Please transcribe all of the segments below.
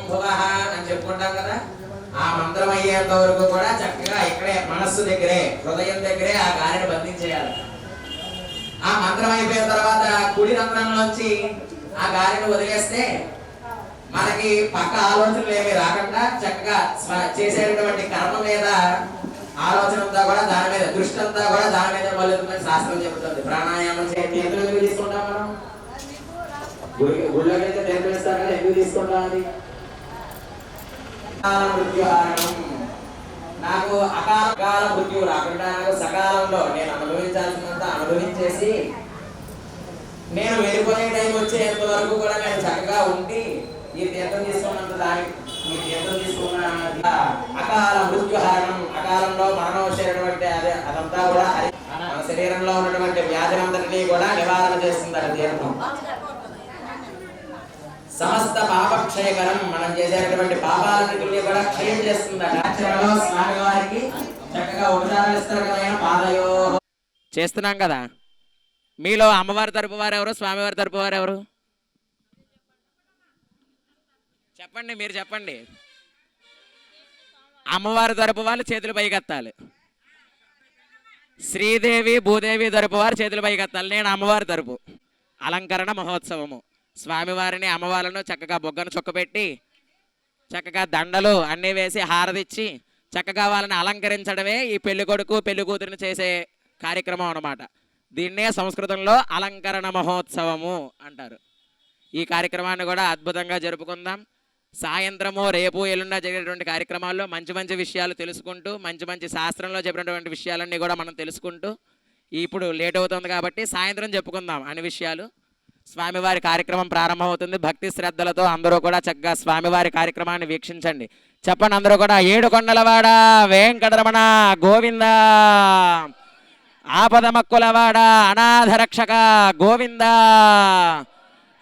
భువః అని చెప్పుకుంటాం కదా, ఆ మంత్రం అయ్యేంత వరకు కూడా చక్కగా ఇక్కడే మనస్సు దగ్గరే హృదయం దగ్గరే ఆ గాలిని బంధించేయాలి. ఆ మంత్రం అయిపోయిన తర్వాత కుడి రంధ్రంలోంచి ఆ గాలిని వదిలేస్తే మనకి పక్క ఆలోచనలు ఏమి రాకుండా చక్కగా చేసేటటువంటి కర్మ మీద ఆలోచన అంతా కూడా దాని మీద, దృష్టి అంతా కూడా దాని మీద మళ్ళీ శాస్త్రం చెబుతుంది. ప్రాణాయామం చేతులు ఎందుకు తీసుకుంటాం మనం? గుళ్ళకి అయితే నేర్పిస్తారు కదా, ఎందుకు తీసుకుంటాం? అది నాకు అకాల మృత్యు రాకుండా సకాలంలో నేను అనుభవించాల్సినంత అనుభవించేసి నేను వెళ్ళిపోయే టైం వచ్చేంత వరకు కూడా నేను చక్కగా ఉండి ఈ తీర్థం తీసుకున్నంత దాని ఈ తీర్థం తీసుకున్న అకాల మృత్యుహారణం, అకాలంలో మరణం వచ్చేటటువంటి అదంతా కూడా మన శరీరంలో ఉన్నటువంటి వ్యాధులందరినీ కూడా నివారణ చేస్తుంది ఆ తీర్థం. సమస్త పాపక్షయకరం, మనం చేసేటటువంటి పాపాలన్నింటినీ కూడా క్షయం చేస్తుందట. స్వామివారికి చక్కగా ఉపచారాలు ఇస్తారు కదా, పాదయో చేస్తున్నాం కదా. మీలో అమ్మవారి తరపు వారు ఎవరు, స్వామివారి తరపు వారు ఎవరు? చెప్పండి, మీరు చెప్పండి. అమ్మవారి తరపు వాళ్ళు చేతులు పైకెత్తాలి. శ్రీదేవి భూదేవి తరపు వారు చేతులు పైకెత్తాలి. నేను అమ్మవారి తరపు. అలంకరణ మహోత్సవము. స్వామివారిని అమ్మవారిని చక్కగా బొగ్గను చొక్కబెట్టి చక్కగా దండలు అన్నీ వేసి హారతిచ్చి చక్కగా వాళ్ళని అలంకరించడమే ఈ పెళ్లి కొడుకు పెళ్లి కూతురిని చేసే కార్యక్రమం అన్నమాట. దీన్నే సంస్కృతంలో అలంకరణ మహోత్సవము అంటారు. ఈ కార్యక్రమాన్ని కూడా అద్భుతంగా జరుపుకుందాం. సాయంత్రము రేపు ఎల్లుండా జరిగేటువంటి కార్యక్రమాల్లో మంచి మంచి విషయాలు తెలుసుకుంటూ మంచి మంచి శాస్త్రంలో చెప్పినటువంటి విషయాలన్నీ కూడా మనం తెలుసుకుంటూ, ఇప్పుడు లేట్ అవుతుంది కాబట్టి సాయంత్రం చెప్పుకుందాం అన్ని విషయాలు. స్వామివారి కార్యక్రమం ప్రారంభమవుతుంది. భక్తి శ్రద్ధలతో అందరూ కూడా చక్కగా స్వామివారి కార్యక్రమాన్ని వీక్షించండి. చెప్పండి అందరూ కూడా, ఏడుకొండలవాడ వెంకటరమణ గోవింద, ఆపదమక్కులవాడ అనాథరక్షక గోవింద,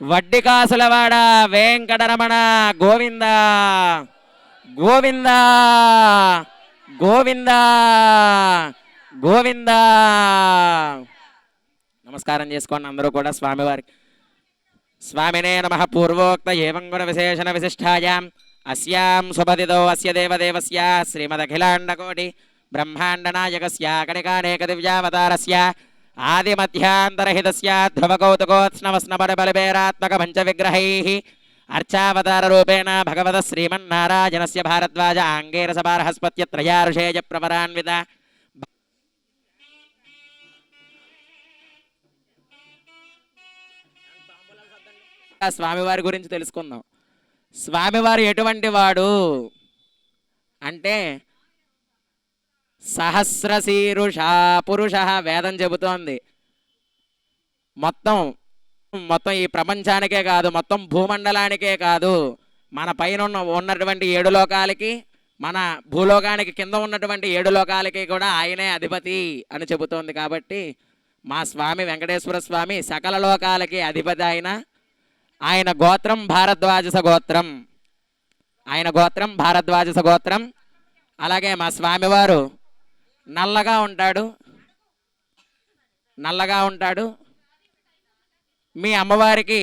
వడ్డికాసులవాడ వెంకటరమణ గోవింద గోవింద గోవింద గోవింద. నమస్కారం చేసుకోండి అందరూ కూడా స్వామివారికి. స్వామినే నమః. పూర్వోక్త ఏవం గుణ విశేషణ విశిష్టాయాం అస్యాం సుపతితో అస్య దేవదేవస్య శ్రీమదఖిలాండకోటి బ్రహ్మాండ నాయకస్య కణికానేక దివ్యావతారస్య ఆదిమధ్యాంతరహితస్య ధ్రువకౌతుకోత్స్నవస్నపరబలిబేరాత్మక పంచవిగ్రహైః అర్చావతార రూపేణ భగవత శ్రీమన్నారాయణస్య భారద్వాజ ఆంగేరసపారహస్పత్య త్రయారుషేయ ప్రవరాన్విత. స్వామివారి గురించి తెలుసుకుందాం. స్వామివారు ఎటువంటి వాడు అంటే సహస్రశీరుష పురుష. వేదం చెబుతోంది మొత్తం ఈ ప్రపంచానికే కాదు, మొత్తం భూమండలానికే కాదు, మన పైన ఉన్నటువంటి 7 లోకాలకి, మన భూలోకానికి కింద ఉన్నటువంటి 7 లోకాలకి కూడా ఆయనే అధిపతి అని చెబుతోంది. కాబట్టి మా స్వామి వెంకటేశ్వర స్వామి సకల లోకాలకి అధిపతి. ఆయన గోత్రం భారద్వాజస గోత్రం. ఆయన గోత్రం భారద్వాజస గోత్రం. అలాగే మా స్వామివారు నల్లగా ఉంటాడు. మీ అమ్మవారికి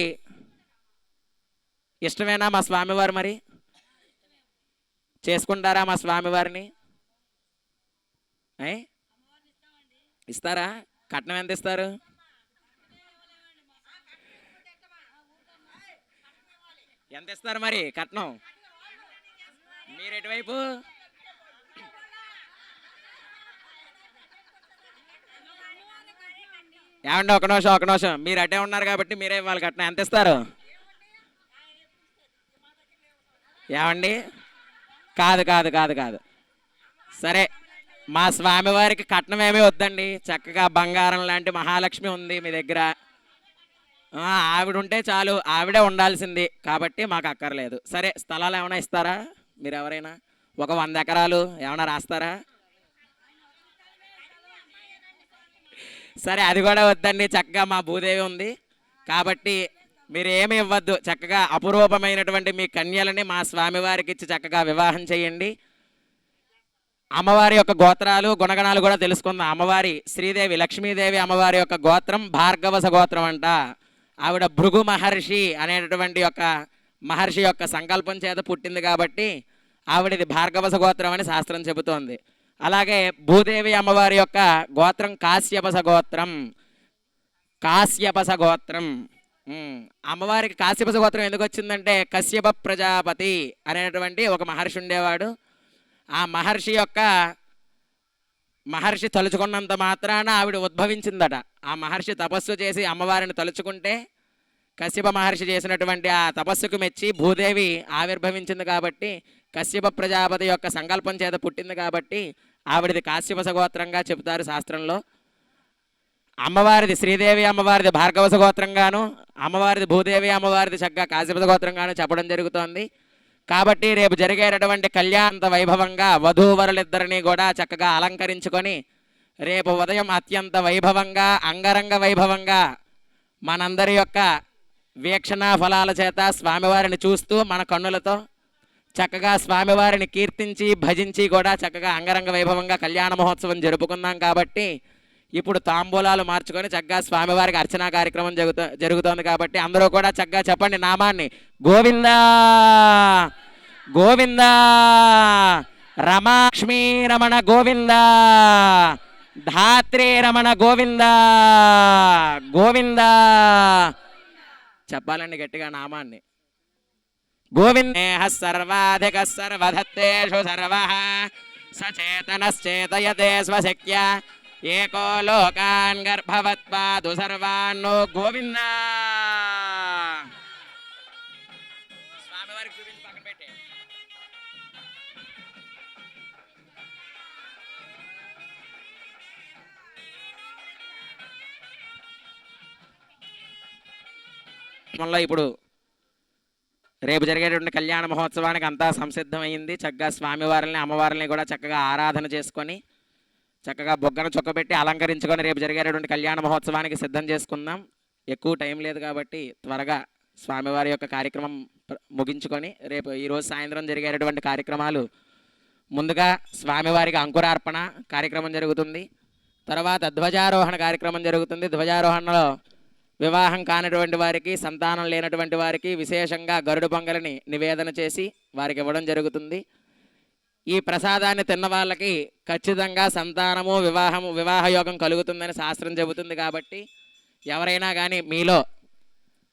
ఇష్టమేనా మా స్వామివారు? మరి చేసుకుంటారా మా స్వామివారిని? ఇస్తారా? కట్నం ఎంత ఇస్తారు? ఎంత ఇస్తారు మరి కట్నం? మీరు ఎటువైపు? ఏమండి ఒక నిమిషం, మీరు అటే ఉన్నారు కాబట్టి మీరే ఇవ్వాలి కట్నం. ఎంత ఇస్తారు? ఏమండి? కాదు. సరే, మా స్వామివారికి కట్నం ఏమీ వద్దండి. చక్కగా బంగారం లాంటి మహాలక్ష్మి ఉంది మీ దగ్గర. ఆవిడ ఉంటే చాలు, ఆవిడే ఉండాల్సింది కాబట్టి మాకు అక్కర్లేదు. సరే, స్థలాలు ఏమైనా ఇస్తారా మీరు? ఎవరైనా ఒక 100 ఎకరాలు ఏమైనా రాస్తారా? సరే, అది కూడా వద్దండి. చక్కగా మా భూదేవి ఉంది కాబట్టి మీరు ఏమి ఇవ్వద్దు. చక్కగా అపురూపమైనటువంటి మీ కన్యలని మా స్వామివారికి ఇచ్చి చక్కగా వివాహం చేయండి. అమ్మవారి యొక్క గోత్రాలు గుణగణాలు కూడా తెలుసుకుందాం. అమ్మవారి శ్రీదేవి లక్ష్మీదేవి అమ్మవారి యొక్క గోత్రం భార్గవస గోత్రం అంట. ఆవిడ భృగు మహర్షి అనేటటువంటి యొక్క మహర్షి యొక్క సంకల్పం చేత పుట్టింది కాబట్టి ఆవిడది భార్గవస గోత్రం అని శాస్త్రం చెబుతోంది. అలాగే భూదేవి అమ్మవారి యొక్క గోత్రం కాశ్యపస గోత్రం. కాశ్యపస గోత్రం. అమ్మవారికి కాశ్యపస గోత్రం ఎందుకు వచ్చిందంటే కశ్యప ప్రజాపతి అనేటువంటి ఒక మహర్షి ఉండేవాడు. ఆ మహర్షి తలుచుకున్నంత మాత్రాన ఆవిడ ఉద్భవించిందట. ఆ మహర్షి తపస్సు చేసి అమ్మవారిని తలుచుకుంటే కశ్యప మహర్షి చేసినటువంటి ఆ తపస్సుకు మెచ్చి భూదేవి ఆవిర్భవించింది కాబట్టి కశ్యప ప్రజాపతి యొక్క సంకల్పం చేత పుట్టింది కాబట్టి ఆవిడది కాశ్యపస గోత్రంగా చెబుతారు శాస్త్రంలో. అమ్మవారిది శ్రీదేవి అమ్మవారిది భార్గవస గోత్రంగాను, అమ్మవారిది భూదేవి అమ్మవారిది చక్కగా కాశ్యపస గోత్రంగాను చెప్పడం జరుగుతోంది. కాబట్టి రేపు జరిగేటటువంటి కళ్యాణంత వైభవంగా వధూవరులిద్దరినీ కూడా చక్కగా అలంకరించుకొని రేపు ఉదయం అత్యంత వైభవంగా అంగరంగ వైభవంగా మనందరి యొక్క వీక్షణ ఫలాల చేత స్వామివారిని చూస్తూ మన కన్నులతో చక్కగా స్వామివారిని కీర్తించి భజించి కూడా చక్కగా అంగరంగ వైభవంగా కళ్యాణ మహోత్సవం జరుపుకుందాం. కాబట్టి ఇప్పుడు తాంబూలాలు మార్చుకొని చక్కగా స్వామివారికి అర్చనా కార్యక్రమం జరుగుతోంది. కాబట్టి అందరూ కూడా చక్కగా చెప్పండి నామాన్ని. గోవిందా గోవిందా రమాక్ష్మీ రమణ గోవిందా ధాత్రే రమణ గోవిందా గోవిందా. చెప్పాలండి గట్టిగా నామాన్ని. గోవిందేహ సర్వాధిక సర్వధత్తేషు సర్వః సచేతనశ్చేతయతే స్వశక్త్యా ఏకో లోకాన్ గర్భవత్పాదు సర్వాన్నో గోవిందా. స్వామివారికి చూపించి పక్కన పెట్టే. ఇప్పుడు రేపు జరిగేటువంటి కళ్యాణ మహోత్సవానికి అంతా సంసిద్ధమైంది. చక్కగా స్వామివారిని అమ్మవారిని కూడా చక్కగా ఆరాధన చేసుకొని చక్కగా బొగ్గన చొక్కబెట్టి అలంకరించుకొని రేపు జరిగేటటువంటి కళ్యాణ మహోత్సవానికి సిద్ధం చేసుకుందాం. ఎక్కువ టైం లేదు కాబట్టి త్వరగా స్వామివారి యొక్క కార్యక్రమం ముగించుకొని రేపు ఈరోజు సాయంత్రం జరిగేటటువంటి కార్యక్రమాలు ముందుగా స్వామివారికి అంకురార్పణ కార్యక్రమం జరుగుతుంది. తర్వాత ధ్వజారోహణ కార్యక్రమం జరుగుతుంది. ధ్వజారోహణలో వివాహం కానటువంటి వారికి సంతానం లేనటువంటి వారికి విశేషంగా గరుడు పొంగలిని నివేదన చేసి వారికి ఇవ్వడం జరుగుతుంది. ఈ ప్రసాదాన్ని తిన్న వాళ్ళకి ఖచ్చితంగా సంతానము వివాహయోగం కలుగుతుందని శాస్త్రం చెబుతుంది. కాబట్టి ఎవరైనా కానీ మీలో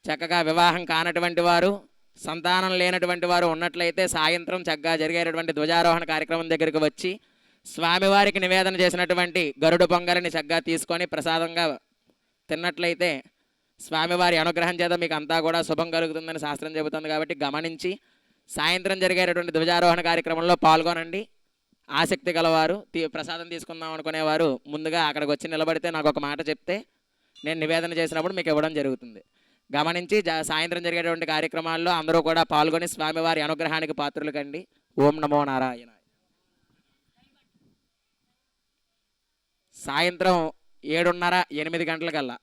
చక్కగా వివాహం కానటువంటి వారు సంతానం లేనటువంటి వారు ఉన్నట్లయితే సాయంత్రం చక్కగా జరిగేటటువంటి ధ్వజారోహణ కార్యక్రమం దగ్గరికి వచ్చి స్వామివారికి నివేదన చేసినటువంటి గరుడు పొంగలిని చక్కగా తీసుకొని ప్రసాదంగా తిన్నట్లయితే స్వామివారి అనుగ్రహం చేత మీకు అంతా కూడా శుభం కలుగుతుందని శాస్త్రం చెబుతుంది. కాబట్టి గమనించి సాయంత్రం జరిగేటటువంటి ధ్వజారోహణ కార్యక్రమంలో పాల్గొనండి. ఆసక్తి గలవారు ప్రసాదం తీసుకుందాం అనుకునేవారు ముందుగా అక్కడికి వచ్చి నిలబడితే నాకు ఒక మాట చెప్తే నేను నివేదన చేసినప్పుడు మీకు ఇవ్వడం జరుగుతుంది. గమనించి సాయంత్రం జరిగేటువంటి కార్యక్రమాల్లో అందరూ కూడా పాల్గొని స్వామివారి అనుగ్రహానికి పాత్రులు కండి. ఓం నమో నారాయణ. సాయంత్రం 7:30-8 గంటలకల్లా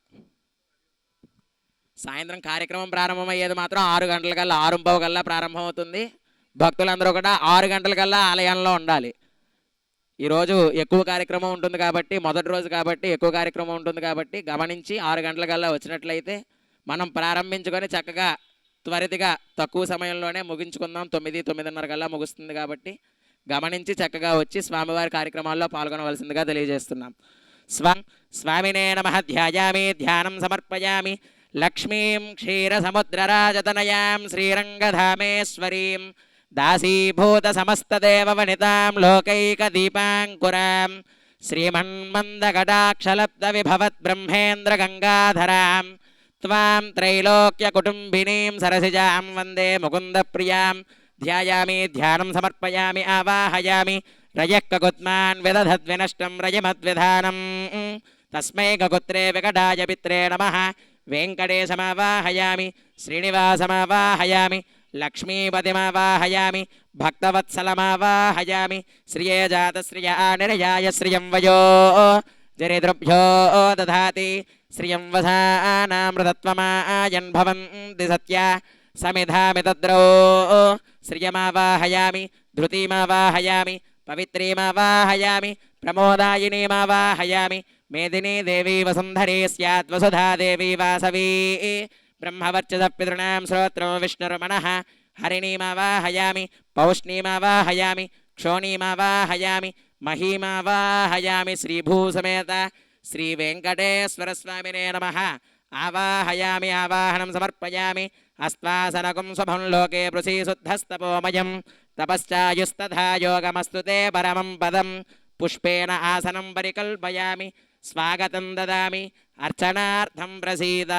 సాయంత్రం కార్యక్రమం ప్రారంభమయ్యేది మాత్రం 6 గంటలకల్లా 6:15 ప్రారంభమవుతుంది. భక్తులందరూ కూడా 6 గంటలకల్లా ఆలయంలో ఉండాలి. ఈరోజు ఎక్కువ కార్యక్రమం ఉంటుంది కాబట్టి మొదటి రోజు కాబట్టి ఎక్కువ కార్యక్రమం ఉంటుంది కాబట్టి గమనించి 6 గంటలకల్లా వచ్చినట్లయితే మనం ప్రారంభించుకొని చక్కగా త్వరితగా తక్కువ సమయంలోనే ముగించుకుందాం. 9-9:30 కల్లా ముగుస్తుంది కాబట్టి గమనించి చక్కగా వచ్చి స్వామివారి కార్యక్రమాల్లో పాల్గొనవలసిందిగా తెలియజేస్తున్నాం. స్వామినే నమః. ధ్యాయామి ధ్యానం సమర్పయామి. లక్ష్మీం క్షీరసముద్రరాజతనయాం శ్రీరంగధామేశ్వరీం దాసీభూత సమస్తదేవవనితాం లోకైకదీపాంకురాం శ్రీమన్మందకటాక్షలబ్ధ విభవత్ బ్రహ్మేంద్ర గంగాధరాం త్వాం త్రైలోక్యకుటుంబినీం సరసిజాం వందే ముకుందప్రియాం. ధ్యాయామి ధ్యానం సమర్పయామి. ఆవాహయామి. రయః కకుత్మాన్ విదధద్వినష్టం రయమద్విధానం తస్మై కకుత్రే వికటాయ పిత్రే నమః. వెంకటేశమావాహయామి. శ్రీనివాసమావాహయామి. లక్ష్మీపతిమావాహయామి. భక్తవత్సలమావాహయామి. శ్రియే జాతశ్రియ నిరయాయ శ్రియం వయో జరిద్రుభ్యో దధాతి శ్రియం వసానామృతత్వమాయన్ భవంతి సత్య సమిధామితద్రో. శ్రియమావాహయామి. ధృతిమావాహయామి. పవిత్రీమావాహయామి. ప్రమోదాయినీమావాహయామి. మేదినీ దేవీ వసుంధరీ స్యాత్ వసుధా దేవీ వాసవీ ब्रह्मवर्चसः पितॄणां श्रोत्रं विष्णुर्मनः हरिणीमावाहयामि पौष्णीमावाहयामि क्षोणीमावाहयामि महीमावाहयामि श्रीभूसमेत श्रीवेङ्कटेश्वरस्वामिने नमः आवाहयामि आवाहनं समर्पयामि अस्त्वासनकुं स्वभं लोके पृथ्वीशुद्धस्तपोमयं तपश्चायुस्तथा योगमस्तु ते परमं पदं पुष्पेण आसनं परिकल्पयामि स्वागतं ददामि अर्चनार्थं प्रसीद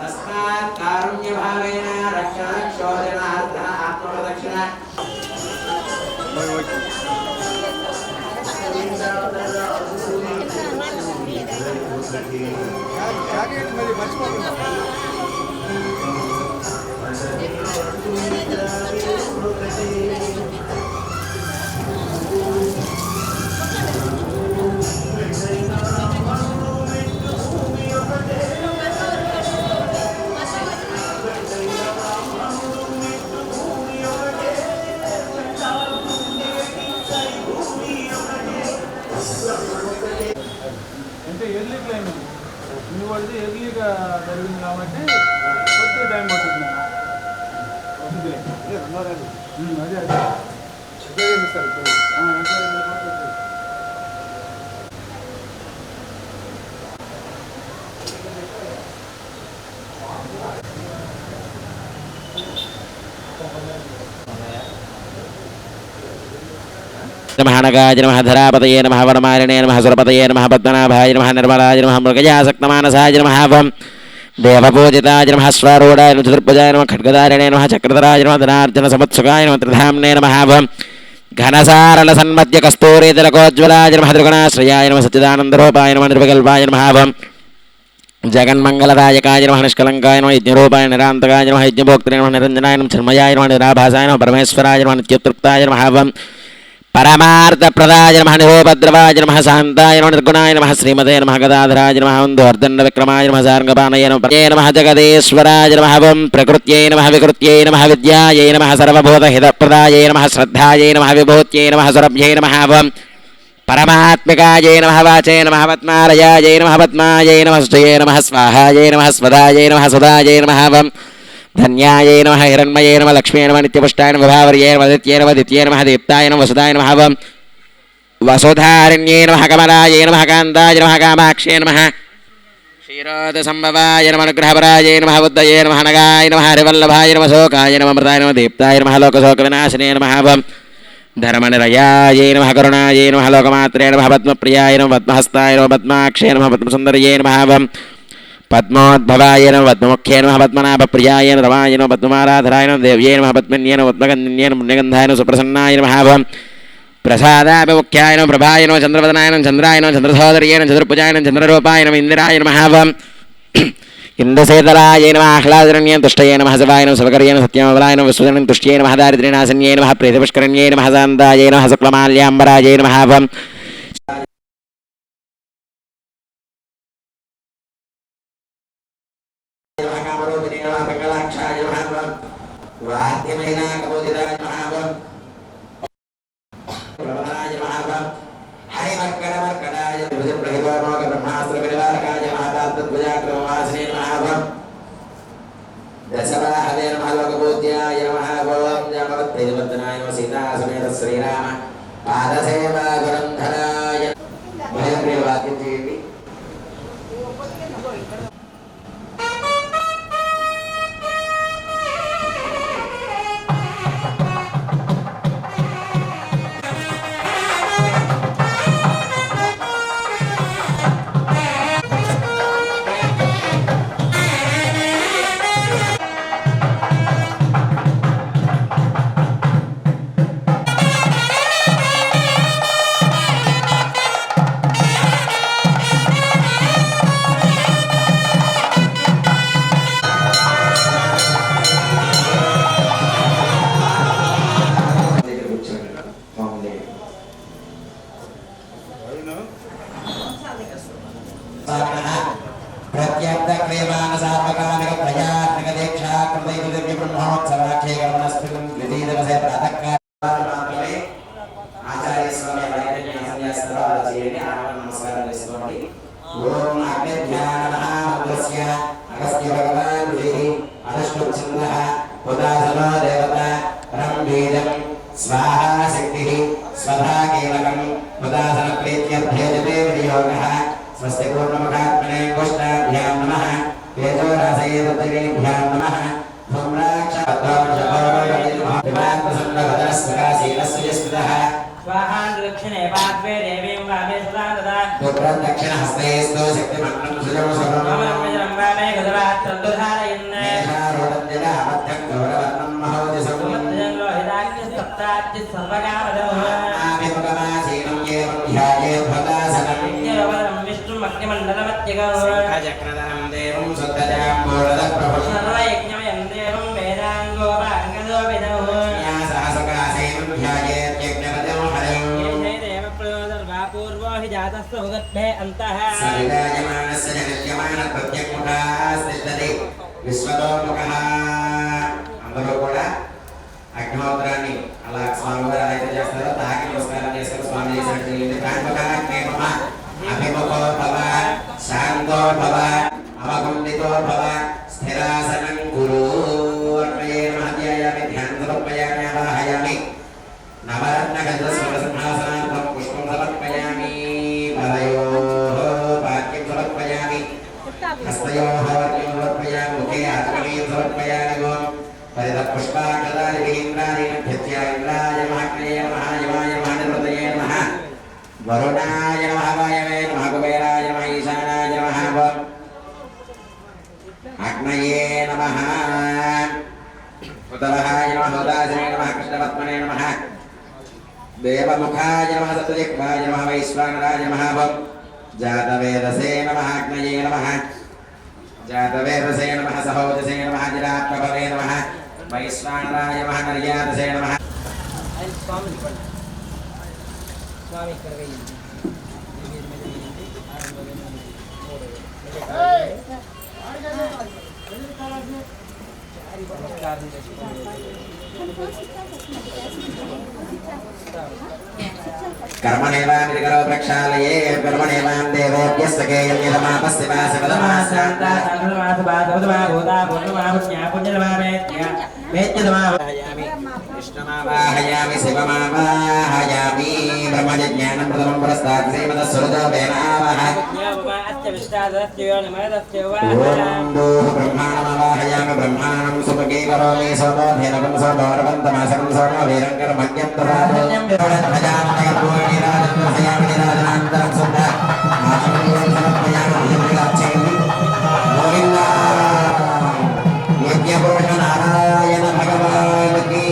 तस्मात् कारुण्यभावेन रक्षणक्षोदनार्थन आत्मप्रदक्षिण అంటే ఎర్లీ క్లైమింగ్ మీ వాళ్ళది ఎర్లీగా జరిగింది కాబట్టి కొద్దిగా టైం పడుతుంది అదే అదే नमः नगाय नमः धरापतये नमः वनमालिने नमः सुरपतये नमः पद्मनाभाय नमः निर्मलाय नमः मृगयासक्तमानसाय नमः देवपूजिताय नमः स्वारूढाय नमः चतुर्भुजाय नमः खड्गधारिणे नमः चक्रधराय नमः धनार्जन समुत्सुकाय नमः त्रिधाम्ने नमः घनसारलसन्मध्य कस्तूरीतिलकोज्ज्वलाय नमः त्रिगुणाश्रयाय नमः सच्चिदानन्दरूपाय नमः निर्विकल्पाय नमः जगन्मङ्गलदायकाय नमः निष्कलङ्काय नमः यज्ञरूपाय निरान्तकाय नमः यज्ञभोक्त्रे नमः निरञ्जनाय नमः चिन्मयाय नमः निराभासाय नमः परमेश्वराय नमः नित्यतृप्ताय नमः परमार्थप्रदाय नमः निरोपद्रवाय नमः शान्ताय नमः निर्गुणाय नमः श्रीमते नमः गदाधराय नमः वर्धन्नविक्रमाय नमः सार्ङ्गपाणये नमः जगदीश्वराय नमः प्रकृत्यै नमः विकृत्यै नमः विद्यायै नमः सर्वभूतहितप्रदायै नमः श्रद्धायै नमः विभूत्यै नमः सुरभ्यै नमः परमात्मिकायै नमः वाचे नमः पद्मालयायै नमः पद्मायै नमः श्रिये नमः स्वाहायै नमः स्वदायै नमः सुदायै नमः धन्यायै नमः हिरण्मये नमः लक्ष्म्यै नमः नित्यपुष्टाय नमः विभावर्ये नमः दित्ये नमः दित्ये नमः दीप्ताय नमः वसुदाय नमः वसुधारण्ये नमः कमलायै नमः कान्ताय नमः कामाक्ष्ये नमः क्षीरोदसम्भवाय नमः अनुग्रहपरायै नमः बुद्धये नमः नगाय नमः हरिवल्लभाय नमः शोकाय नमः मृताय नमः दीप्ताय नमः लोकशोकविनाशिने नमः धर्मनिरयायै नमः करुणायै नमः लोकमात्रे नमः पद्मप्रियाय नमः पद्महस्ताय नमः पद्माक्षे नमः पद्मसुन्दर्यै नमः पद्मोद्भवाय नमः पद्ममुख्ये नमः पद्मनाभप्रियाय नमः रमाय नमः पद्ममाराधराय नमः देव्यै नमः पद्मन्ये नमः पद्मगन्धन्ये नमः पुण्यगन्धाय नमः सुप्रसन्नाय नमः प्रसादाभिमुख्याय नमः प्रभाय नमः चन्द्रवदनाय नमः चन्द्राय नमः चन्द्रसोदर्ये नमः चतुर्भुजाय नमः चन्द्ररूपाय नमः इन्द्राय नमः इन्दुसेतलाय नमः आह्लादरण्ये तुष्टये नमः शिवाय नमः शिवकर्ये नमः सत्यमबलाय नमः विश्वजनं तुष्ट्ये नमः दारिद्र्यनाशन्ये नमः प्रीतिपुष्करण्ये नमः शान्ताय नमः शुक्लमाल्याम्बराय नमः दशवाहवे नमः लोकपूज्याय नमः प्रीतिवर्धनाय नमः सीता समेत श्रीराम पादसेवा गुरन्धराय भयप्रियवाक्यं చేయండి स्वाहा शक्ति स्वधा कीलकं उदासन प्रीत्यर्थेजते विनियोगः स्वस्ति पूर्णमुखात्मने गोष्ठाभ्यां नमः तेजोरासयेततेभ्यां नमः स्वाहा दक्षिणे पार्श्वे देवीं वामे सदा तदा दक्षिणहस्तेस्तु शक्तिमन्नं सुजं सुगमं वामे गदवात्तन्दुधारयन् मेषारोदञ्जलामध्यं गौरवर्णं महोदयसं सप्ताच्चित् सर्वकामदः आभिमुखमासीनं येवं ध्याये भवदासनं नित्यवरं विष्णुमग्निमण्डलमत्यगं शङ्खचक्रधरं देवं सुन्दजाम्बोरदप्रभुं सर्वयज्ञमयं देवं वेदाङ्गोपाङ्गदोपिदौ न्यासहसकासेनं ध्यायेत्यज्ञपदं हरिं ये देवप्रयोदर्वापूर्वो हि जातस्य उदग्धे अन्तः सविराजमानस्य जगत्यमानप्रत्यग्मुखास्तिष्ठति विश्वतोमुखः అందరూ కూడా అగ్నిహోత్రాన్ని అలా స్వామివారు అయితే చేస్తారో తాకి నమస్కారం చేసుకుని స్వామి చేసినట్టు చేయండి. ప్రాణపకాగ్నేమః అభిముఖో భవ శాంతో భవ అవగుండితో భవ స్థిరాసనం కురు అర్పయే నమః ధ్యాయామి ధ్యానం సమర్పయామి ఆవాహయామి నవరత్నగంధస్వరసింహాసనార్థం పుష్పం సమర్పయామి వరయోః భాగ్యం సమర్పయామి హస్తయోః వర్గ్యం సమర్పయామి ముఖే ఆత్మనీయం సమర్పయామి ఓం परितः पुष्पाक्षदानि इंद्राणि नभ्यत्या इंद्राय महाग्नये नमः यमाय नमः निवृतये वरुणाय नमः वायवे नमः कुबेराय नमः ईशानाय नमः अग्नये नमः उतवहाय नमः उदासिने नमः कृष्णपद्मने नमः देवमुखाय नमः सप्तजिह्वाय नमः वैश्वानराय नमः जातवेदसे नमः अग्नये नमः जातवेदसे नमः सहोजसे नमः जिराप्रभवे नमः वैश्वानराय नमः नर्यादसे नमः स्वामी ఇక్కడ వేయండి నమస్కారం చేసుకోండి कर्मणेवामिकरो प्रक्षालये कर्मणेवां देवेभ्यस्य केयं यदमापस्य वासवदमासान्ता कृष्णमावाहयामि शिवमावाहयामि ब्रह्मज्ञानं प्रथमं पुरस्तात् श्रीमदस्वरुतो वेनावह ॐ भूः ब्रह्माणमावाहयामि ब्रह्माणं सुभगे करोमि सोमो धेनवं सोमोरवं तमासकं सोमो वीरं कर्मज्ञं तदाभ्यं भजामि राजन्महयामि राजनान्तरं सुन्दर आचमनीयं समर्पयामि भजनगाच्छेमि गोविन्दा यज्ञपुरुष नारायण भगवान् की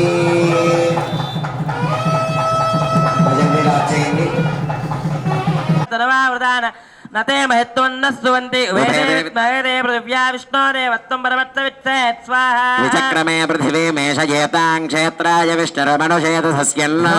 भजनगाच्छेमि తనవావృతాన నతే మహత్వన్న సువంతి వేదే పృథివ్యా విష్ణోరేవత్వం పరమత్తవిచ్చేత్ స్వాహా विचक्रमे पृथिवी मेषयेतां क्षेत्राय विष्णुरमनुषेत सस्यन्ना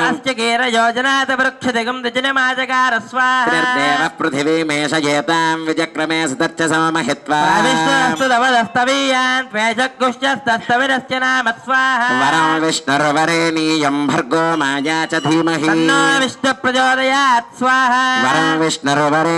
అస్య కీర యోజనాత వృక్షదిగం దిజనమాజకార స్వాహా देव पृथिवी मेषयेतां विचक्रमे सुतर्च सममहित्वा విష్ణుస్తు దవదస్తవీయాన్ త్వేజక్కుశ్చస్తస్తవిరస్య నామ స్వాహా वरं विष्णुर्वरेणीयं भर्गो माया च धीमहि తన్నో విష్ణు ప్రచోదయాత్ స్వాహా वरं विष्णुर्वरेणीयं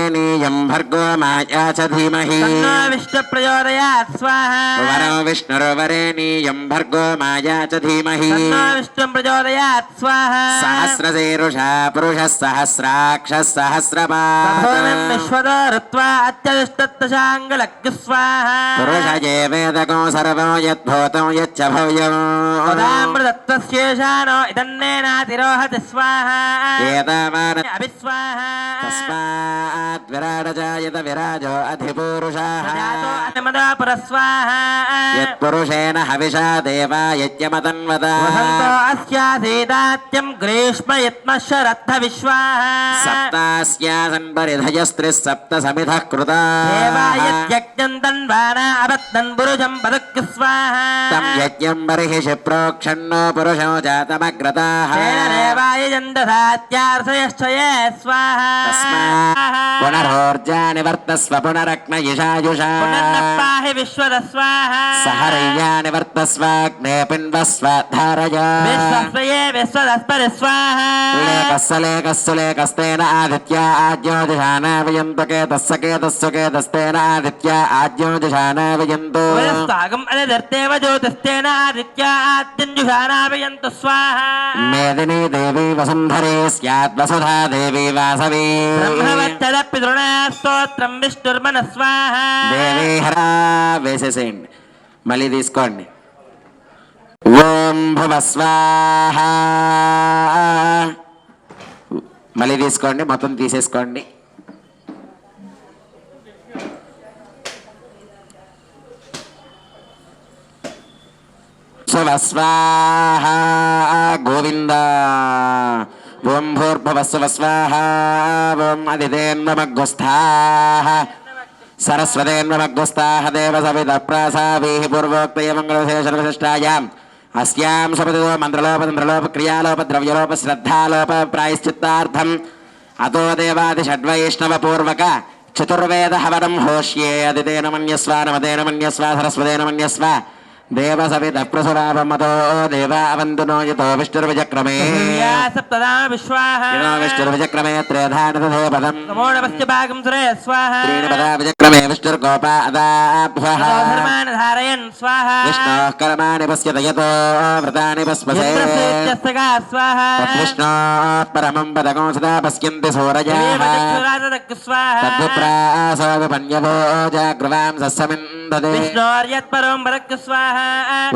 भर्गो माया च धीमहि తన్నో విష్ణు ప్రచోదయాత్ స్వాహా वरं विष्णुर्वरेणीयं भर्गो माया च धीमहि తన్నో విష్ణు ప్రచోదయాత్ స్వాహా सहस्रशीरुषा पुरुषः सहस्राक्षः सहस्रपात् సభోనం విశ్వదో ఋత్వా అత్యదిష్టత్తశాంగలగ్గు స్వాహా पुरुष ये वेदको सर्वो यद्भूतं यच्च भव्यम् పదామృతత్వశేషానో ఇదన్నేనాతిరోహతి స్వాహా एतावान् అభిస్వాహా तस्मात् विराट जायत विराजो अधिपुरुषः ప్రజాతో అతిమదా పురస్వాహా यत्पुरुषेण हविषा देवा यज्ञमतन्वत వసంతో అస్యాసీదాత్యం గ్రీష్మ యత్మశరద్ధ విశ్వాహా सप्तास्यासन् परिधयस्त्रिः सप्त समिधः कृता దేవాయజ్ఞం తన్వానా అబద్ధన్ పురుషం పదక్కు స్వాహా तं यज्ञं बर्हिषि प्रोक्षण्णो पुरुषो जातमग्रताः తేన దేవాయ యందసాత్యార్షయశ్చయే స్వాహా पुनरोर्जानि वर्तस्व पुनरग्नयिषायुषा పునర్నపాహి విశ్వద స్వాహా सहर्यानि वर्तस्वाग्ने पिन्वस्व धारय విశ్వస్వయే విశ్వదస్పరి స్వాహా लेकस्सु लेकस्तेन आदित्या आज्योतिषान वियन्तु केतस्य केतस्सु केतस्तेन आदित्या आज्योतिषान वियन्तु వయస్సాగం అనిదర్తేవ జ్యోతిస్తేన ఆదిత్య ఆద్యంజుషానాభయంతు స్వాహా मेदिनी देवी वसुन्धरे स्यात् वसुधा देवी वासवी బ్రహ్మవచ్చద పితృణా స్తోత్రం విష్ణుర్మన స్వాహా దేవి హరా వేసేసేయండి మళ్ళీ తీసుకోండి ఓం భువ స్వాహ మళ్ళీ తీసుకోండి మొత్తం తీసేసుకోండి శువ స్వాహ గోవింద ఓం భూర్భువస్సువ స్వాహ ఓం అదితేన్వమగ్గుస్థాః सरस्वतेन्वमग्गुस्ताः देवसवितप्रासावीः पूर्वोक्तये मङ्गलविशेषविशिष्टायाम् अस्यां शपथितो मन्त्रलोपतन्त्रलोपक्रियालोपद्रव्यलोपश्रद्धालोपप्रायश्चित्तार्थम् अतो देवादिषड्वैष्णवपूर्वक चतुर्वेदहवनं होष्ये अदितेन मन्यस्व नमतेन मन्यस्व सरस्वतेन मन्यस्व देवसवितप्रसुरावमतो देवा अवन्तु नो यतो विष्णुर्विचक्रमे సప్తదా విశ్వాహ यतो विष्णुर्विचक्रमे त्रेधानतथे पदम् నమో నమస్తే భాగం సురే స్వాహ त्रीणि पदा विचक्रमे विष्णुर्गोपा अदाभ्यः ధర్మాన్ ధారయన్ స్వాహ विष्णोः कर्माणि पश्यत यतो व्रतानि पश्पसे యంత్రసేత్యస్తగా స్వాహ तद्विष्णोः परमं पदकं सदा पश्यन्ति सूरजाः దేవచక్షురాజదక్కు స్వాహ तद्विप्रासो विपन्यवो जाग्रवां सस्यमिन्दते విష్ణోర్యత్పరం వరక్కు స్వాహ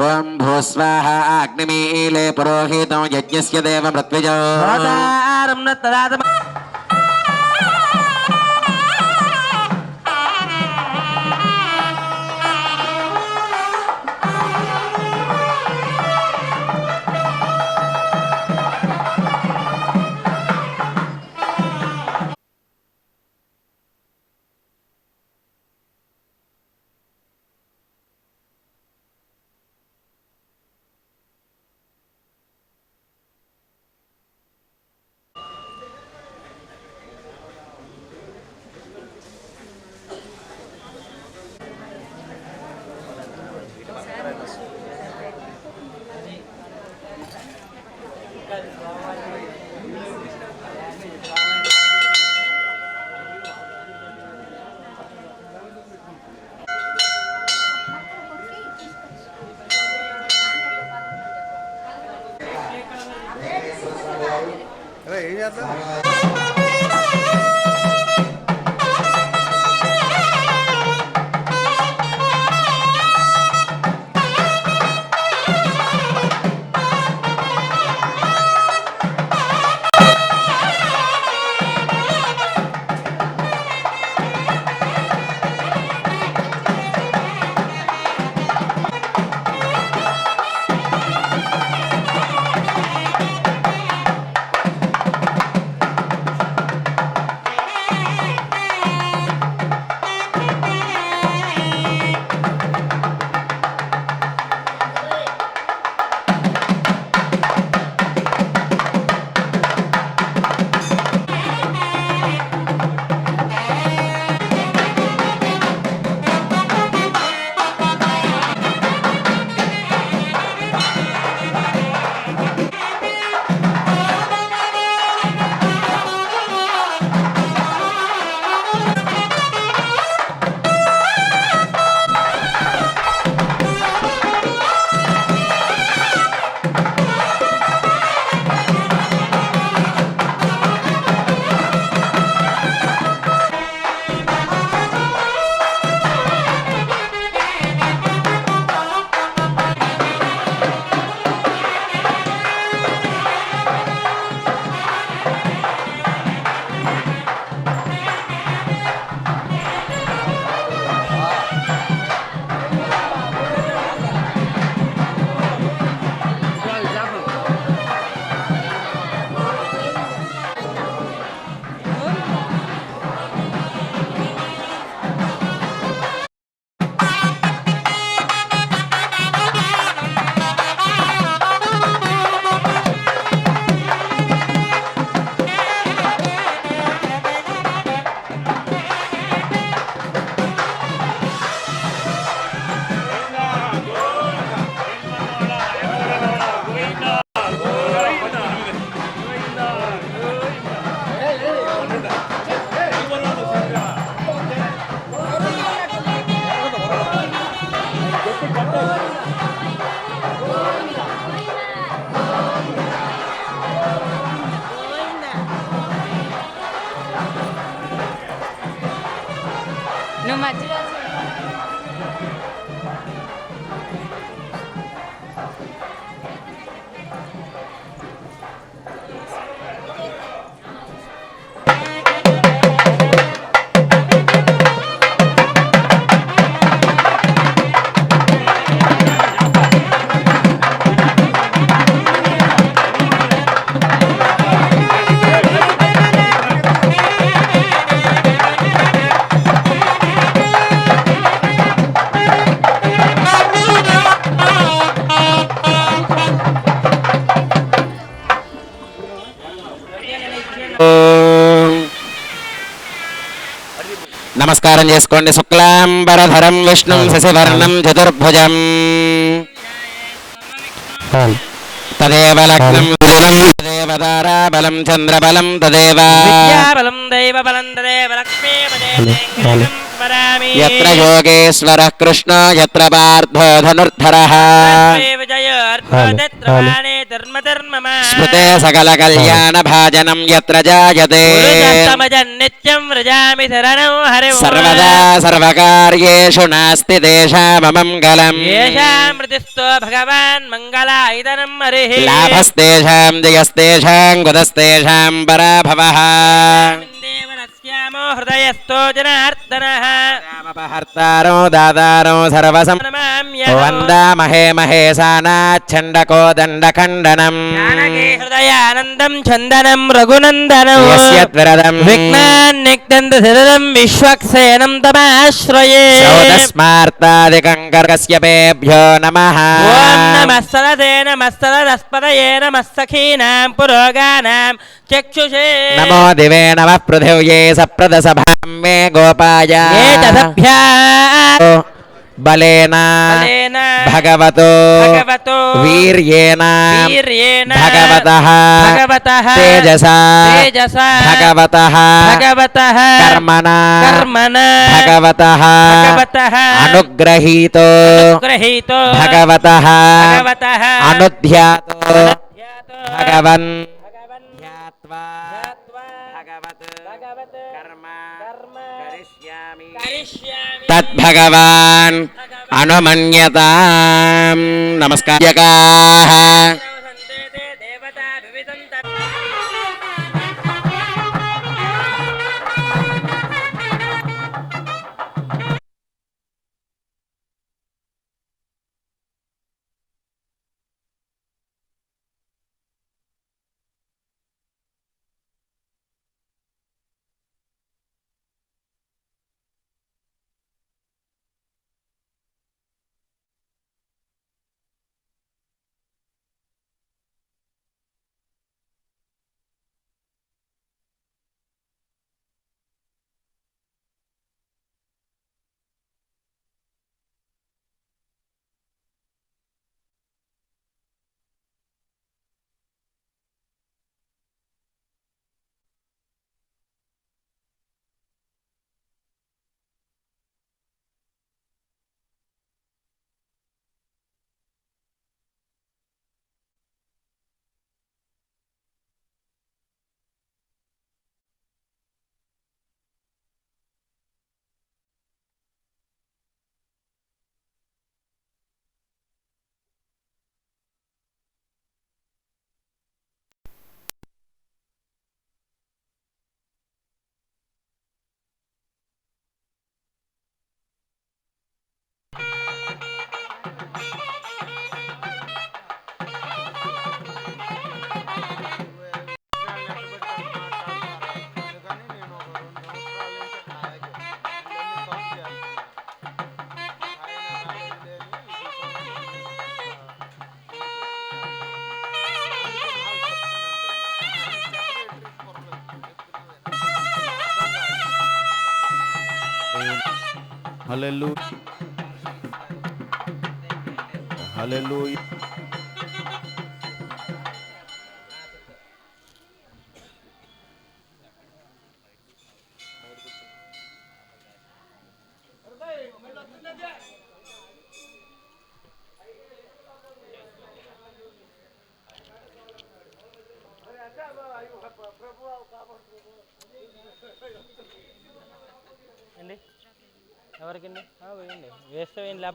ॐ भूस्वाः अग्निमीले पुरोहितो यज्ञस्य देवमृत्विजो హోతారం నత్తదాత నువ్వు మధ్యలో నమస్కారం చేసుకోండి. శుక్లాంబరధరం విష్ణుం శశివర్ణం చతుర్భుజం తదేవ లగ్నం సుదినం తదేవ తారాబలం చంద్రబలం తదేవ విద్యాబలం దైవబలం తదేవ లక్ష్మీపదే స్మరామి. యత్ర యోగేశ్వరః కృష్ణో యత్ర పార్థో ధనుర్ధరః స్మృతే సకల కళ్యాణ భాజనం యత్ర జాయతే నిత్యం వ్రజామి శరణం హరిం సర్వదా సర్వకార్యేషు నాస్తి దేశామమంగళం ఏషామృతిస్తో భగవాన్ మంగళాయుధనం హరిః లాభస్తేషాం జయస్తేషాం గుదస్తేషాం పరాభవః దేవనస్యామో హృదయస్థో జనార్దనః రామపహర్తారో దాదారో సర్వసం వందామహే మహేశానాచ్ఛండకో దండఖండనం జానకీ హృదయానందం చందనం రఘునందనం యస్యద్విరదం విఘ్నాన్నిగ్నంద శరదం విశ్వక్సేనం తమాశ్రయే సౌదస్మార్తాదికం కర్కస్యపేభ్యో నమః ఓం నమః సరదే నమః సరదస్పదయే నమః సఖీనాం పురోగానాం చక్షుషే నమో దివే నమః పృథివ్యే సప్రదసభాం మే గోపాయ ఏతదభ్యా బలేన బలేన భగవతో భగవతో వీర్యేణ వీర్యేణ భగవతః భగవతః తేజసా తేజసా భగవతః భగవతః కర్మణా కర్మణా భగవతః భగవతః అనుగ్రహీతో గృహీతో భగవతః భగవతః అనుధ్యాతో అనుధ్యాతో భగవన్ భగవన్ ధ్యాత్వా ధ్యాత్వా భగవత్ భగవత్ కర్మ కర్మ కరిష్యామి కరిష్యామి తద్భగవాన్ అనుమన్యతాం నమస్కార్యకాః సంతే దేవతా వివిధం హల్లెలూయా హల్లెలూయా.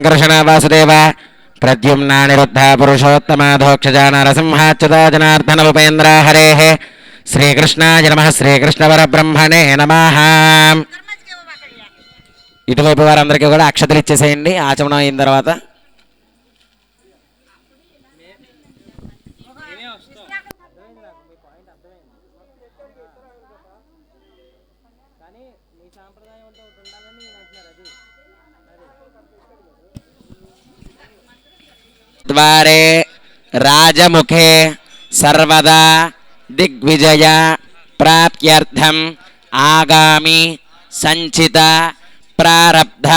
కృష్ణ వాసుదేవ ప్రద్యుమ్న నిరుద్ధ పురుషోత్తమ ధోక్షజ నరసింహాచ్యుత జనార్దన ఉపేంద్ర హరే శ్రీకృష్ణాయ నమః శ్రీకృష్ణ పరబ్రహ్మణే నమః. ఇటువైపు వారందరికీ కూడా అక్షతలు ఇచ్చేసేయండి ఆచమనం అయిన తర్వాత. ద్వారే రాజముఖే సర్వదా దిగ్విజయ ప్రాప్త్యర్థం ఆగామి సంచిత ప్రారబ్ధ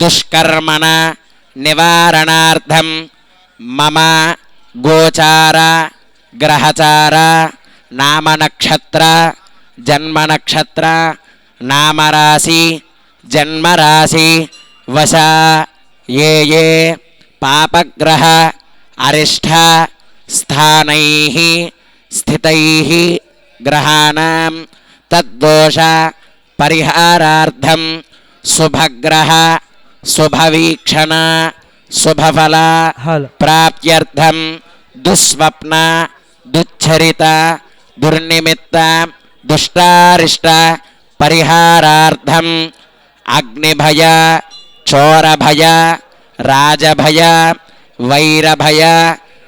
దుష్కర్మణ నివారణార్థం మమ గోచార గ్రహచార నామనక్షత్ర జన్మనక్షత్ర నామరాశి జన్మరాశి వశ ఏ ఏ పాపగ్రహ అరిష్ట స్థానైః స్థితైః గ్రహాణాం తద్దోష పరిహారార్థం శుభగ్రహ శుభవీక్షణ శుభఫల ప్రాప్త్యర్థం దుస్వప్న దుశ్చరిత దుర్నిమిత్త దుష్టారిష్ట పరిహారార్థం అగ్నిభయ చోరభయ రాజభయ వైరభయ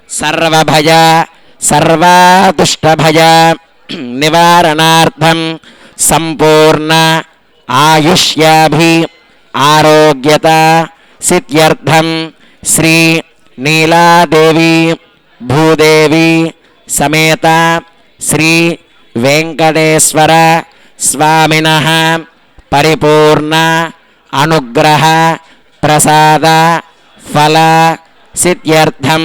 సర్వభయ సర్వాదుష్టభయ నివారణార్థం సంపూర్ణ ఆయుష్యాభి ఆరోగ్యత సిద్ధ్యర్థం శ్రీ నీలాదేవి భూదేవి సమేత శ్రీ వెంకటేశ్వర స్వామినః పరిపూర్ణ అనుగ్రహ ప్రసాద ఫల సిద్ధ్యర్థం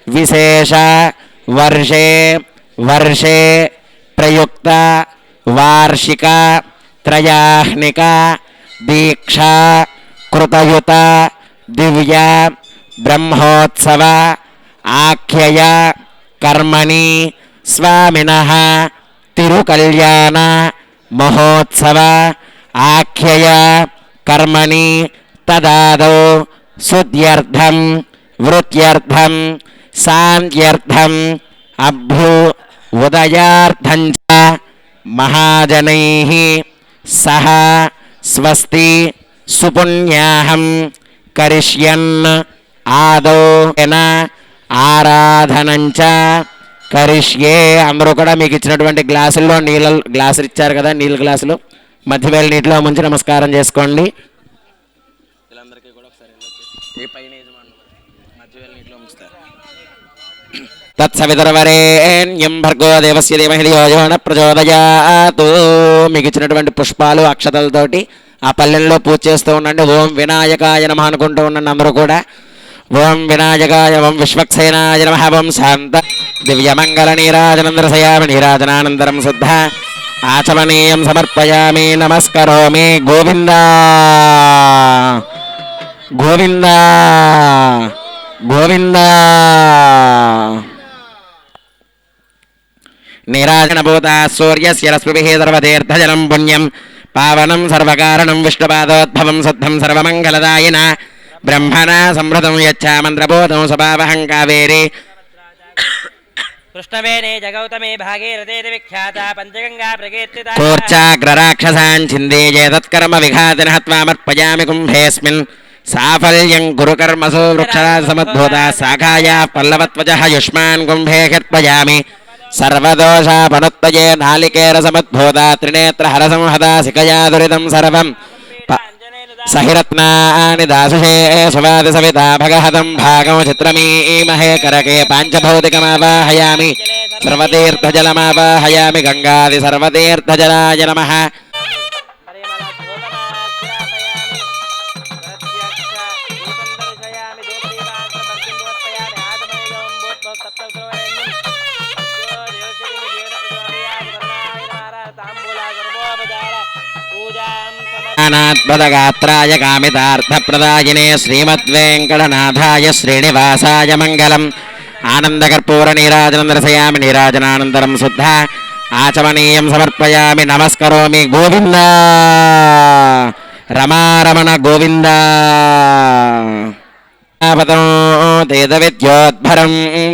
విశేష వర్షే వర్షే ప్రయుక్త వార్షిక త్రయాహ్నిక దీక్షా కృతయుత దివ్య బ్రహ్మోత్సవ ఆఖ్యయ కర్మణి స్వామినః తిరుకల్యాణ మహోత్సవ ఆఖ్యయ కర్మణి తదాదౌ శుద్ధ్యర్థం వృత్యర్థం శాంత్యర్థం అభ్యు ఉదయార్థం చ మహాజనైః సహ స్వస్తి సుపుణ్యాహం కరిష్యన్ ఆదౌ ఆరాధనం చ కరిష్యే. అందరూ కూడా మీకు ఇచ్చినటువంటి గ్లాసుల్లో గ్లాసులు ఇచ్చారు కదా, నీళ్ళ గ్లాసులు మధ్యవేళ నీటిలో ముంచి నమస్కారం చేసుకోండి. తత్సవితరవరేణ్యం భర్గో దేవస్య ధీమహి ధియో యో నః ప్రచోదయాత్. మీకు ఇచ్చినటువంటి పుష్పాలు అక్షతలతోటి ఆ పల్లెల్లో పూజ చేస్తూ ఉండండి. ఓం వినాయకాయ నమః అనుకుంటూ ఉండండి అందరూ కూడా. ఓం వినాయకాయ ఓం విశ్వక్సేనాయ నమః ఓం శాంత దివ్యమంగళ నీరాజనం దర్శయామి. నీరాజనానంతరం శుద్ధ ఆచమనీయం సమర్పయామి. నమస్కరోమి. గోవింద గోవింద గోవింద. నీరాజనభూత సూర్యస్య రశ్మిభిః సర్వతీర్థజలం పుణ్యం పావనం సర్వకారణం విష్ణుపాదోద్భవం శుద్ధం సర్వమంగళదాయిన బ్రహ్మణా సంవృతం యచ్చామంత్రబోధం స్వభావహం కావేరి కృష్ణవేణే జగౌతమే భాగీరథే విఖ్యాత పంచగంగా ప్రకీర్తిత కోర్చాగ్రరాక్షసాన్ చిందేజే తత్కర్మ విఘాతినః త్వామర్పయామి కుంభేస్మిన్ సాఫల్యం గురుకర్మసు వృక్షరాజ సమద్భూత శాఖాయా పల్లవత్వజః యుష్మాన్ కుంభే హర్పయామి. సర్వదోషాపనుత్తయే నాళికేర సమద్భూత త్రినేత్ర హరసంహదా శిఖయా దురితం సర్వం సహిరత్నాని దాసుషే సువాది సవితా భగహతం భాగం చిత్రమీమహే కరకే పాంచభౌతికమావాహయామి. సర్వతీర్థజలమావాహయామి. గంగాది సర్వతీర్థజలాయ నమః. గాత్రాయ కామితార్థప్రదాయినే శ్రీమద్వేంకటనాథాయ శ్రీనివాసాయ మంగళం. ఆనందకర్పూర నీరాజనం దర్శయామి. నీరాజనానంతరం శుద్ధ ఆచమనీయం సమర్పయామి. నమస్కరోమి. గోవింద రమారమణ గోవింద విద్యోద్భరం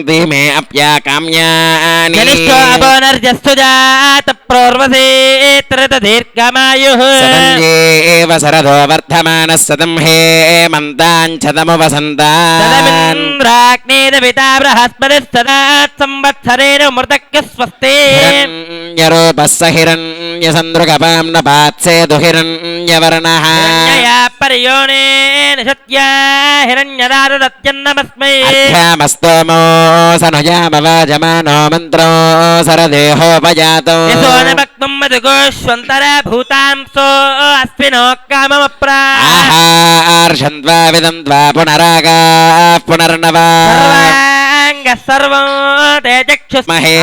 ధీమే అప్యాకామ్యాని జనిష్ఠో అపోనర్జస్తు జాత ప్రోర్వసేత్రత దీర్ఘమాయుః సదంజేవ శరదో వర్ధమానః సదం హేమంతాంచతము వసంతాన్ తదమింద్రాగ్నేద పితా బృహస్పతిస్తదా సంవత్సరేణ మృతక్య స్వస్తి హిరణ్యరూపః స హిరణ్యసందృగపాం న పాత్సేదు హిరణ్యవర్ణః హిరణ్యయా పరియోనేన శత్యా హిరణ్యదారుదత్యన్నమస్మై అధ్యామస్తోమో సనుజామవాజమానో మంత్రో సరదేహోపజాతో యశోనభక్తం మధుగోష్వంతరా భూతాంసో అస్మినో కామమప్రా ఆహార్షంద్వా విదంద్వా పునరాగా పునర్నవా సర్వాంగ సర్వం తే చక్షుస్మహే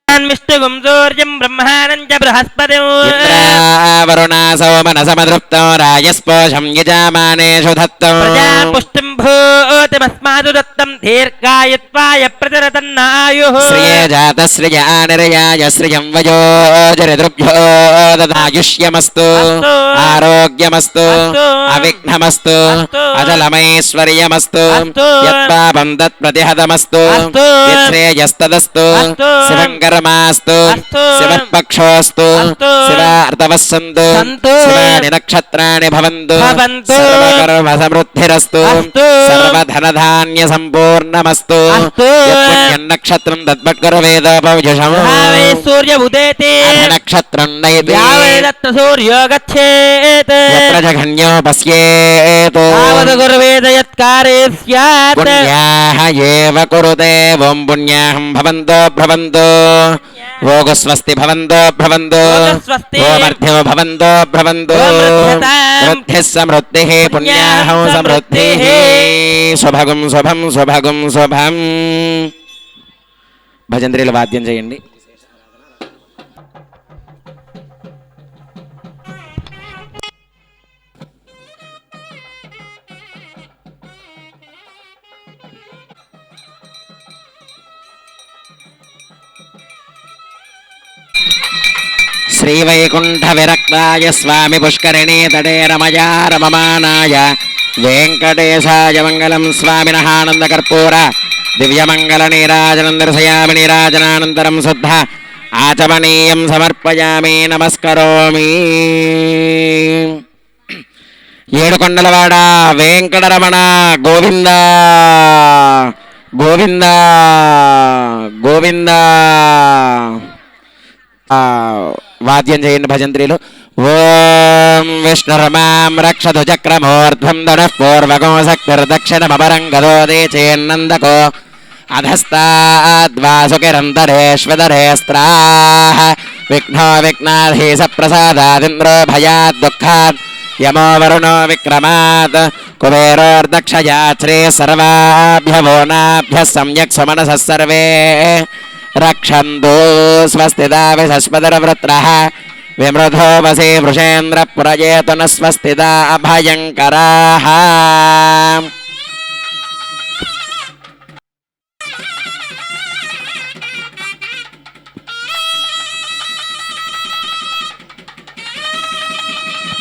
విష్ణుగుం సూర్యం బ్రహ్మాణం చ బృహస్పతిం వరుణా సోమనసమదృప్తో రాజస్పోషం యజామానేషు ధత్తం ప్రజాపుష్టిం భూతిమస్మాదు దత్తం దీర్ఘాయుత్వాయ ప్రతిరతన్నాయుః శ్రియ జాత శ్రియ నిర్యాయ శ్రియం వయోజరిదృభ్యో దదాయుష్యమస్తు అస్తు. ఆరోగ్యమస్తు అస్తు. అవిఘ్నమస్తు అస్తు. అచలమైశ్వర్యమస్తు అస్తు. యత్పాపం తత్ప్రతిహతమస్తు అస్తు. యశ్రేయస్తదస్తు అస్తు. శివంకరమాస్తు అస్తు. శివపక్షోస్తు అస్తు. శివార్తవస్సంతు సంతు. శివాని నక్షత్రాణి భవంతు భవంతు. సర్వకర్మ సమృద్ధిరస్తు అస్తు. సర్వధనధాన్య సంపూర్ణమస్తు అస్తు. యత్పుణ్యం నక్షత్రం తద్భట్కర వేదోపవిజుషం భావే సూర్య ఉదేతే నక్షత్రం నైతి యావేదత్ర సూర్యో గచ్చేత్ యత్ర జఘన్యో పశ్యేత్ తావద్ గుర్వేద యత్కారే స్యాత్ పుణ్యాః ఏవ కురుతే ఓం పుణ్యాహం భవంతో భవంతో ఓగు స్వస్తి భవంతో భవంతో ఓగు స్వస్తి. ఓమర్ధ్యో భవంతో భవంతో ఓం వృద్ధ్యతాం. వృద్ధిః సమృద్ధిః పుణ్యాహం సమృద్ధిః శుభగం శుభం శుభగం శుభం భజంత్రీలు వాద్యం చేయండి. శ్రీవైకుంఠ విరక్తాయ స్వామి పుష్కరిణీ తటే రమయా రమమానాయ వెంకటేశాయ మంగళం స్వామినః ఆనందకర్పూర దివ్యమంగళ నీరాజనం దర్శయామి నీరాజనానంతరం శుద్ధ ఆచమనీయం సమర్పయామి నమస్కరోమి. ఏడుకొండలవాడ వెంకటరమణ గోవింద గోవింద గోవింద. వాద్యం చేయండి భజంత్రీలు. ఓం విష్ణురమాం రక్షతు చక్రమూర్ధ్వం ధనుః పూర్వకో శక్తిర్దక్షిణమపరం గదోదే చేన్నందకో అధస్తాద్వాసుకిరంతరేష్వదరేస్త్రాః విఘ్నో విఘ్నాధీశ ప్రసాదాదింద్రో భయాద్ దుఃఖాద్ యమో వరుణో విక్రమాత్ కుబేరోర్దక్షయాచ్రే సర్వాభ్యవో నాభ్యः సమ్యక్ సుమనసः సర్వే రక్షంతు. స్వస్తిదా విశస్పతిర్వృత్రః విమృధో వసే వృషేంద్ర పురజేతున స్వస్తిదా అభయంకరాః.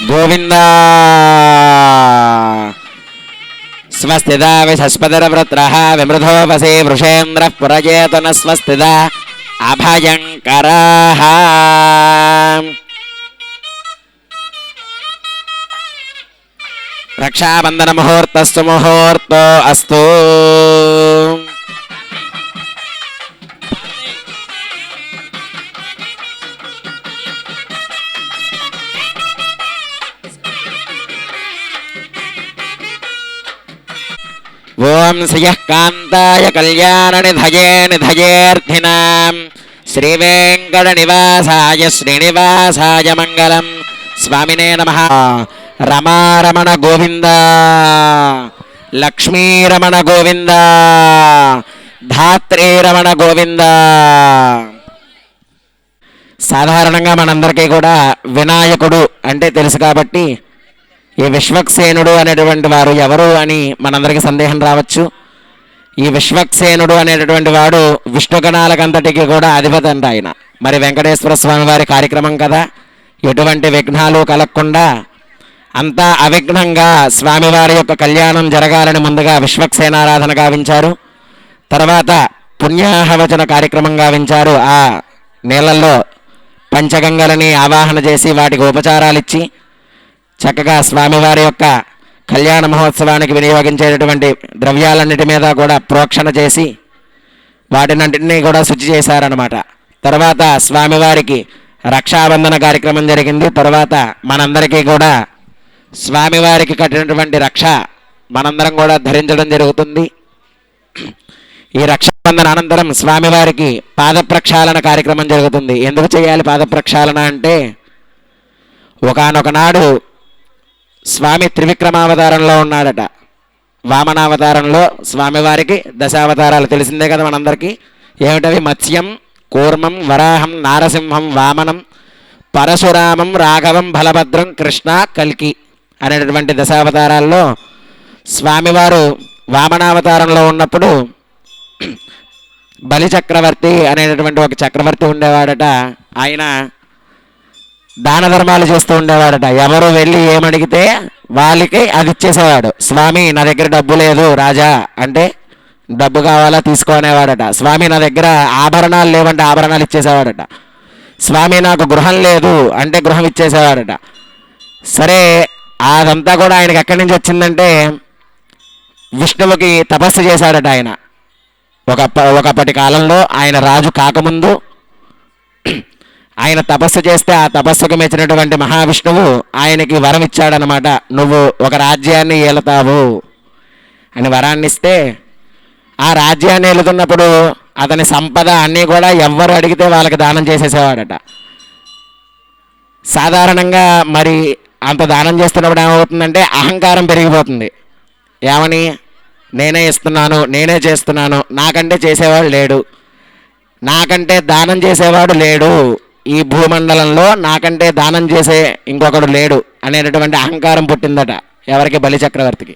గోవింద స్వస్తిదా విశస్పతిర్వృత్రః విమృధో వసే వృషేంద్ర పురజేతున స్వస్తిదా అభయంకరాః. రక్షాబంధన ముహూర్తస్సు ముహూర్తో అస్తు. ఓం శ్రియః కాంతాయ కళ్యాణ నిధయే నిధయేర్థినాం శ్రీవేంకట నివాసాయ శ్రీనివాసాయ మంగళం. స్వామినే నమః. రమారమణ గోవింద లక్ష్మీరమణ గోవింద ధాత్రీరమణ గోవింద. సాధారణంగా మనందరికీ కూడా వినాయకుడు అంటే తెలుసు కాబట్టి ఈ విశ్వక్సేనుడు అనేటువంటి వారు ఎవరు అని మనందరికీ సందేహం రావచ్చు. ఈ విశ్వక్సేనుడు అనేటటువంటి వాడు విష్ణుగణాలకంతటికి కూడా అధిపతి అంట ఆయన. మరి వెంకటేశ్వర స్వామి వారి కార్యక్రమం కదా, ఎటువంటి విఘ్నాలు కలగకుండా అంతా అవిఘ్నంగా స్వామివారి యొక్క కళ్యాణం జరగాలని ముందుగా విశ్వక్సేనారాధన గావించారు. తర్వాత పుణ్యాహవచన కార్యక్రమం గావించారు. ఆ నీళ్ళల్లో పంచగంగలని ఆవాహన చేసి వాటికి ఉపచారాలు ఇచ్చి చక్కగా స్వామివారి యొక్క కళ్యాణ మహోత్సవానికి వినియోగించేటటువంటి ద్రవ్యాలన్నిటి మీద కూడా ప్రోక్షణ చేసి వాటినంటినీ కూడా శుచి చేశారనమాట. తర్వాత స్వామివారికి రక్షాబంధన కార్యక్రమం జరిగింది. తర్వాత మనందరికీ కూడా స్వామివారికి కట్టినటువంటి రక్ష మనందరం కూడా ధరించడం జరుగుతుంది. ఈ రక్షాబంధన అనంతరం స్వామివారికి పాద ప్రక్షాళన కార్యక్రమం జరుగుతుంది. ఎందుకు చేయాలి పాద ప్రక్షాళన అంటే, ఒకానొక నాడు స్వామి త్రివిక్రమావతారంలో ఉన్నాడట. వామనావతారంలో స్వామివారికి దశావతారాలు తెలిసిందే కదా మనందరికీ. ఏమిటవి? మత్స్యం, కూర్మం, వరాహం, నారసింహం, వామనం, పరశురామం, రాఘవం, బలభద్రం, కృష్ణ, కల్కి అనేటటువంటి దశావతారాల్లో స్వామివారు వామనావతారంలో ఉన్నప్పుడు బలిచక్రవర్తి అనేటటువంటి ఒక చక్రవర్తి ఉండేవాడట. ఆయన దాన ధర్మాలు చేస్తూ ఉండేవాడట. ఎవరు వెళ్ళి ఏమడిగితే వాళ్ళకి అది ఇచ్చేసేవాడు. స్వామి నా దగ్గర డబ్బు లేదు రాజా అంటే డబ్బు కావాలా తీసుకో అనేవాడట. స్వామి నా దగ్గర ఆభరణాలు లేవంటే ఆభరణాలు ఇచ్చేసేవాడట. స్వామి నాకు గృహం లేదు అంటే గృహం ఇచ్చేసేవాడట. సరే అదంతా కూడా ఆయనకి ఎక్కడి నుంచి వచ్చిందంటే, విష్ణువుకి తపస్సు చేశాడట ఆయన. ఒకప్పటి కాలంలో ఆయన రాజు కాకముందు ఆయన తపస్సు చేస్తే ఆ తపస్సుకు మెచ్చినటువంటి మహావిష్ణువు ఆయనకి వరం ఇచ్చాడనమాట. నువ్వు ఒక రాజ్యాన్ని ఏలుతావు అని వరాన్ని ఇస్తే, ఆ రాజ్యాన్ని ఏలుతున్నప్పుడు అతని సంపద అన్నీ కూడా ఎవ్వరు అడిగితే వాళ్ళకి దానం చేసేసేవాడట. సాధారణంగా మరి అంత దానం చేస్తున్నప్పుడు ఏమవుతుందంటే అహంకారం పెరిగిపోతుంది. ఏమని? నేనే ఇస్తున్నాను, నేనే చేస్తున్నాను, నాకంటే చేసేవాడు లేడు, నాకంటే దానం చేసేవాడు లేడు, ఈ భూమండలంలో నాకంటే దానం చేసే ఇంకొకడు లేడు అనేటటువంటి అహంకారం పుట్టిందట ఎవరికి? బలిచక్రవర్తికి.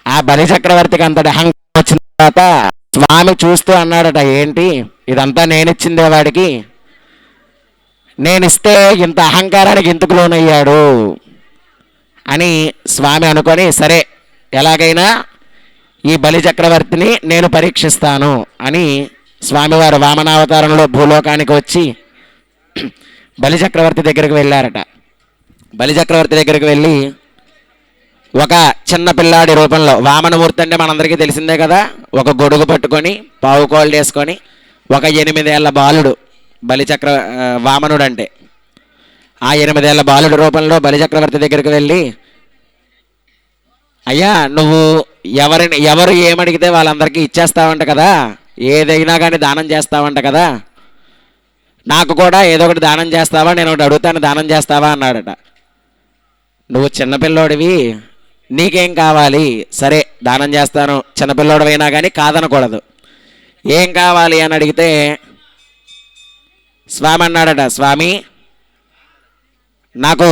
ఆ బలిచక్రవర్తికి అంతటి అహంకారం వచ్చిన తర్వాత స్వామి చూస్తూ అన్నాడట, ఏంటి ఇదంతా నేనిచ్చిందే వాడికి, నేనిస్తే ఇంత అహంకారానికి ఎందుకు లోనయ్యాడు అని స్వామి అనుకొని, సరే ఎలాగైనా ఈ బలిచక్రవర్తిని నేను పరీక్షిస్తాను అని స్వామివారు వామనావతారంలో భూలోకానికి వచ్చి బలిచక్రవర్తి దగ్గరికి వెళ్ళారట. బలిచక్రవర్తి దగ్గరికి వెళ్ళి ఒక చిన్న పిల్లాడి రూపంలో, వామనమూర్తి అంటే మనందరికీ తెలిసిందే కదా, ఒక గొడుగు పట్టుకొని పావుకోళ్ళు వేసుకొని ఒక 8 ఏళ్ల బాలుడు వామనుడు అంటే, ఆ 8 ఏళ్ల బాలుడు రూపంలో బలిచక్రవర్తి దగ్గరికి వెళ్ళి, అయ్యా నువ్వు ఎవరు ఏమడిగితే వాళ్ళందరికీ ఇచ్చేస్తావంట కదా, ఏదైనా కానీ దానం చేస్తావంట కదా, నాకు కూడా ఏదో ఒకటి దానం చేస్తావా, నేను ఒకటి అడుగుతాను దానం చేస్తావా అన్నాడట. నువ్వు చిన్నపిల్లోడివి, నీకేం కావాలి? సరే దానం చేస్తాను, చిన్నపిల్లోడివైనా కానీ కాదనకూడదు. ఏం కావాలి అని అడిగితే స్వామి అన్నాడట, స్వామి నాకు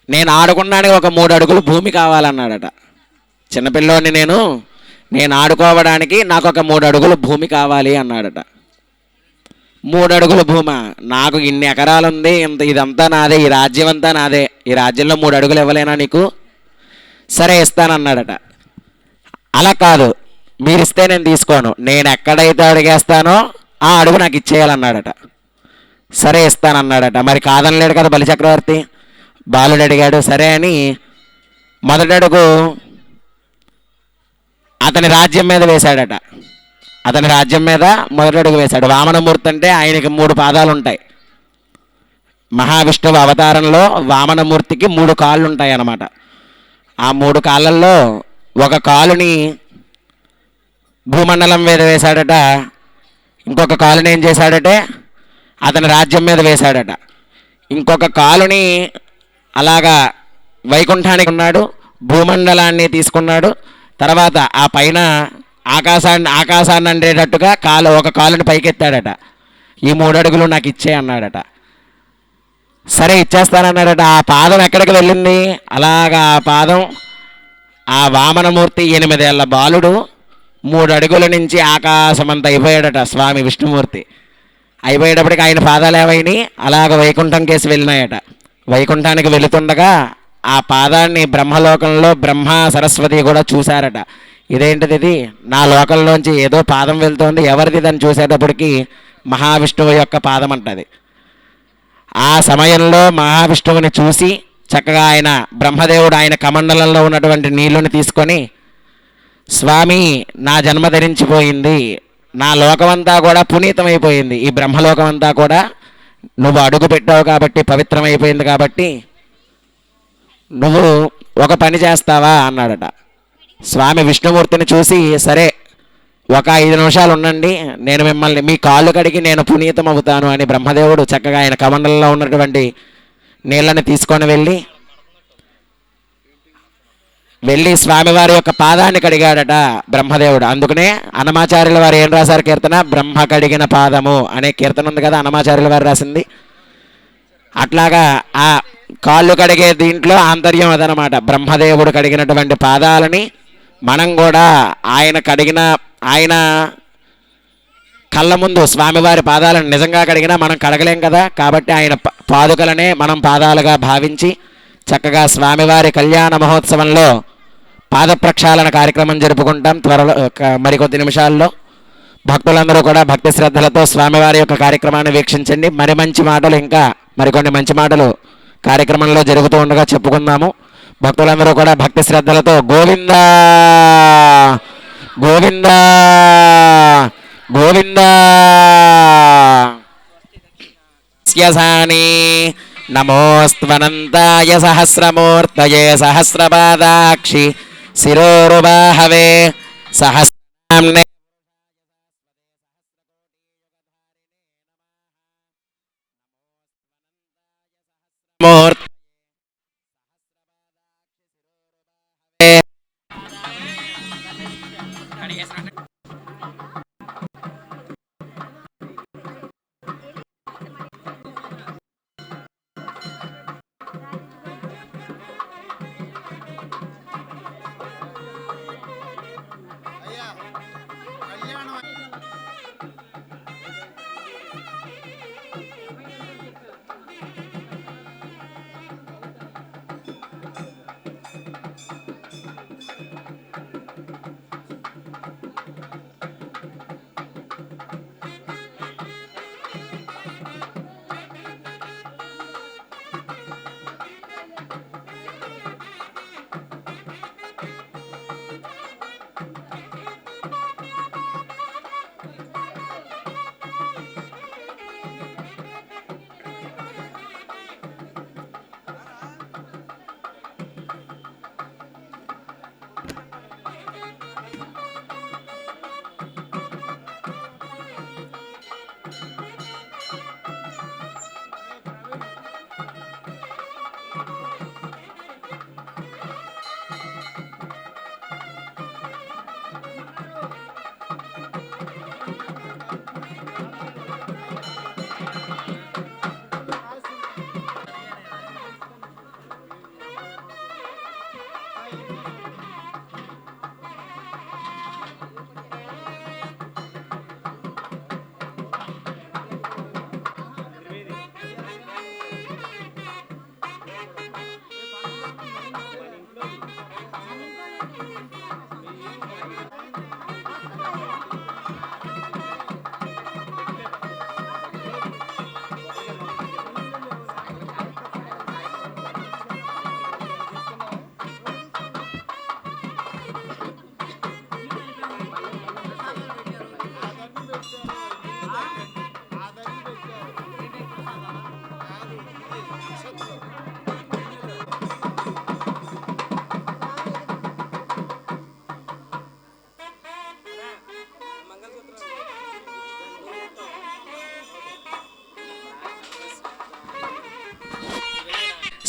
నేను ఆడుకోవడానికి ఒక 3 అడుగులు భూమి కావాలన్నాడట. చిన్నపిల్లోడిని నేను ఆడుకోవడానికి నాకు ఒక 3 అడుగులు భూమి కావాలి అన్నాడట. 3 అడుగుల భూమా? నాకు ఇన్ని ఎకరాలు ఉంది, ఇదంతా నాదే, ఈ రాజ్యం అంతా నాదే, ఈ రాజ్యంలో 3 అడుగులు ఇవ్వలేనా నీకు? సరే ఇస్తానన్నాడట. అలా కాదు, మీరిస్తే నేను తీసుకోను, నేను ఎక్కడైతే అడిగేస్తానో ఆ అడుగు నాకు ఇచ్చేయాలన్నాడట. సరే ఇస్తానన్నాడట. మరి కాదనలేడు కదా బలిచక్రవర్తి. బాలుడు అడిగాడు, సరే అని మొదటి అడుగు అతని రాజ్యం మీద వేశాడట. అతని రాజ్యం మీద మొదటి అడుగు వేశాడు. వామనమూర్తి అంటే ఆయనకి 3 పాదాలు ఉంటాయి. మహావిష్ణువు అవతారంలో వామనమూర్తికి 3 కాళ్ళు ఉంటాయి అన్నమాట. ఆ 3 కాళ్ళల్లో ఒక కాలుని భూమండలం మీద వేశాడట, ఇంకొక కాలుని ఏం చేశాడటే అతని రాజ్యం మీద వేశాడట, ఇంకొక కాలుని అలాగా వైకుంఠానికి ఉన్నాడు, భూమండలాన్ని తీసుకున్నాడు. తర్వాత ఆ పైన ఆకాశాన్ని అందేటట్టుగా ఒక కాలుని పైకెత్తాడట. ఈ 3 అడుగులు నాకు ఇచ్చే అన్నాడట. సరే ఇచ్చేస్తానన్నాడట. ఆ పాదం ఎక్కడికి వెళ్ళింది? అలాగా ఆ పాదం ఆ వామనమూర్తి 8 ఏళ్ల బాలుడు 3 అడుగుల నుంచి ఆకాశమంతా అయిపోయాడట. స్వామి విష్ణుమూర్తి అయిపోయేటప్పటికి ఆయన పాదాలు ఏమైనాయి? అలాగ వైకుంఠం కేసి వెళ్ళినాయట. వైకుంఠానికి వెళుతుండగా ఆ పాదాన్ని బ్రహ్మలోకంలో బ్రహ్మ సరస్వతి కూడా చూశారట. ఇదేంటిది, ఇది నా లోకంలోంచి ఏదో పాదం వెళ్తోంది, ఎవరిది దాన్ని చూసేటప్పటికి మహావిష్ణువు యొక్క పాదం అంటది. ఆ సమయంలో మహావిష్ణువుని చూసి చక్కగా ఆయన బ్రహ్మదేవుడు ఆయన కమండలంలో ఉన్నటువంటి నీళ్లను తీసుకొని, స్వామి నా జన్మ ధరించిపోయింది, నా లోకమంతా కూడా పునీతమైపోయింది, ఈ బ్రహ్మలోకమంతా కూడా నువ్వు అడుగు పెట్టావు కాబట్టి పవిత్రమైపోయింది, కాబట్టి నువ్వు ఒక పని చేస్తావా అన్నాడట. స్వామి విష్ణుమూర్తిని చూసి, సరే ఒక 5 నిమిషాలు ఉండండి, నేను మిమ్మల్ని మీ కాళ్ళు కడిగి నేను పునీతం అవుతాను అని బ్రహ్మదేవుడు చక్కగా ఆయన కమండలంలో ఉన్నటువంటి నీళ్ళని తీసుకొని వెళ్ళి స్వామివారి యొక్క పాదాన్ని కడిగాడట బ్రహ్మదేవుడు. అందుకనే అన్నమాచార్యుల వారు ఏం రాశారు కీర్తన, బ్రహ్మ కడిగిన పాదము అనే కీర్తన ఉంది కదా, అన్నమాచార్యుల వారు రాసింది. అట్లాగా ఆ కాళ్ళు కడిగే దీంట్లో ఆంతర్యం అదనమాట. బ్రహ్మదేవుడు కడిగినటువంటి పాదాలని మనం కూడా ఆయన కళ్ళ ముందు స్వామివారి పాదాలను నిజంగా కడిగినా మనం కడగలేం కదా, కాబట్టి ఆయన పాదుకలనే మనం పాదాలుగా భావించి చక్కగా స్వామివారి కళ్యాణ మహోత్సవంలో పాద ప్రక్షాళన కార్యక్రమం జరుపుకుంటాం త్వరలో, మరికొద్ది నిమిషాల్లో. భక్తులందరూ కూడా భక్తి శ్రద్ధలతో స్వామివారి యొక్క కార్యక్రమాన్ని వీక్షించండి. మరి మంచి మాటలు, ఇంకా మరికొన్ని మంచి మాటలు కార్యక్రమంలో జరుగుతూ ఉండగా చెప్పుకుందాము. భక్తులందరూ కూడా భక్తి శ్రద్ధలతో గోవిందా గోవిందా గోవిందా స్యసాని నమోస్త్వనంతాయ సహస్రమూర్తయే సహస్రపాదాక్షి శిరోరుబాహవే సహస్రామ్నే మూర్తి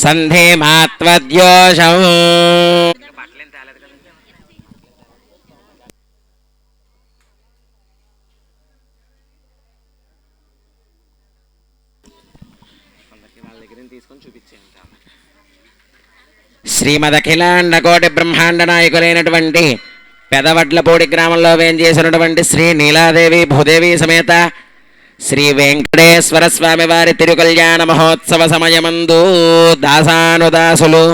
సంధే మాత్వద్యోషం శ్రీమదఖిలాండ కోటి బ్రహ్మాండ నాయకులైనటువంటి పెదవడ్లపూడి గ్రామంలో వేంచేసినటువంటి శ్రీ నీలాదేవి భూదేవి సమేత శ్రీ వెంకటేశ్వర స్వామి వారి తిరుకల్యాణ మహోత్సవ సమయమందు దాసానుదాసులు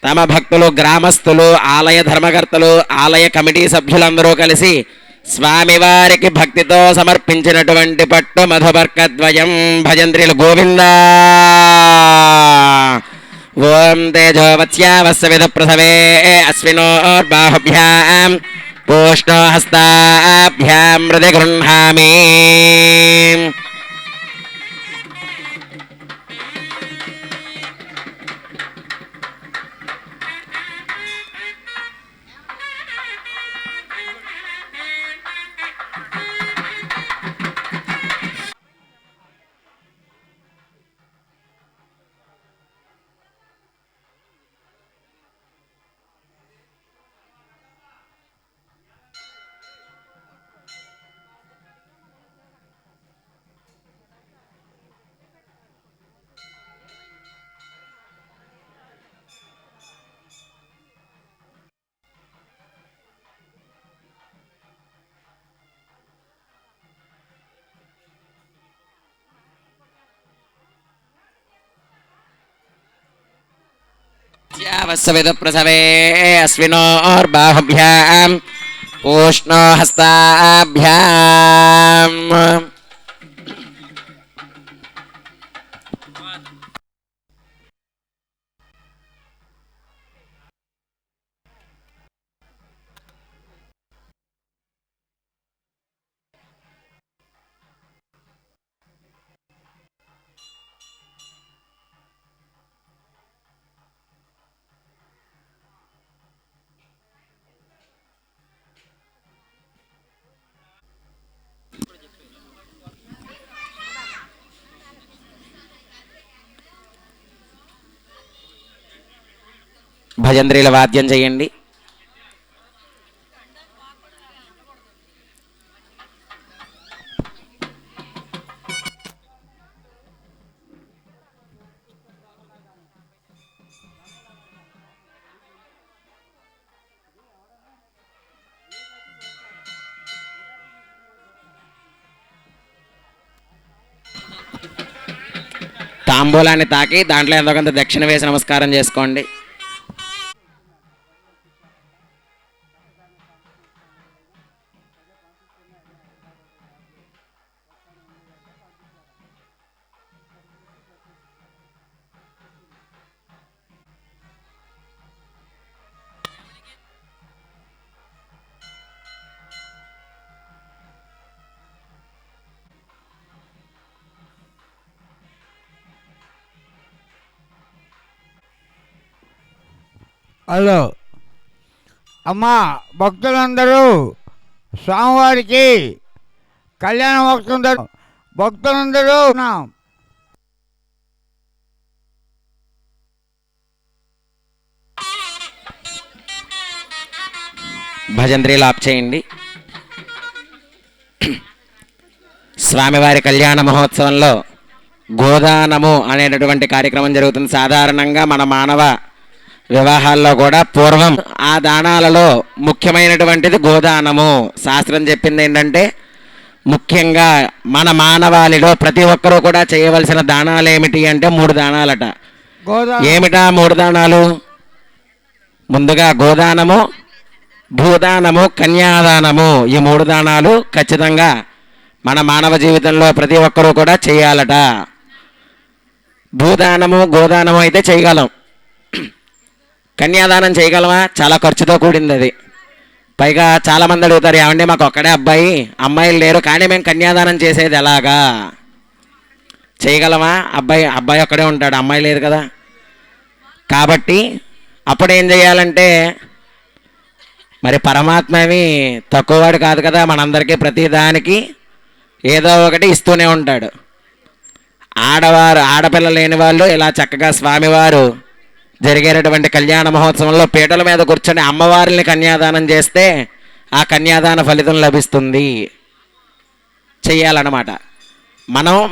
తమ భక్తులు, గ్రామస్తులు, ఆలయ ధర్మకర్తలు, ఆలయ కమిటీ సభ్యులందరూ కలిసి స్వామివారికి భక్తితో సమర్పించినటువంటి పట్టు మధుపర్కద్వయం భజంత్రిలు గోవింద. ఓం తేజోవత్స్యావస్సవిద ప్రసవే అశ్వినోర్బాహుభ్యాం పూష్ణో హస్తాభ్యాం హృది గృహ్ణామి. వత్స్యవిద ప్రసవే అశ్వినోర్బాహుభ్యాం పూష్ణో హస్తాభ్యాం. భజంత్రీల వాద్యం చేయండి. తాంబూలాన్ని తాకి దాంట్లో ఎంతో కొంత దక్షిణ వేసి నమస్కారం చేసుకోండి. హలో అమ్మా, భక్తులందరూ స్వామివారికి కళ్యాణం అవుతుందరు. భక్తులందరూ భజంత్రీలు ఆప్ చేయండి. స్వామివారి కళ్యాణ మహోత్సవంలో గోదానము అనేటటువంటి కార్యక్రమం జరుగుతుంది. సాధారణంగా మన మానవ వివాహాల్లో కూడా పూర్వం ఆ దానాలలో ముఖ్యమైనటువంటిది గోదానము. శాస్త్రం చెప్పింది ఏంటంటే, ముఖ్యంగా మన మానవాళిలో ప్రతి ఒక్కరూ కూడా చేయవలసిన దానాలు ఏమిటి అంటే 3 దానాలట. ఏమిటా 3 దానాలు? ముందుగా గోదానము, భూదానము, కన్యాదానము. ఈ 3 దానాలు ఖచ్చితంగా మన మానవ జీవితంలో ప్రతి ఒక్కరూ కూడా చేయాలట. భూదానము, గోదానము అయితే చేయగలం. కన్యాదానం చేయగలమా? చాలా ఖర్చుతో కూడింది అది. పైగా చాలామంది అడుగుతారు, ఏమంటే మాకు ఒక్కడే అబ్బాయి, అమ్మాయిలు లేరు, కానీ మేము కన్యాదానం చేసేది ఎలాగా? చేయగలమా? అబ్బాయి ఒక్కడే ఉంటాడు, అమ్మాయి లేదు కదా. కాబట్టి అప్పుడు ఏం చేయాలంటే, మరి పరమాత్మవి తక్కువవాడు కాదు కదా, మనందరికీ ప్రతి దానికి ఏదో ఒకటి ఇస్తూనే ఉంటాడు. ఆడపిల్ల లేని వాళ్ళు ఇలా చక్కగా స్వామివారు జరిగేటటువంటి కళ్యాణ మహోత్సవంలో పీటల మీద కూర్చొని అమ్మవారిని కన్యాదానం చేస్తే ఆ కన్యాదాన ఫలితం లభిస్తుంది. చెయ్యాలన్నమాట.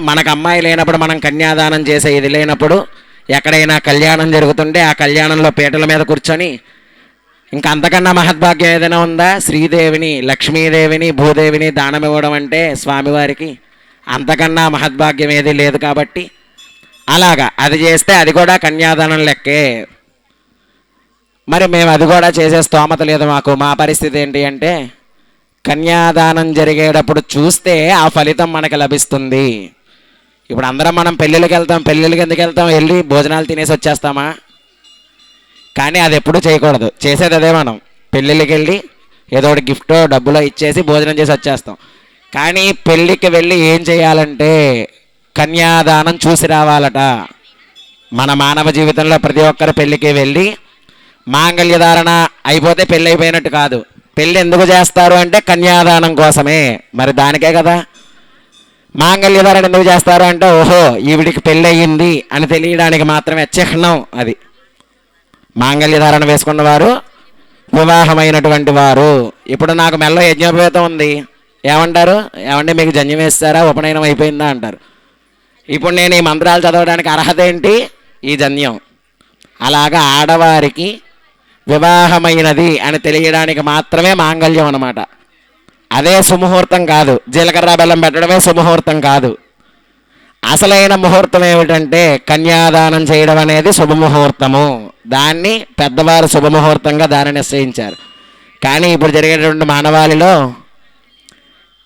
మనకు అమ్మాయి లేనప్పుడు మనం కన్యాదానం చేసే ఇది లేనప్పుడు ఎక్కడైనా కళ్యాణం జరుగుతుంటే ఆ కళ్యాణంలో పీటల మీద కూర్చొని ఇంకా అంతకన్నా మహద్భాగ్యం ఏదైనా ఉందా? శ్రీదేవిని, లక్ష్మీదేవిని, భూదేవిని దానం ఇవ్వడం అంటే స్వామివారికి అంతకన్నా మహద్భాగ్యం ఏదీ లేదు. కాబట్టి అలాగా అది చేస్తే అది కూడా కన్యాదానం లెక్కే. మరి మేము అది కూడా చేసే స్తోమత లేదు మాకు. మా పరిస్థితి ఏంటి అంటే కన్యాదానం జరిగేటప్పుడు చూస్తే ఆ ఫలితం మనకు లభిస్తుంది. ఇప్పుడు అందరం మనం పెళ్ళిళ్ళకి వెళ్తాం. పెళ్ళిళ్ళకి ఎందుకు వెళ్తాం? వెళ్ళి భోజనాలు తినేసి వచ్చేస్తామా? కానీ అది ఎప్పుడూ చేయకూడదు. చేసేది అదే, మనం పెళ్ళిళ్ళకి వెళ్ళి ఏదో ఒకటి గిఫ్టో డబ్బులో ఇచ్చేసి భోజనం చేసి వచ్చేస్తాం. కానీ పెళ్ళికి వెళ్ళి ఏం చేయాలంటే కన్యాదానం చూసి రావాలట. మన మానవ జీవితంలో ప్రతి ఒక్కరు పెళ్ళికి వెళ్ళి మాంగళ్యధారణ అయిపోతే పెళ్ళి అయిపోయినట్టు కాదు. పెళ్ళి ఎందుకు చేస్తారు అంటే కన్యాదానం కోసమే. మరి దానికే కదా. మాంగళ్యధారణ ఎందుకు చేస్తారు అంటే ఓహో ఈవిడికి పెళ్ళి అయ్యింది అని తెలియడానికి మాత్రమే చిహ్నం అది. మాంగళ్యధారణ వేసుకున్న వారు వివాహమైనటువంటి వారు. ఇప్పుడు నాకు మెల్ల యజ్ఞోపేతం ఉంది, ఏమంటారు? ఏమంటే మీకు జన్యం వేస్తారా, ఉపనయనం అయిపోయిందా అంటారు. ఇప్పుడు నేను ఈ మంత్రాలు చదవడానికి అర్హత ఏంటి? ఈ జన్యం. అలాగా ఆడవారికి వివాహమైనది అని తెలియడానికి మాత్రమే మాంగళ్యం అన్నమాట. అదే సుముహూర్తం కాదు. జీలకర్ర బెల్లం పెట్టడమే సుముహూర్తం కాదు. అసలైన ముహూర్తం ఏమిటంటే కన్యాదానం చేయడం అనేది శుభముహూర్తము. దాన్ని పెద్దవారు శుభముహూర్తంగా దాన్ని నిశ్చయించారు. కానీ ఇప్పుడు జరిగేటువంటి మానవాళిలో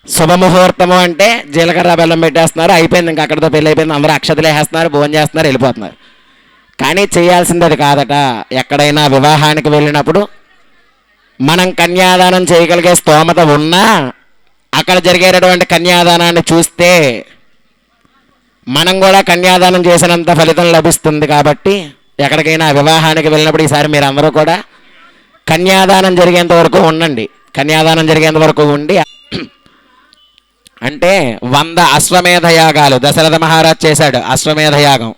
శుభముహూర్తము అంటే జీలకర్ర బెల్లం పెట్టేస్తున్నారు, అయిపోయింది, ఇంకా అక్కడితో పెళ్ళి అయిపోయింది, అందరూ అక్షతలు వేసేస్తున్నారు, భోజనం చేస్తున్నారు, వెళ్ళిపోతున్నారు. కానీ చేయాల్సింది అది కాదట. ఎక్కడైనా వివాహానికి వెళ్ళినప్పుడు మనం కన్యాదానం చేయగలిగే స్తోమత ఉన్నా అక్కడ జరిగేటటువంటి కన్యాదానాన్ని చూస్తే మనం కూడా కన్యాదానం చేసినంత ఫలితం లభిస్తుంది. కాబట్టి ఎక్కడికైనా వివాహానికి వెళ్ళినప్పుడు ఈసారి మీరు అందరూ కూడా కన్యాదానం జరిగేంత వరకు ఉండండి. కన్యాదానం జరిగేంత వరకు ఉండి అంటే 100 అశ్వమేధ యాగాలు దశరథ మహారాజ్ చేశాడు. అశ్వమేధ యాగం,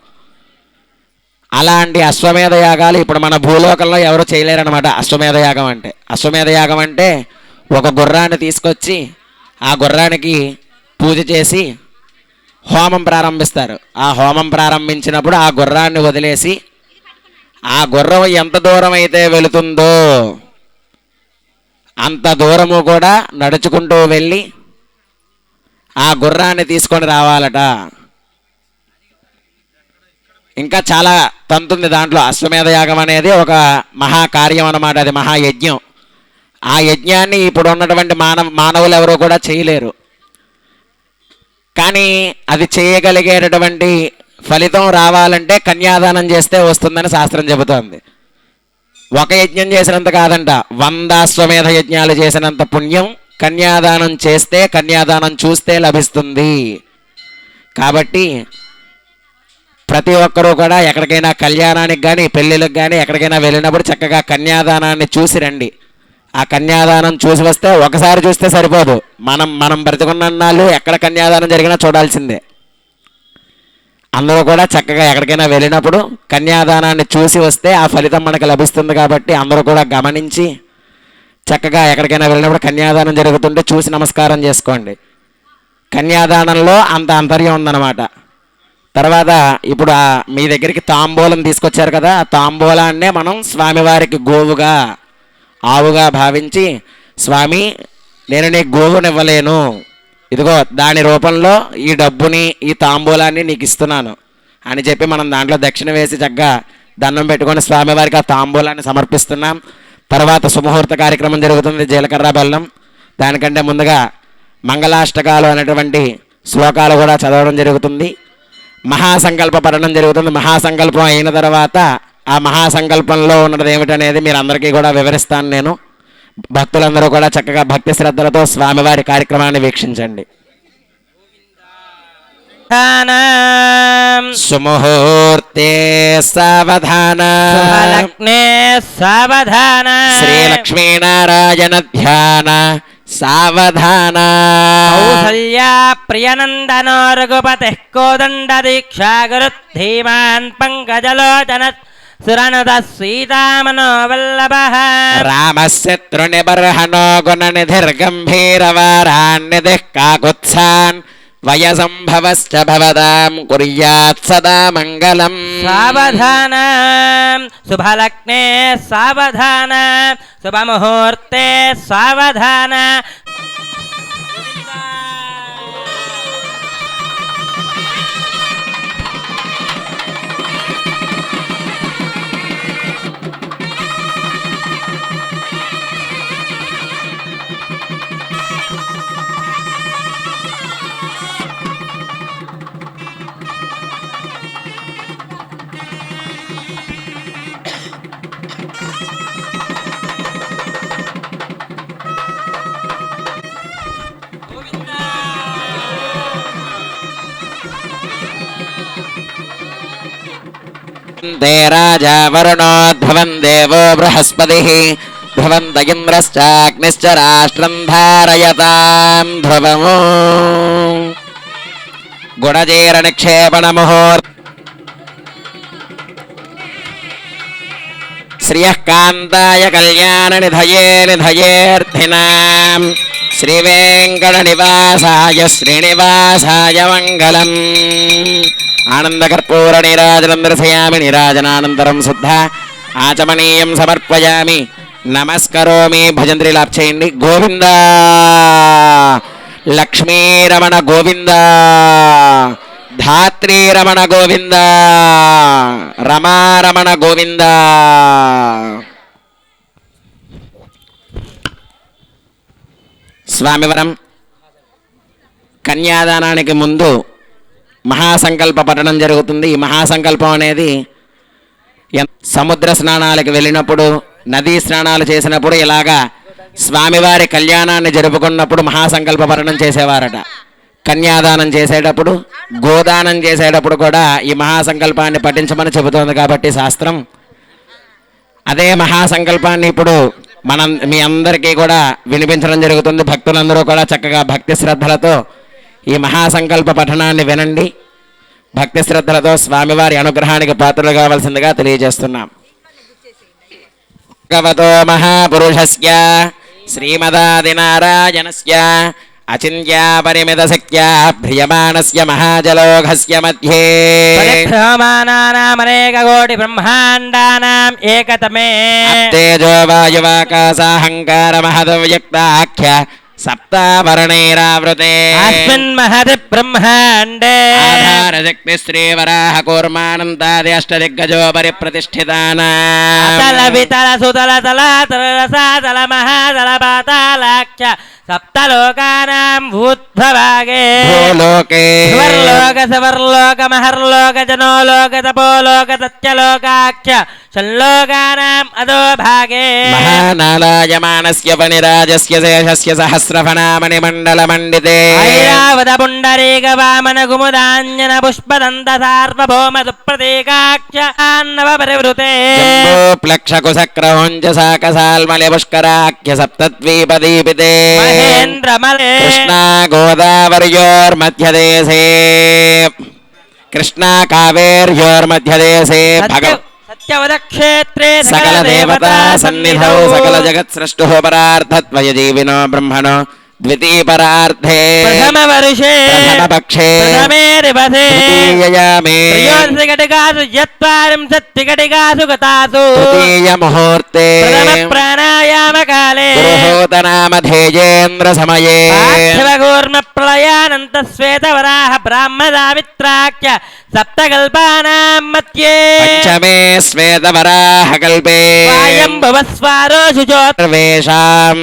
అలాంటి అశ్వమేధ యాగాలు ఇప్పుడు మన భూలోకంలో ఎవరు చేయలేరన్నమాట. అశ్వమేధ యాగం అంటే, అశ్వమేధ యాగం అంటే ఒక గుర్రాన్ని తీసుకొచ్చి ఆ గుర్రానికి పూజ చేసి హోమం ప్రారంభిస్తారు. ఆ హోమం ప్రారంభించినప్పుడు ఆ గుర్రాన్ని వదిలేసి ఆ గుర్రం ఎంత దూరం అయితే వెళుతుందో అంత దూరము కూడా నడుచుకుంటూ వెళ్ళి ఆ గుర్రాన్ని తీసుకొని రావాలట. ఇంకా చాలా తంతుంది దాంట్లో. అశ్వమేధ యాగం అనేది ఒక మహాకార్యం అన్నమాట. అది మహాయజ్ఞం. ఆ యజ్ఞాన్ని ఇప్పుడు ఉన్నటువంటి మానవులు ఎవరో కూడా చేయలేరు. కానీ అది చేయగలిగేటటువంటి ఫలితం రావాలంటే కన్యాదానం చేస్తే వస్తుందని శాస్త్రం చెబుతోంది. ఒక యజ్ఞం చేసినంత కాదంట, 100 అశ్వమేధ యజ్ఞాలు చేసినంత పుణ్యం కన్యాదానం చేస్తే, కన్యాదానం చూస్తే లభిస్తుంది. కాబట్టి ప్రతి ఒక్కరూ కూడా ఎక్కడికైనా కళ్యాణానికి కానీ పెళ్ళిళ్ళకి కానీ ఎక్కడికైనా వెళ్ళినప్పుడు చక్కగా కన్యాదానాన్ని చూసి రండి. ఆ కన్యాదానం చూసి వస్తే ఒకసారి చూస్తే సరిపోదు. మనం బ్రతికున్న నాళ్ళు ఎక్కడ కన్యాదానం జరిగినా చూడాల్సిందే. అందరూ కూడా చక్కగా ఎక్కడికైనా వెళ్ళినప్పుడు కన్యాదానాన్ని చూసి వస్తే ఆ ఫలితం మనకు లభిస్తుంది. కాబట్టి అందరూ కూడా గమనించి చక్కగా ఎక్కడికైనా వెళ్ళినప్పుడు కన్యాదానం జరుగుతుంటే చూసి నమస్కారం చేసుకోండి. కన్యాదానంలో అంత అంతర్యం ఉందన్నమాట. తర్వాత ఇప్పుడు మీ దగ్గరికి తాంబూలం తీసుకొచ్చారు కదా, ఆ తాంబూలాన్నే మనం స్వామివారికి గోవుగా ఆవుగా భావించి, స్వామి నేను నీకు గోవునివ్వలేను, ఇదిగో దాని రూపంలో ఈ డబ్బుని ఈ తాంబూలాన్ని నీకు ఇస్తున్నాను అని చెప్పి మనం దాంట్లో దక్షిణ వేసి చక్కగా దండం పెట్టుకొని స్వామివారికి ఆ తాంబూలాన్ని సమర్పిస్తున్నాం. తర్వాత సుముహూర్త కార్యక్రమం జరుగుతుంది, జీలకర్ర బెల్లం. దానికంటే ముందుగా మంగళాష్టకాలు అనేటువంటి శ్లోకాలు కూడా చదవడం జరుగుతుంది. మహాసంకల్ప పఠనం జరుగుతుంది. మహాసంకల్పం అయిన తర్వాత ఆ మహాసంకల్పంలో ఉన్నది ఏమిటనేది మీరు అందరికీ కూడా వివరిస్తాను నేను. భక్తులందరూ కూడా చక్కగా భక్తి శ్రద్ధలతో స్వామివారి కార్యక్రమాన్ని వీక్షించండి. సుముహూర్తే సావధాన, లగ్నే సావధాన, శ్రీలక్ష్మీనారాయణ ధ్యాన సావధాన. కౌసల్యా ప్రియనందనో రఘుపతిః కోదండ దీక్షా గురు ధీమాన్ పంకజలోచన సురనుత సీతామనో వల్లభః. రామశత్రునిబర్హణో గుణనిధిర్గంభీరవారాన్నిధిః కాకుత్సాన్ వయసంభవశ్చ భవతాం కుర్యాత్ సదా మంగళం. సావధాన శుభలగ్నే సావధాన శుభముహూర్తే సావధాన. తే రాజా వరుణోద్భవం దేవో బృహస్పతిః ధ్రువంత ఇంద్రశ్చాగ్నిశ్చ రాష్ట్రం ధారయతాం ధ్రువము. గుణజీర నిక్షేపణ ముహూర్త శ్రియః కాంతాయ కళ్యాణ నిధయే నిధయేర్థినాం శ్రీవేంకట నివాసాయ శ్రీనివాసాయ మంగళం. ఆనందకర్పూర నీరాజనం దర్శయామి. నీరాజనానంతరం శుద్ధ ఆచమనీయం సమర్పయామి. నమస్కరోమి. భజంత్రి లాప్ చేయండి. గోవింద లక్ష్మీరమణ గోవింద, ధాత్రీరమణ గోవింద, రమారమణ గోవింద. స్వామివరం కన్యాదానానికి ముందు మహాసంకల్ప పఠనం జరుగుతుంది. ఈ మహాసంకల్పం అనేది సముద్ర స్నానాలకు వెళ్ళినప్పుడు, నదీ స్నానాలు చేసినప్పుడు, ఇలాగా స్వామివారి కళ్యాణాన్ని జరుపుకున్నప్పుడు మహాసంకల్ప పఠనం చేసేవారట. కన్యాదానం చేసేటప్పుడు, గోదానం చేసేటప్పుడు కూడా ఈ మహాసంకల్పాన్ని పఠించమని చెబుతోంది కాబట్టి శాస్త్రం. అదే మహాసంకల్పాన్ని ఇప్పుడు మనం మీ అందరికీ కూడా వినిపించడం జరుగుతుంది. భక్తులందరూ కూడా చక్కగా భక్తి శ్రద్ధలతో ఈ మహాసంకల్ప పఠనాన్ని వినండి. భక్తి శ్రద్ధలతో స్వామివారి అనుగ్రహానికి పాత్రలు కావాల్సిందిగా తెలియజేస్తున్నాం. భగవతో మహాపురుషస్య శ్రీమదాదినారాయణస్య అచింత్యా పరిమిత శక్త్యా భ్రియమాణస్య మహాజలోఘస్య మధ్యే పరిభ్రమానానామనేక కోటి బ్రహ్మాండానాం ఏకతమే తేజో వాయువాకాశాహంకార మహదవ్యక్తాఖ్య సప్తావరణైరావృతే అస్మిన్ మహతి బ్రహ్మాండే ఆధారశక్తి శ్రీవరాహ కూర్మానందాది అష్టదిగ్గజో పరిప్రతిష్ఠితానాం అతల వితల సుతల తల తలరసాతల మహాతల పాతాళాఖ్య సప్తలోకానాం భూత్భవాగే భూలోకే స్వర్లోక సవర్లోక మహర్లోక జనోలోక తపోలోక సత్యలోకాఖ్య షల్లోకానాం అదో భాగే మహానాలాయమానస్య పనిరాజస్య శేషస్య సహస్రఫణామణి మండల మండితే ఐరావత పుండరీక వామన కుముదాంజన పుష్పదంత సార్వభౌమ సుప్రతీకాఖ్య నవ పరివృతే ప్లక్షకుశక్రహుంజ సాకసాల్మలి పుష్కరాఖ్య సప్తద్వీపదీపితే మహేంద్రమలే కృష్ణా గోదావర్యోర్మధ్యదేశే కృష్ణా కావేర్యోర్మధ్యదేశే సత్యవదక్షేత్రే సకల దేవతా సన్నిధౌ సకల జగత్ సృష్టు పరార్థత్వయ జీవినో బ్రహ్మణో ద్వితీయ పరార్థే ప్రథమ వర్షే ప్రథమ పక్షే ప్రథమే దివసే ద్వితీయయామే త్రయోదశి ఘటికాసు చత్వారింశత్తి ఘటికాసు గతాసు తృతీయ ముహూర్తే ప్రథమ ప్రాణాయామ కాలే పురుహూతనామధేయేంద్ర సమయే పార్థివకూర్మ ప్రళయానంత శ్వేతవరాహ బ్రాహ్మదామిత్రాఖ్య సప్తకల్పానాం మధ్యే పంచమే శ్వేతవరాహ కల్పే స్వాయంభువస్వారో శుచోత్ సర్వేషాం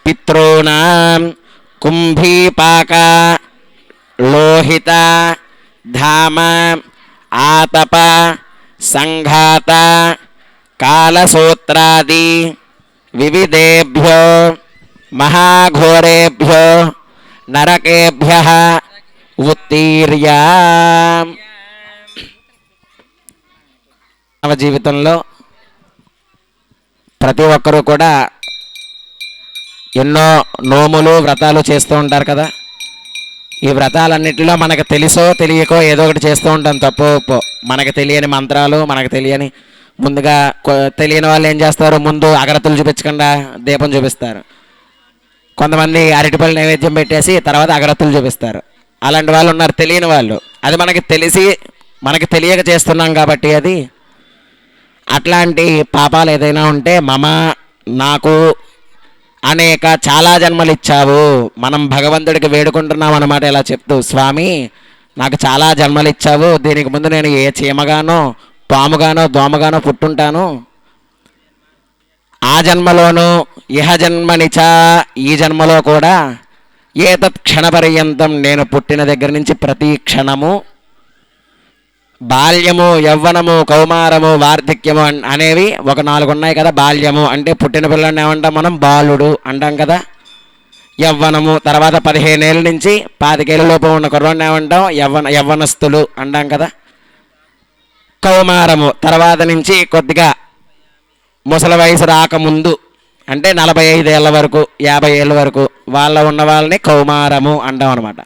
పితॄణాం కుంభీపాక లోహిత ధామ ఆతప సంఘాత కాలసూత్రాది వివిధేభ్యో మహాఘోరేభ్యో నరకేభ్యః ఉత్తీర్య జీవితంలో ప్రతి ఒక్కరూ కూడా ఎన్నో నోములు వ్రతాలు చేస్తూ ఉంటారు కదా. ఈ వ్రతాలన్నిటిలో మనకు తెలుసో తెలియకో ఏదో ఒకటి చేస్తూ ఉంటాం. తప్పో ఒప్పో మనకు తెలియని మంత్రాలు, మనకు తెలియని ముందుగా తెలియని వాళ్ళు ఏం చేస్తారు, ముందు అగరత్తులు చూపించకుండా దీపం చూపిస్తారు. కొంతమంది అరటిపళ్ళు నైవేద్యం పెట్టేసి తర్వాత అగరత్తులు చూపిస్తారు. అలాంటి వాళ్ళు ఉన్నారు, తెలియని వాళ్ళు. అది మనకి తెలియక చేస్తున్నాం కాబట్టి అది. అట్లాంటి పాపాలు ఏదైనా ఉంటే నాకు అనేక చాలా జన్మలు ఇచ్చావు, మనం భగవంతుడికి వేడుకుంటున్నాం అన్నమాట. ఇలా చెప్తూ, స్వామి నాకు చాలా జన్మలు ఇచ్చావు, దీనికి ముందు నేను ఏ చీమగానో పాముగానో దోమగానో పుట్టుంటాను, ఆ జన్మలోనూ ఇహ జన్మనిచ ఈ జన్మలో కూడా ఏతత్ క్షణపర్యంతం నేను పుట్టిన దగ్గర నుంచి ప్రతి క్షణము బాల్యము, యవ్వనము, కౌమారము, వార్ధక్యము అనేవి ఒక 4 ఉన్నాయి కదా. బాల్యము అంటే పుట్టిన పిల్లని ఏమంటాం మనం, బాలుడు అంటాం కదా. యవ్వనము తర్వాత 15 ఏళ్ళ నుంచి 25 ఏళ్ళ లోపు ఉన్న కుర్రాడిని ఏమంటాం, యవ్వనస్తులు అంటాం కదా. కౌమారము తర్వాత నుంచి కొద్దిగా ముసలి వయసు రాకముందు అంటే 45 ఏళ్ళ వరకు 50 ఏళ్ళ వరకు ఉన్న వాళ్ళని కౌమారము అంటాం అనమాట.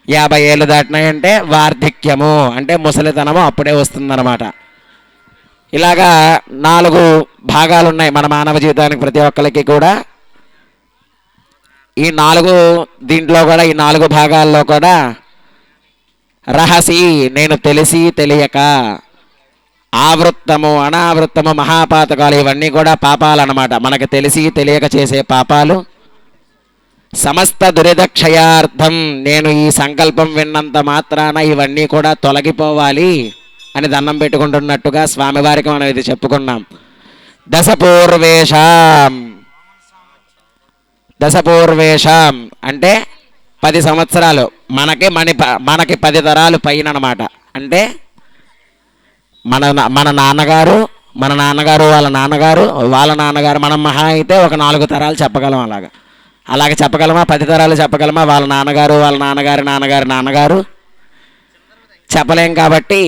50 ఏళ్ళు దాటినాయంటే వార్ధక్యము అంటే ముసలితనము అప్పుడే వస్తుందన్నమాట. ఇలాగా 4 భాగాలు ఉన్నాయి మన మానవ జీవితానికి ప్రతి ఒక్కరికి కూడా. ఈ 4 భాగాల్లో కూడా రహసి నేను తెలిసి తెలియక, ఆవృత్తము అనావృత్తము మహాపాతకాలు ఇవన్నీ కూడా పాపాలు అన్నమాట. మనకు తెలిసి తెలియక చేసే పాపాలు. సమస్త దురిదక్షయార్థం నేను ఈ సంకల్పం విన్నంత మాత్రాన ఇవన్నీ కూడా తొలగిపోవాలి అని దండం పెట్టుకుంటున్నట్టుగా స్వామివారికి మనం ఇది చెప్పుకున్నాం. దశపూర్వేషాం అంటే 10 సంవత్సరాలు, మనకి 10 తరాలు పైన అన్నమాట. అంటే మన నాన్నగారు వాళ్ళ నాన్నగారు వాళ్ళ నాన్నగారు, మనం మహా అయితే ఒక 4 తరాలు చెప్పగలం. అలాగే చెప్పగలమా? 10 తరాలు చెప్పగలమా? వాళ్ళ నాన్నగారు వాళ్ళ నాన్నగారి నాన్నగారి నాన్నగారు చెప్పలేం కాబట్టి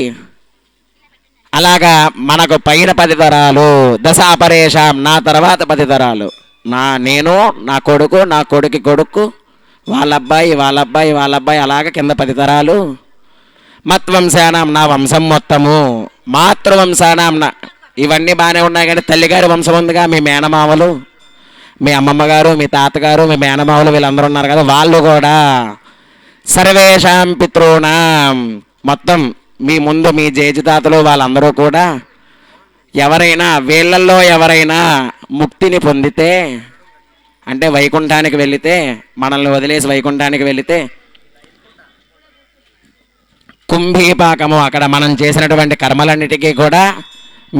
అలాగా మనకు పైన 10 తరాలు. దశాపరేషాం నా తర్వాత 10 తరాలు, నేను నా కొడుకు నా కొడుకు కొడుకు వాళ్ళ అబ్బాయి అలాగ కింద 10 తరాలు. మత్వంశానాం నా వంశం మొత్తము. మాతృవంశానాం ఇవన్నీ బాగానే ఉన్నాయి కానీ తల్లిగారి వంశం ఉందిగా, మీ మేనమావలు, మీ అమ్మమ్మ గారు, మీ తాతగారు, మీ మేనమావలు వీళ్ళందరూ ఉన్నారు కదా, వాళ్ళు కూడా. సర్వేషాం పితॄణాం మొత్తం మీ ముందు మీ జేజితాతలు వాళ్ళందరూ కూడా వీళ్ళల్లో ఎవరైనా ముక్తిని పొందితే అంటే వైకుంఠానికి వెళితే, మనల్ని వదిలేసి వైకుంఠానికి వెళితే కుంభీపాకము అక్కడ మనం చేసినటువంటి కర్మలన్నిటికీ కూడా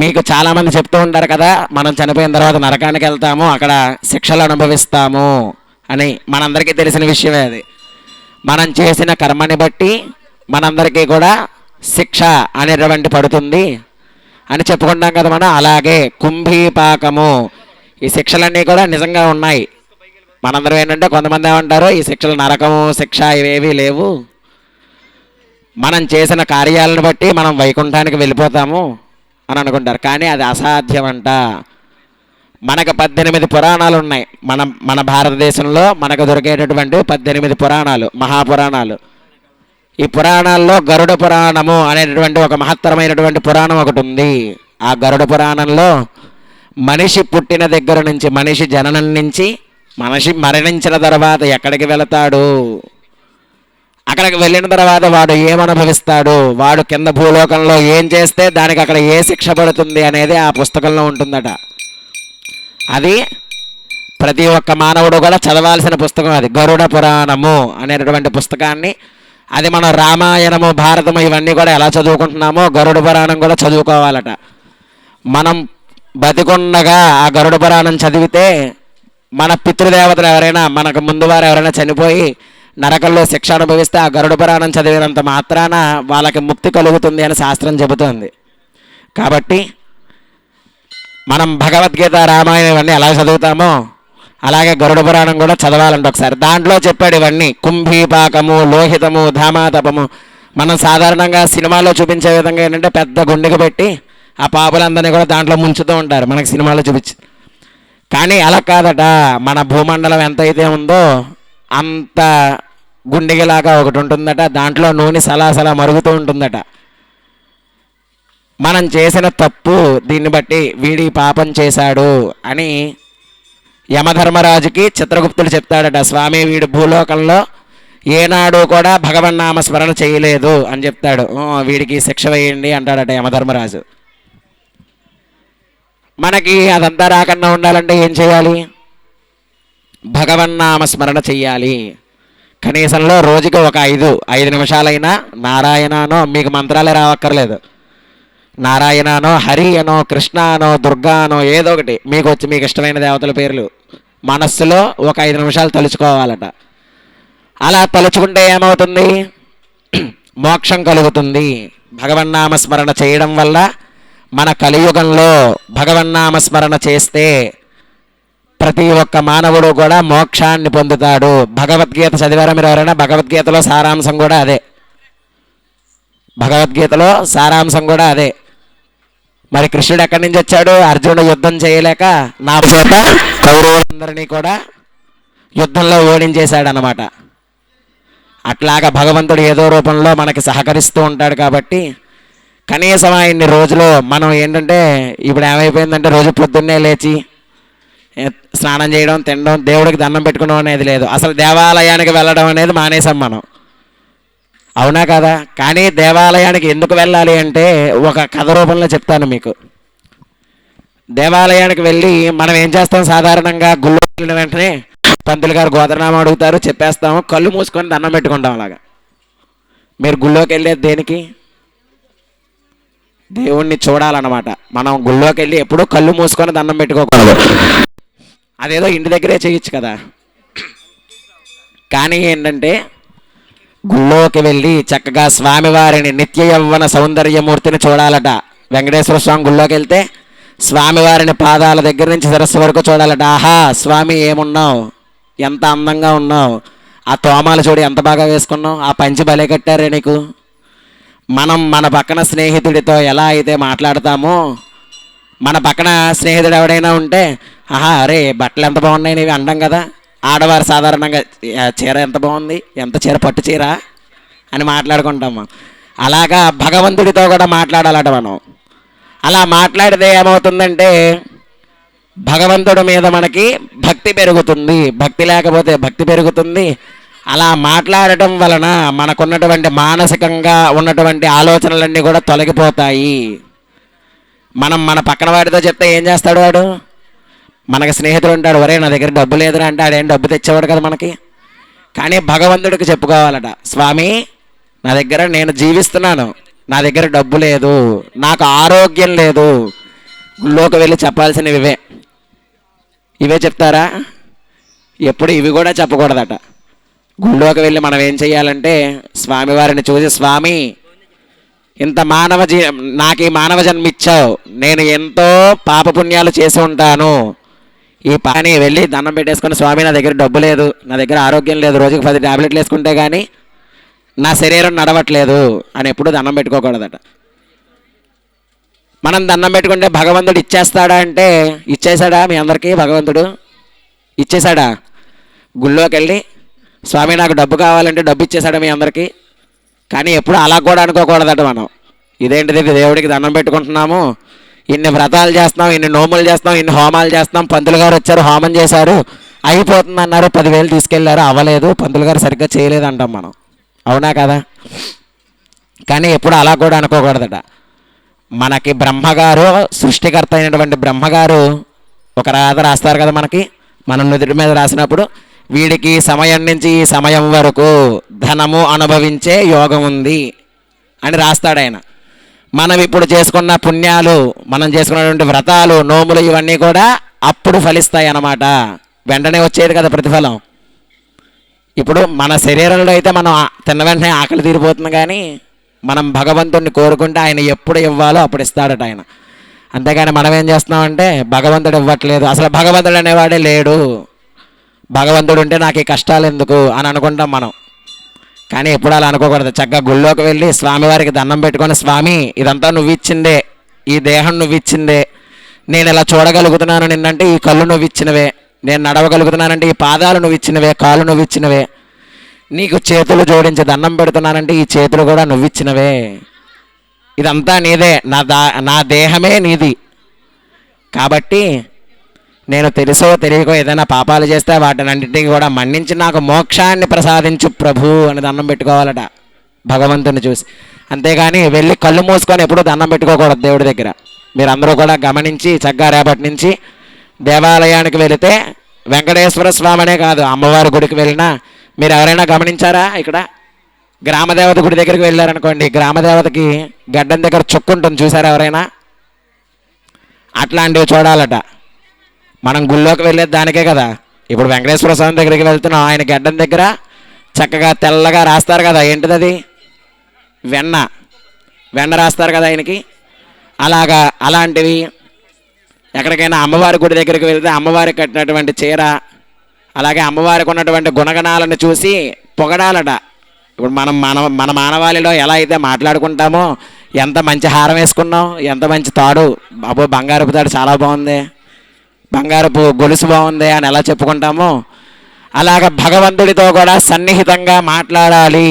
మీకు చాలామంది చెప్తూ ఉంటారు కదా, మనం చనిపోయిన తర్వాత నరకానికి వెళ్తాము, అక్కడ శిక్షలు అనుభవిస్తాము అని. మనందరికీ తెలిసిన విషయమే అది. మనం చేసిన కర్మని బట్టి మనందరికీ కూడా శిక్ష అనేటువంటి పడుతుంది అని చెప్పుకుంటాం కదా మనం. అలాగే కుంభీపాకము ఈ శిక్షలన్నీ కూడా నిజంగా ఉన్నాయి. మనందరం ఏంటంటే కొంతమంది ఏమంటారు, ఈ శిక్షలు నరకము శిక్ష ఇవేవి లేవు, మనం చేసిన కార్యాలను బట్టి మనం వైకుంఠానికి వెళ్ళిపోతాము అని అనుకుంటారు. కానీ అది అసాధ్యమంట. మనకు 18 పురాణాలు ఉన్నాయి. మన భారతదేశంలో మనకు దొరికేటటువంటి 18 పురాణాలు, మహాపురాణాలు. ఈ పురాణాల్లో గరుడ పురాణము అనేటటువంటి ఒక మహత్తరమైనటువంటి పురాణం ఒకటి ఉంది. ఆ గరుడ పురాణంలో మనిషి పుట్టిన దగ్గర నుంచి, మనిషి జననం నుంచి మనిషి మరణించిన తర్వాత ఎక్కడికి వెళతాడు, అక్కడికి వెళ్ళిన తర్వాత వాడు ఏమనుభవిస్తాడు, వాడు కింద భూలోకంలో ఏం చేస్తే దానికి అక్కడ ఏ శిక్ష పడుతుంది అనేది ఆ పుస్తకంలో ఉంటుందట. అది ప్రతి ఒక్క మానవుడు కూడా చదవాల్సిన పుస్తకం అది, గరుడ పురాణము అనేటటువంటి పుస్తకాన్ని. అది మనం రామాయణము భారతము ఇవన్నీ కూడా ఎలా చదువుకుంటున్నామో గరుడ పురాణం కూడా చదువుకోవాలట. మనం బతికుండగా ఆ గరుడ పురాణం చదివితే మన పితృదేవతలు ఎవరైనా, మనకు ముందు వారు ఎవరైనా చనిపోయి నరకంలో శిక్ష అనుభవిస్తే ఆ గరుడ పురాణం చదివినంత మాత్రాన వాళ్ళకి ముక్తి కలుగుతుంది అని శాస్త్రం చెబుతోంది. కాబట్టి మనం భగవద్గీత రామాయణం ఇవన్నీ ఎలా చదువుతామో అలాగే గరుడ పురాణం కూడా చదవాలంటే ఒకసారి. దాంట్లో చెప్పాడు ఇవన్నీ, కుంభీపాకము, లోహితము, ధామాతపము. మనం సాధారణంగా సినిమాలో చూపించే విధంగా ఏంటంటే పెద్ద గుండెకు పెట్టి ఆ పాపులందరినీ కూడా దాంట్లో ముంచుతూ ఉంటారు మనకి సినిమాలో చూపించి. కానీ అలా కాదట. మన భూమండలం ఎంతైతే ఉందో అంత గుండెగిలాగా ఒకటి ఉంటుందట, దాంట్లో నూనె సలాసలా మరుగుతూ ఉంటుందట. మనం చేసిన తప్పు దీన్ని బట్టి వీడి పాపం చేశాడు అని యమధర్మరాజుకి చిత్రగుప్తుడు చెప్తాడట, స్వామి వీడు భూలోకంలో ఏనాడు కూడా భగవన్నామ స్మరణ చేయలేదు అని చెప్తాడు. వీడికి శిక్ష వేయండి అంటాడట యమధర్మరాజు. మనకి అదంతా రాకుండా ఉండాలంటే ఏం చేయాలి? భగవన్నామ స్మరణ చెయ్యాలి. కనీసంలో రోజుకి ఒక 5 నిమిషాలైనా నారాయణనో, మీకు మంత్రాలే రావక్కర్లేదు, నారాయణనో, హరి అనో, కృష్ణ అనో, దుర్గా అనో, ఏదో ఒకటి మీకు ఇష్టమైన దేవతల పేర్లు మనస్సులో ఒక 5 నిమిషాలు తలుచుకోవాలట. అలా తలుచుకుంటే ఏమవుతుంది? మోక్షం కలుగుతుంది. భగవన్నామ స్మరణ చేయడం వల్ల మన కలియుగంలో భగవన్నామ స్మరణ చేస్తే ప్రతి ఒక్క మానవుడు కూడా మోక్షాన్ని పొందుతాడు. భగవద్గీత చదివారా మీరు ఎవరైనా? భగవద్గీతలో సారాంశం కూడా అదే. భగవద్గీతలో సారాంశం కూడా అదే. మరి కృష్ణుడు ఎక్కడి నుంచి వచ్చాడు? అర్జునుడు యుద్ధం చేయలేక నా చేత కౌరవులందరినీ కూడా యుద్ధంలో ఓడించేశాడు అన్నమాట. అట్లాగా భగవంతుడు ఏదో రూపంలో మనకి సహకరిస్తూ ఉంటాడు. కాబట్టి కనీసం ఆయన్ని రోజులో మనం ఏంటంటే ఇప్పుడు ఏమైపోయిందంటే రోజు పొద్దున్నే లేచి స్నానం చేయడం, తినడం, దేవుడికి దండం పెట్టుకోవడం అనేది లేదు. అసలు దేవాలయానికి వెళ్ళడం అనేది మానేసాం మనం, అవునా కదా? కానీ దేవాలయానికి ఎందుకు వెళ్ళాలి అంటే ఒక కథ రూపంలో చెప్తాను మీకు. దేవాలయానికి వెళ్ళి మనం ఏం చేస్తాం? సాధారణంగా గుళ్ళో వెళ్ళిన వెంటనే పంతులు గారు గోత్రనామం అడుగుతారు, చెప్పేస్తాము, కళ్ళు మూసుకొని దండం పెట్టుకుంటాం. అలాగా మీరు గుళ్ళోకి వెళ్ళేది దేనికి? దేవుణ్ణి చూడాలన్నమాట. మనం గుళ్ళోకి వెళ్ళి ఎప్పుడూ కళ్ళు మూసుకొని దండం పెట్టుకోకూడదు. అదేదో ఇంటి దగ్గరే చేయొచ్చు కదా. కానీ ఏంటంటే గుళ్ళోకి వెళ్ళి చక్కగా స్వామివారిని, నిత్య యవ్వన సౌందర్యమూర్తిని చూడాలట. వెంకటేశ్వర స్వామి గుళ్ళోకి వెళ్తే స్వామివారిని పాదాల దగ్గర నుంచి శిరస్సు వరకు చూడాలట. ఆహా స్వామి ఏమున్నావు, ఎంత అందంగా ఉన్నావు, ఆ తోమాలు చూడు ఎంత బాగా వేసుకున్నావు, ఆ పంచి భలే కట్టారే నీకు. మనం మన పక్కన స్నేహితుడితో ఎలా అయితే మాట్లాడతామో, మన పక్కన స్నేహితుడు ఎవడైనా ఉంటే ఆహా అరే బట్టలు ఎంత బాగున్నాయి నీవి అంటాం కదా. ఆడవారు సాధారణంగా చీర ఎంత బాగుంది, ఎంత చీర, పట్టు చీర అని మాట్లాడుకుంటాము. అలాగా భగవంతుడితో కూడా మాట్లాడాలట మనం. అలా మాట్లాడితే ఏమవుతుందంటే భగవంతుడి మీద మనకి భక్తి పెరుగుతుంది, భక్తి లేకపోతే భక్తి పెరుగుతుంది. అలా మాట్లాడటం వలన మనకున్నటువంటి మానసికంగా ఉన్నటువంటి ఆలోచనలన్నీ కూడా తొలగిపోతాయి. మనం మన పక్కన వాడితో చెప్తే ఏం చేస్తాడు వాడు? మనకు స్నేహితుడు ఉంటాడు, ఒరే నా దగ్గర డబ్బు లేదురా అంటే ఆడేం డబ్బు తెచ్చేవాడు కదా మనకి. కానీ భగవంతుడికి చెప్పుకోవాలట, స్వామి నా దగ్గర నేను జీవిస్తున్నాను, నా దగ్గర డబ్బు లేదు, నాకు ఆరోగ్యం లేదు. గుళ్ళోకి వెళ్ళి చెప్పాల్సినవి ఇవే చెప్తారా? ఎప్పుడు ఇవి కూడా చెప్పకూడదట. గుళ్ళోకి వెళ్ళి మనం ఏం చెయ్యాలంటే స్వామివారిని చూసి, స్వామి ఇంత నాకు ఈ మానవ జన్మ ఇచ్చావు, నేను ఎంతో పాపపుణ్యాలు చేసి ఉంటాను, ఈ పని వెళ్ళి దండం పెట్టేసుకొని, స్వామి నా దగ్గర డబ్బు లేదు, నా దగ్గర ఆరోగ్యం లేదు, రోజుకి 10 టాబ్లెట్లు వేసుకుంటే కానీ నా శరీరం నడవట్లేదు అని ఎప్పుడు దండం పెట్టుకోకూడదట. మనం దండం పెట్టుకుంటే భగవంతుడు ఇచ్చేస్తాడా అంటే ఇచ్చేసాడా? మీ అందరికీ భగవంతుడు ఇచ్చేసాడా? గుళ్ళోకి వెళ్ళి స్వామి నాకు డబ్బు కావాలంటే డబ్బు ఇచ్చేసాడా మీ అందరికీ? కానీ ఎప్పుడు అలా కూడా అనుకోకూడదట మనం. ఇదేంటిది, దేవుడికి దండం పెట్టుకుంటున్నాము, ఇన్ని వ్రతాలు చేస్తున్నాం, ఇన్ని నోములు చేస్తున్నాం, ఇన్ని హోమాలు చేస్తున్నాం, పంతులు గారు వచ్చారు హోమం చేశారు అయిపోతుంది అన్నారు, 10,000 తీసుకెళ్లారు అవ్వలేదు, పంతులు గారు సరిగ్గా చేయలేదు అంటాం మనం, అవునా కదా? కానీ ఎప్పుడు అలా కూడా అనుకోకూడదట. మనకి బ్రహ్మగారు, సృష్టికర్త అయినటువంటి బ్రహ్మగారు ఒక రాత రాస్తారు కదా మనకి, మన నుదుటి మీద రాసినప్పుడు, వీడికి సమయం నుంచి ఈ సమయం వరకు ధనము అనుభవించే యోగం ఉంది అని రాస్తాడు ఆయన. మనం ఇప్పుడు చేసుకున్న పుణ్యాలు, మనం చేసుకున్నటువంటి వ్రతాలు, నోములు ఇవన్నీ కూడా అప్పుడు ఫలిస్తాయి అన్నమాట. వెంటనే వచ్చేది కదా ప్రతిఫలం. ఇప్పుడు మన శరీరంలో అయితే మనం తిన్న వెంటనే ఆకలి తీరిపోతుంది, కానీ మనం భగవంతుడిని కోరుకుంటే ఆయన ఎప్పుడు ఇవ్వాలో అప్పుడు ఇస్తాడట ఆయన. అంతేగాని మనం ఏం చేస్తున్నామంటే భగవంతుడు ఇవ్వట్లేదు, అసలు భగవంతుడు అనేవాడే లేడు, భగవంతుడు ఉంటే నాకు ఈ కష్టాలు ఎందుకు అని అనుకుంటాం మనం. కానీ ఎప్పుడు అలా అనుకోకూడదు. చక్కగా గుళ్ళోకి వెళ్ళి స్వామివారికి దండం పెట్టుకొని, స్వామి ఇదంతా నువ్వు ఇచ్చిందే, ఈ దేహం నువ్వు ఇచ్చిందే, నేను ఇలా చూడగలుగుతున్నాను నిన్నంటే ఈ కళ్ళు నువ్వు ఇచ్చినవే, నేను నడవగలుగుతున్నానంటే ఈ పాదాలు నువ్వు ఇచ్చినవే, కాళ్ళు నువ్వు ఇచ్చినవే, నీకు చేతులు జోడించి దండం పెడుతున్నానంటే ఈ చేతులు కూడా నువ్వు ఇచ్చినవే, ఇదంతా నీదే, నా దేహమే నీది. కాబట్టి నేను తెలుసో తెలియకో ఏదైనా పాపాలు చేస్తే వాటిని అన్నింటినీ కూడా మన్నించి నాకు మోక్షాన్ని ప్రసాదించు ప్రభు అని దండం పెట్టుకోవాలట భగవంతుని చూసి. అంతేగాని వెళ్ళి కళ్ళు మూసుకొని ఎప్పుడూ దండం పెట్టుకోకూడదు దేవుడి దగ్గర. మీరు అందరూ కూడా గమనించి చక్కగా రేపటి నుంచి దేవాలయానికి వెళితే వెంకటేశ్వర స్వామినే కాదు అమ్మవారి గుడికి వెళ్ళినా మీరు ఎవరైనా గమనించారా? ఇక్కడ గ్రామదేవత గుడి దగ్గరికి వెళ్ళారనుకోండి, గ్రామదేవతకి గడ్డం దగ్గర చుక్కు ఉంటుంది చూసారా ఎవరైనా? అట్లాంటివి చూడాలట. మనం గుళ్ళోకి వెళ్ళేది దానికే కదా. ఇప్పుడు వెంకటేశ్వర స్వామి దగ్గరికి వెళ్తున్నాం, ఆయన గడ్డం దగ్గర చక్కగా తెల్లగా రాస్తారు కదా, ఏంటిది అది? వెన్న రాస్తారు కదా ఆయనకి. అలాంటివి ఎక్కడికైనా అమ్మవారి గుడి దగ్గరికి వెళ్తే అమ్మవారికి కట్టినటువంటి చీర, అలాగే అమ్మవారికి ఉన్నటువంటి గుణగణాలను చూసి పొగడాలట. ఇప్పుడు మన మానవాళిలో ఎలా అయితే మాట్లాడుకుంటామో, ఎంత మంచి హారం వేసుకున్నాం, ఎంత మంచి తాడు, అబ్బో బంగారపు తాడు చాలా బాగుంది, బంగారపు గొలుసు బాగుంది అని ఎలా చెప్పుకుంటామో, అలాగ భగవంతుడితో కూడా సన్నిహితంగా మాట్లాడాలి.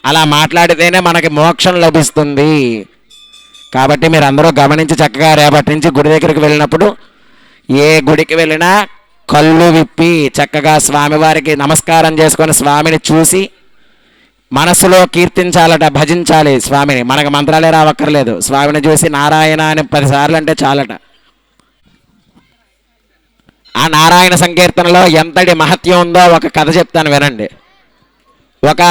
అలా మాట్లాడితేనే మనకి మోక్షం లభిస్తుంది. కాబట్టి మీరు అందరూ గమనించి చక్కగా రేపటి నుంచి గుడి దగ్గరికి వెళ్ళినప్పుడు ఏ గుడికి వెళ్ళినా కళ్ళు విప్పి చక్కగా స్వామివారికి నమస్కారం చేసుకొని స్వామిని చూసి మనసులో కీర్తించాలట, భజించాలి స్వామిని. మనకు మంత్రాలే రావక్కర్లేదు, స్వామిని చూసి నారాయణ అని 10 సార్లు అంటే చాలట. ఆ నారాయణ సంకీర్తనలో ఎంతటి మహత్యం ఉందో ఒక కథ చెప్తాను వినండి. ఒక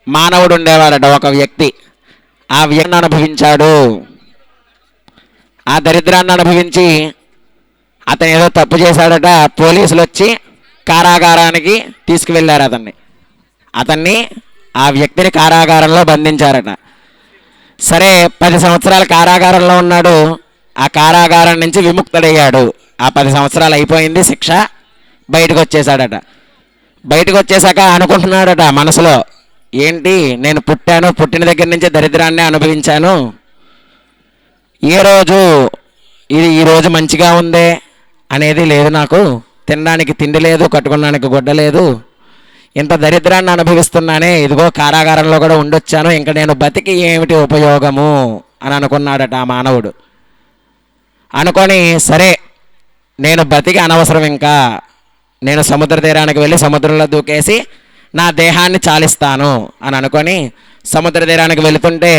మానవుడు ఉండేవాడట, ఒక వ్యక్తి. ఆ వ్యక్తిని అనుభవించాడు. ఆ దరిద్రాన్ని అనుభవించి అతను ఏదో తప్పు చేశాడట. పోలీసులు వచ్చి కారాగారానికి తీసుకువెళ్ళారు అతన్ని. ఆ వ్యక్తిని కారాగారంలో బంధించారట. సరే 10 సంవత్సరాల కారాగారంలో ఉన్నాడు. ఆ కారాగారం నుంచి విముక్తుడయ్యాడు. ఆ 10 సంవత్సరాలు అయిపోయింది శిక్ష, బయటకు వచ్చేసాడట. బయటకు వచ్చేసాక అనుకుంటున్నాడట మనసులో, ఏంటి నేను పుట్టిన దగ్గర నుంచి దరిద్రాన్ని అనుభవించాను, ఈ రోజు మంచిగా ఉందే అనేది లేదు, నాకు తినడానికి తిండి లేదు, కట్టుకోవడానికి గుడ్డ లేదు, ఇంత దరిద్రాన్ని అనుభవిస్తున్నానే, ఇదిగో కారాగారంలో కూడా ఉండొచ్చాను, ఇంకా నేను బతికి ఏమిటి ఉపయోగము అని అనుకున్నాడట ఆ మానవుడు. అనుకొని సరే నేను బతికి అనవసరం, ఇంకా నేను సముద్ర తీరానికి వెళ్ళి సముద్రంలో దూకేసి నా దేహాన్ని చాలిస్తాను అని అనుకొని సముద్ర తీరానికి వెళుతుంటే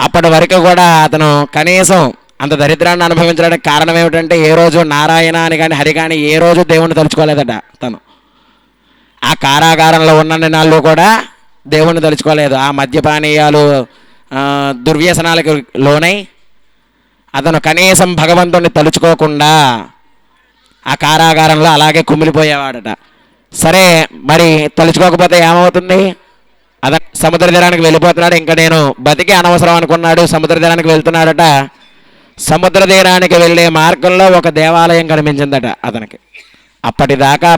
అప్పటి వరకు కూడా అతను కనీసం అంత దరిద్రాన్ని అనుభవించడానికి కారణం ఏమిటంటే ఏ రోజు నారాయణ అని కానీ హరి కానీ ఏ రోజు దేవుణ్ణి తలుచుకోలేదట తను. ఆ కారాగారంలో ఉన్న నాళ్ళు కూడా దేవుణ్ణి తలుచుకోలేదు. ఆ మద్యపానీయాలు దుర్వ్యసనాలకు లోనై అతను కనీసం భగవంతుడిని తలుచుకోకుండా ఆ కారాగారంలో అలాగే కుమిలిపోయేవాడట. సరే మరి తలుచుకోకపోతే ఏమవుతుంది? అతను సముద్ర తీరానికి వెళ్ళిపోతున్నాడు. ఇంకా నేను బతికి అనవసరం అనుకున్నాడు. సముద్ర తీరానికి వెళ్తున్నాడట. సముద్ర తీరానికి వెళ్ళే మార్గంలో ఒక దేవాలయం కనిపించిందట అతనికి. అప్పటిదాకా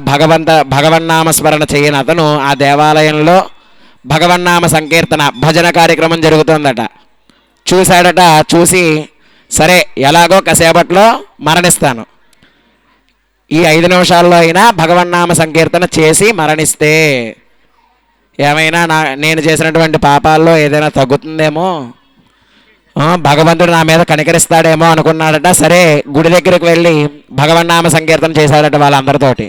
భగవన్నామస్మరణ చేయని అతను ఆ దేవాలయంలో భగవన్నామ సంకీర్తన భజన కార్యక్రమం జరుగుతుందట. చూశాడట. చూసి సరే ఎలాగో కాసేపట్లో మరణిస్తాను, ఈ 5 నిమిషాల్లో అయినా భగవన్నామ సంకీర్తన చేసి మరణిస్తే ఏమైనా నేను చేసినటువంటి పాపాల్లో ఏదైనా తగ్గుతుందేమో, భగవంతుడు నా మీద కనికరిస్తాడేమో అనుకున్నాడట. సరే గుడి దగ్గరికి వెళ్ళి భగవన్నామ సంకీర్తన చేశాడట వాళ్ళందరితోటి.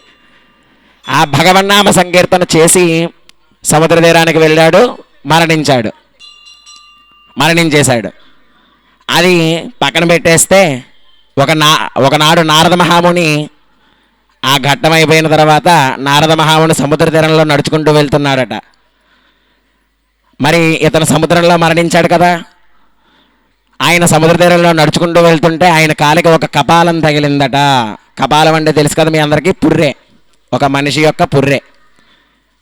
ఆ భగవన్నామ సంకీర్తన చేసి సముద్ర తీరానికి వెళ్ళాడు, మరణించేశాడు. అది పక్కన పెట్టేస్తే ఒకనాడు నారద మహాముని ఆ ఘట్టం అయిపోయిన తర్వాత నారద మహాముని సముద్ర తీరంలో నడుచుకుంటూ వెళ్తున్నాడట. మరి ఇతను సముద్రంలో మరణించాడు కదా. ఆయన సముద్ర తీరంలో నడుచుకుంటూ వెళ్తుంటే ఆయన కాలికి ఒక కపాలం తగిలిందట. కపాలం అంటే తెలుసు కదా మీ అందరికీ, పుర్రె, ఒక మనిషి యొక్క పుర్రె.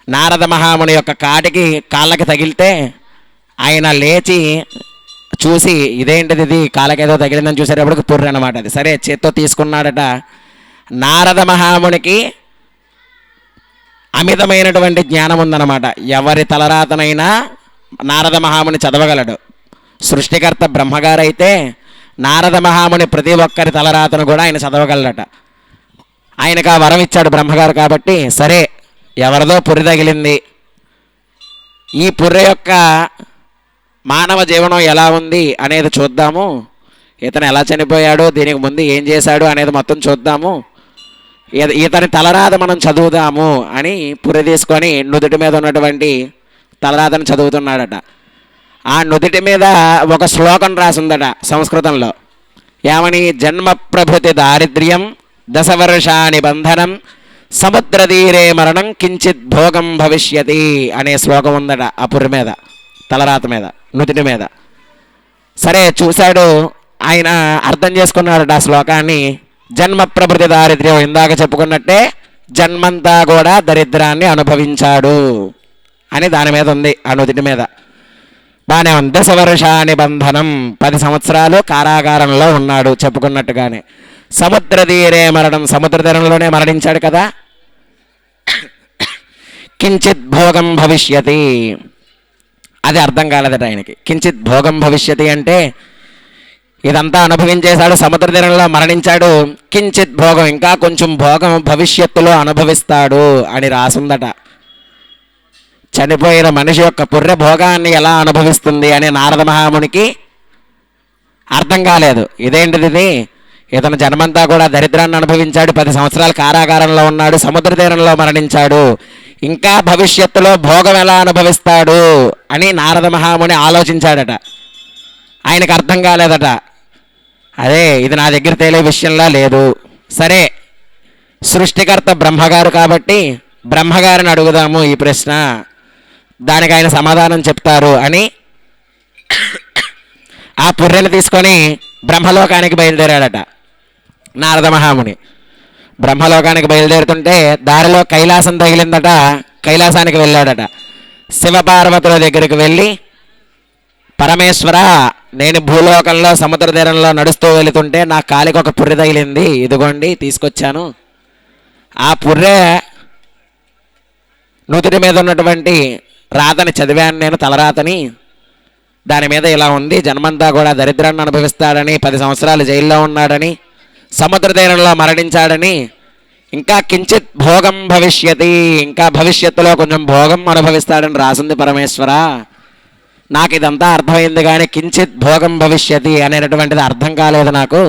నారద మహాముని యొక్క కాళ్ళకి తగిలితే ఆయన లేచి చూసి ఇదేంటిది, ఇది కాళ్ళకేదో తగిలిందని చూసేటప్పటికి పుర్రె అనమాట అది. సరే చేత్తో తీసుకున్నాడట. నారద మహామునికి అమితమైనటువంటి జ్ఞానం ఉందన్నమాట. ఎవరి తలరాతనైనా నారద మహాముని చదవగలడు. సృష్టికర్త బ్రహ్మగారైతే నారద మహాముని ప్రతి ఒక్కరి తలరాతను కూడా ఆయన చదవగలడట. ఆయనకు ఆ వరం ఇచ్చాడు బ్రహ్మగారు కాబట్టి. సరే ఎవరిదో పుర్రె తగిలింది, ఈ పుర్రె యొక్క మానవ జీవనం ఎలా ఉంది అనేది చూద్దాము. ఇతను ఎలా చనిపోయాడు, దీనికి ముందు ఏం చేశాడు అనేది మొత్తం చూద్దాము, ఇతని తలరాత మనం చదువుదాము అని పుర్రె తీసుకొని నుదుటి మీద ఉన్నటువంటి తలరాతను చదువుతున్నాడట. ఆ నుదుటి మీద ఒక శ్లోకం రాసిందట సంస్కృతంలో. ఏమని? జన్మ ప్రభృతి దారిద్ర్యం దశవర్షాని బంధనం సముద్రతీరే మరణం కించిత్ భోగం భవిష్యతి అనే శ్లోకం ఉందట ఆ పుర్రె మీద, తలరాత మీద, నుదుటి మీద. సరే చూశాడు ఆయన, అర్థం చేసుకున్నాడట ఆ శ్లోకాన్ని. జన్మ ప్రభృతి దారిద్ర్యం, ఇందాక చెప్పుకున్నట్టే జన్మంతా కూడా దరిద్రాన్ని అనుభవించాడు అని దాని మీద ఉంది, ఆ నుదుటి మీద. బాగానే ఉంది. దశవర్షాని బంధనం, 10 సంవత్సరాలు కారాగారంలో ఉన్నాడు చెప్పుకున్నట్టుగానే. సముద్ర తీరే మరణం, సముద్ర తీరంలోనే మరణించాడు కదా. కించిత్ భోగం భవిష్యతి, అది అర్థం కాలేదట ఆయనకి. కించిత్ భోగం భవిష్యతి అంటే ఇదంతా అనుభవించేశాడు, సముద్ర తీరంలో మరణించాడు. కించిత్ భోగం, ఇంకా కొంచెం భోగం భవిష్యత్తులో అనుభవిస్తాడు అని రాసుందట. చనిపోయిన మనిషి యొక్క పుర్రె భోగాన్ని ఎలా అనుభవిస్తుంది అని నారద మహామునికి అర్థం కాలేదు. ఇదేంటిది, ఇతను జన్మంతా కూడా దరిద్రాన్ని అనుభవించాడు, 10 సంవత్సరాలు కారాగారంలో ఉన్నాడు, సముద్ర తీరంలో మరణించాడు, ఇంకా భవిష్యత్తులో భోగం ఎలా అనుభవిస్తాడు అని నారద మహాముని ఆలోచించాడట. ఆయనకు అర్థం కాలేదట. అదే ఇది నా దగ్గర తేలే విషయంలా లేదు. సరే సృష్టికర్త బ్రహ్మగారు కాబట్టి బ్రహ్మగారిని అడుగుదాము ఈ ప్రశ్న, దానికి ఆయన సమాధానం చెప్తారు అని ఆ పుర్రెను తీసుకొని బ్రహ్మలోకానికి బయలుదేరాడట నారద మహాముని. బ్రహ్మలోకానికి బయలుదేరుతుంటే దారిలో కైలాసం తగిలిందట. కైలాసానికి వెళ్ళాడట. శివపార్వతుల దగ్గరికి వెళ్ళి, పరమేశ్వర, నేను భూలోకంలో సముద్ర తీరంలో నడుస్తూ వెళుతుంటే నా కాలికి ఒక పుర్రె తగిలింది, ఇదిగోండి తీసుకొచ్చాను. ఆ పుర్రె నుదుటి మీద ఉన్నటువంటి రాతని చదివాను నేను, తలరాతని. దాని మీద ఇలా ఉంది, జన్మంతా కూడా దరిద్రాన్ని అనుభవిస్తాడని, 10 సంవత్సరాలు జైల్లో ఉన్నాడని, సముద్ర తీరంలో మరణించాడని, ఇంకా కించిత్ భోగం భవిష్యతి, ఇంకా భవిష్యత్తులో కొంచెం భోగం అనుభవిస్తాడని రాసింది పరమేశ్వర. నాకు ఇదంతా అర్థమైంది కానీ కించిత్ భోగం భవిష్యతి అనేటటువంటిది అర్థం కాలేదు నాకు.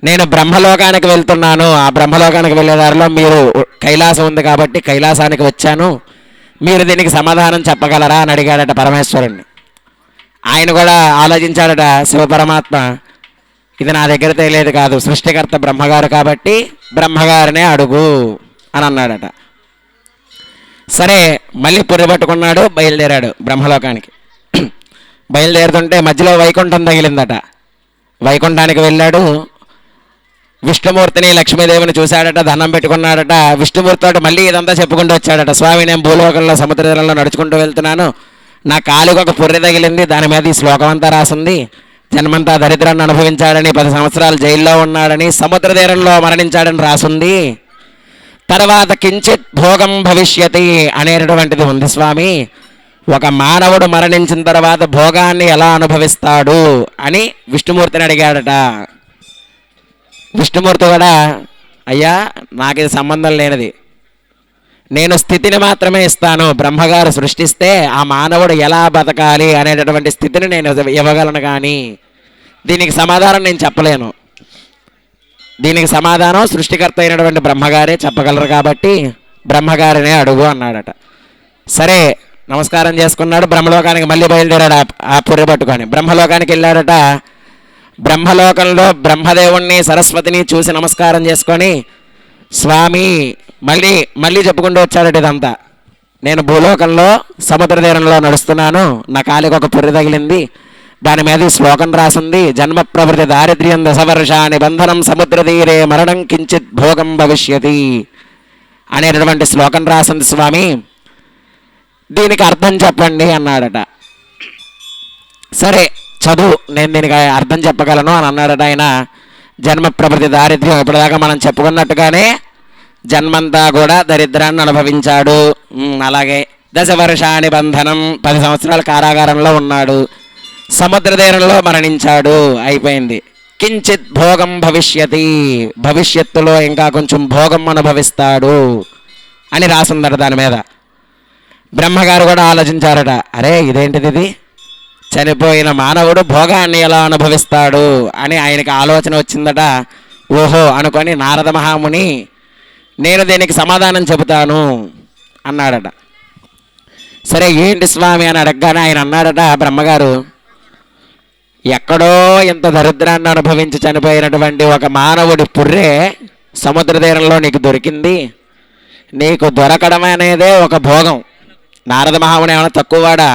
నేను బ్రహ్మలోకానికి వెళ్తున్నాను, ఆ బ్రహ్మలోకానికి వెళ్ళే దారిలో మీరు కైలాసం ఉంది కాబట్టి కైలాసానికి వచ్చాను, మీరు దీనికి సమాధానం చెప్పగలరా అని అడిగాడట పరమేశ్వరుణ్ణి. ఆయన కూడా ఆలోచించాడట శివపరమాత్మ, ఇది నా దగ్గర తెలియదు కాదు, సృష్టికర్త బ్రహ్మగారు కాబట్టి బ్రహ్మగారినే అడుగు అని అన్నాడట. సరే మళ్ళీ పుర్రె పట్టుకున్నాడు, బయలుదేరాడు బ్రహ్మలోకానికి. బయలుదేరుతుంటే మధ్యలో వైకుంఠం తగిలిందట. వైకుంఠానికి వెళ్ళాడు. విష్ణుమూర్తిని లక్ష్మీదేవిని చూశాడట, దండం పెట్టుకున్నాడట. విష్ణుమూర్తితో మళ్ళీ ఇదంతా చెప్పుకుంటూ వచ్చాడట. స్వామి, నేను భూలోకంలో సముద్ర తీరంలో నడుచుకుంటూ వెళ్తున్నాను, నా కాలుకి ఒక పుర్రె తగిలింది, దాని మీద ఈ శ్లోకం అంతా రాసింది, జన్మంతా దరిద్రాన్ని అనుభవించాడని, 10 సంవత్సరాలు జైల్లో ఉన్నాడని, సముద్ర తీరంలో మరణించాడని రాసుంది. తర్వాత కించిత్ భోగం భవిష్యతి అనేటటువంటిది ఉంది స్వామి. ఒక మానవుడు మరణించిన తర్వాత భోగాన్ని ఎలా అనుభవిస్తాడు అని విష్ణుమూర్తిని అడిగాడట. విష్ణుమూర్తి కూడా, అయ్యా నాకు ఇది సంబంధం లేనిది, నేను స్థితిని మాత్రమే ఇస్తాను. బ్రహ్మగారు సృష్టిస్తే ఆ మానవుడు ఎలా బతకాలి అనేటటువంటి స్థితిని నేను ఇవ్వగలను, కానీ దీనికి సమాధానం నేను చెప్పలేను. దీనికి సమాధానం సృష్టికర్త అయినటువంటి బ్రహ్మగారే చెప్పగలరు కాబట్టి బ్రహ్మగారినే అడుగు అన్నాడట. సరే నమస్కారం చేసుకున్నాడు. బ్రహ్మలోకానికి మళ్ళీ బయలుదేరాడు. ఆ పుర్రె పట్టుకొని బ్రహ్మలోకానికి వెళ్ళాడట. బ్రహ్మలోకంలో బ్రహ్మదేవుణ్ణి సరస్వతిని చూసి నమస్కారం చేసుకొని, స్వామి, మళ్ళీ చెప్పుకుంటూ వచ్చాడట ఇదంతా. నేను భూలోకంలో సముద్ర తీరంలో నడుస్తున్నాను, నా కాలికి ఒక పుర్రె తగిలింది, దాని మీద ఈ శ్లోకం రాసింది, జన్మ ప్రవృత్తి దారిద్ర్యం దశవర్షాని బంధనం సముద్ర తీరే మరణం కించిత్ భోగం భవిష్యతి అనేటటువంటి శ్లోకం రాసింది స్వామి, దీనికి అర్థం చెప్పండి అన్నాడట. సరే చదువు, నేను దీనికి అర్థం చెప్పగలను అని అన్నాడట ఆయన. జన్మ ప్రవృత్తి దారిద్ర్యం, ఇప్పటిదాకా మనం చెప్పుకున్నట్టుగానే జన్మంతా కూడా దరిద్రాన్ని అనుభవించాడు. అలాగే దశవర్షాని బంధనం, 10 సంవత్సరాల కారాగారంలో ఉన్నాడు, సముద్ర తీరంలో మరణించాడు, అయిపోయింది. కించిత్ భోగం భవిష్యతి, భవిష్యత్తులో ఇంకా కొంచెం భోగం అనుభవిస్తాడు అని రాసుందట దాని మీద. బ్రహ్మగారు కూడా ఆలోచించారట, అరే ఇదేంటిది, ఇది చనిపోయిన మానవుడు భోగాన్ని ఎలా అనుభవిస్తాడు అని ఆయనకి ఆలోచన వచ్చిందట. ఓహో అనుకొని నారద మహాముని నేను దీనికి సమాధానం చెబుతాను అన్నాడట. సరే ఏంటి స్వామి అని అడగగానే ఆయన అన్నాడట, బ్రహ్మగారు ఎక్కడో ఇంత దరిద్రాన్ని అనుభవించి చనిపోయినటువంటి ఒక మానవుడి పుర్రే సముద్ర తీరంలో నీకు దొరికింది. నీకు దొరకడం అనేదే ఒక భోగం. నారద మహాముని ఏమైనా తక్కువవాడా?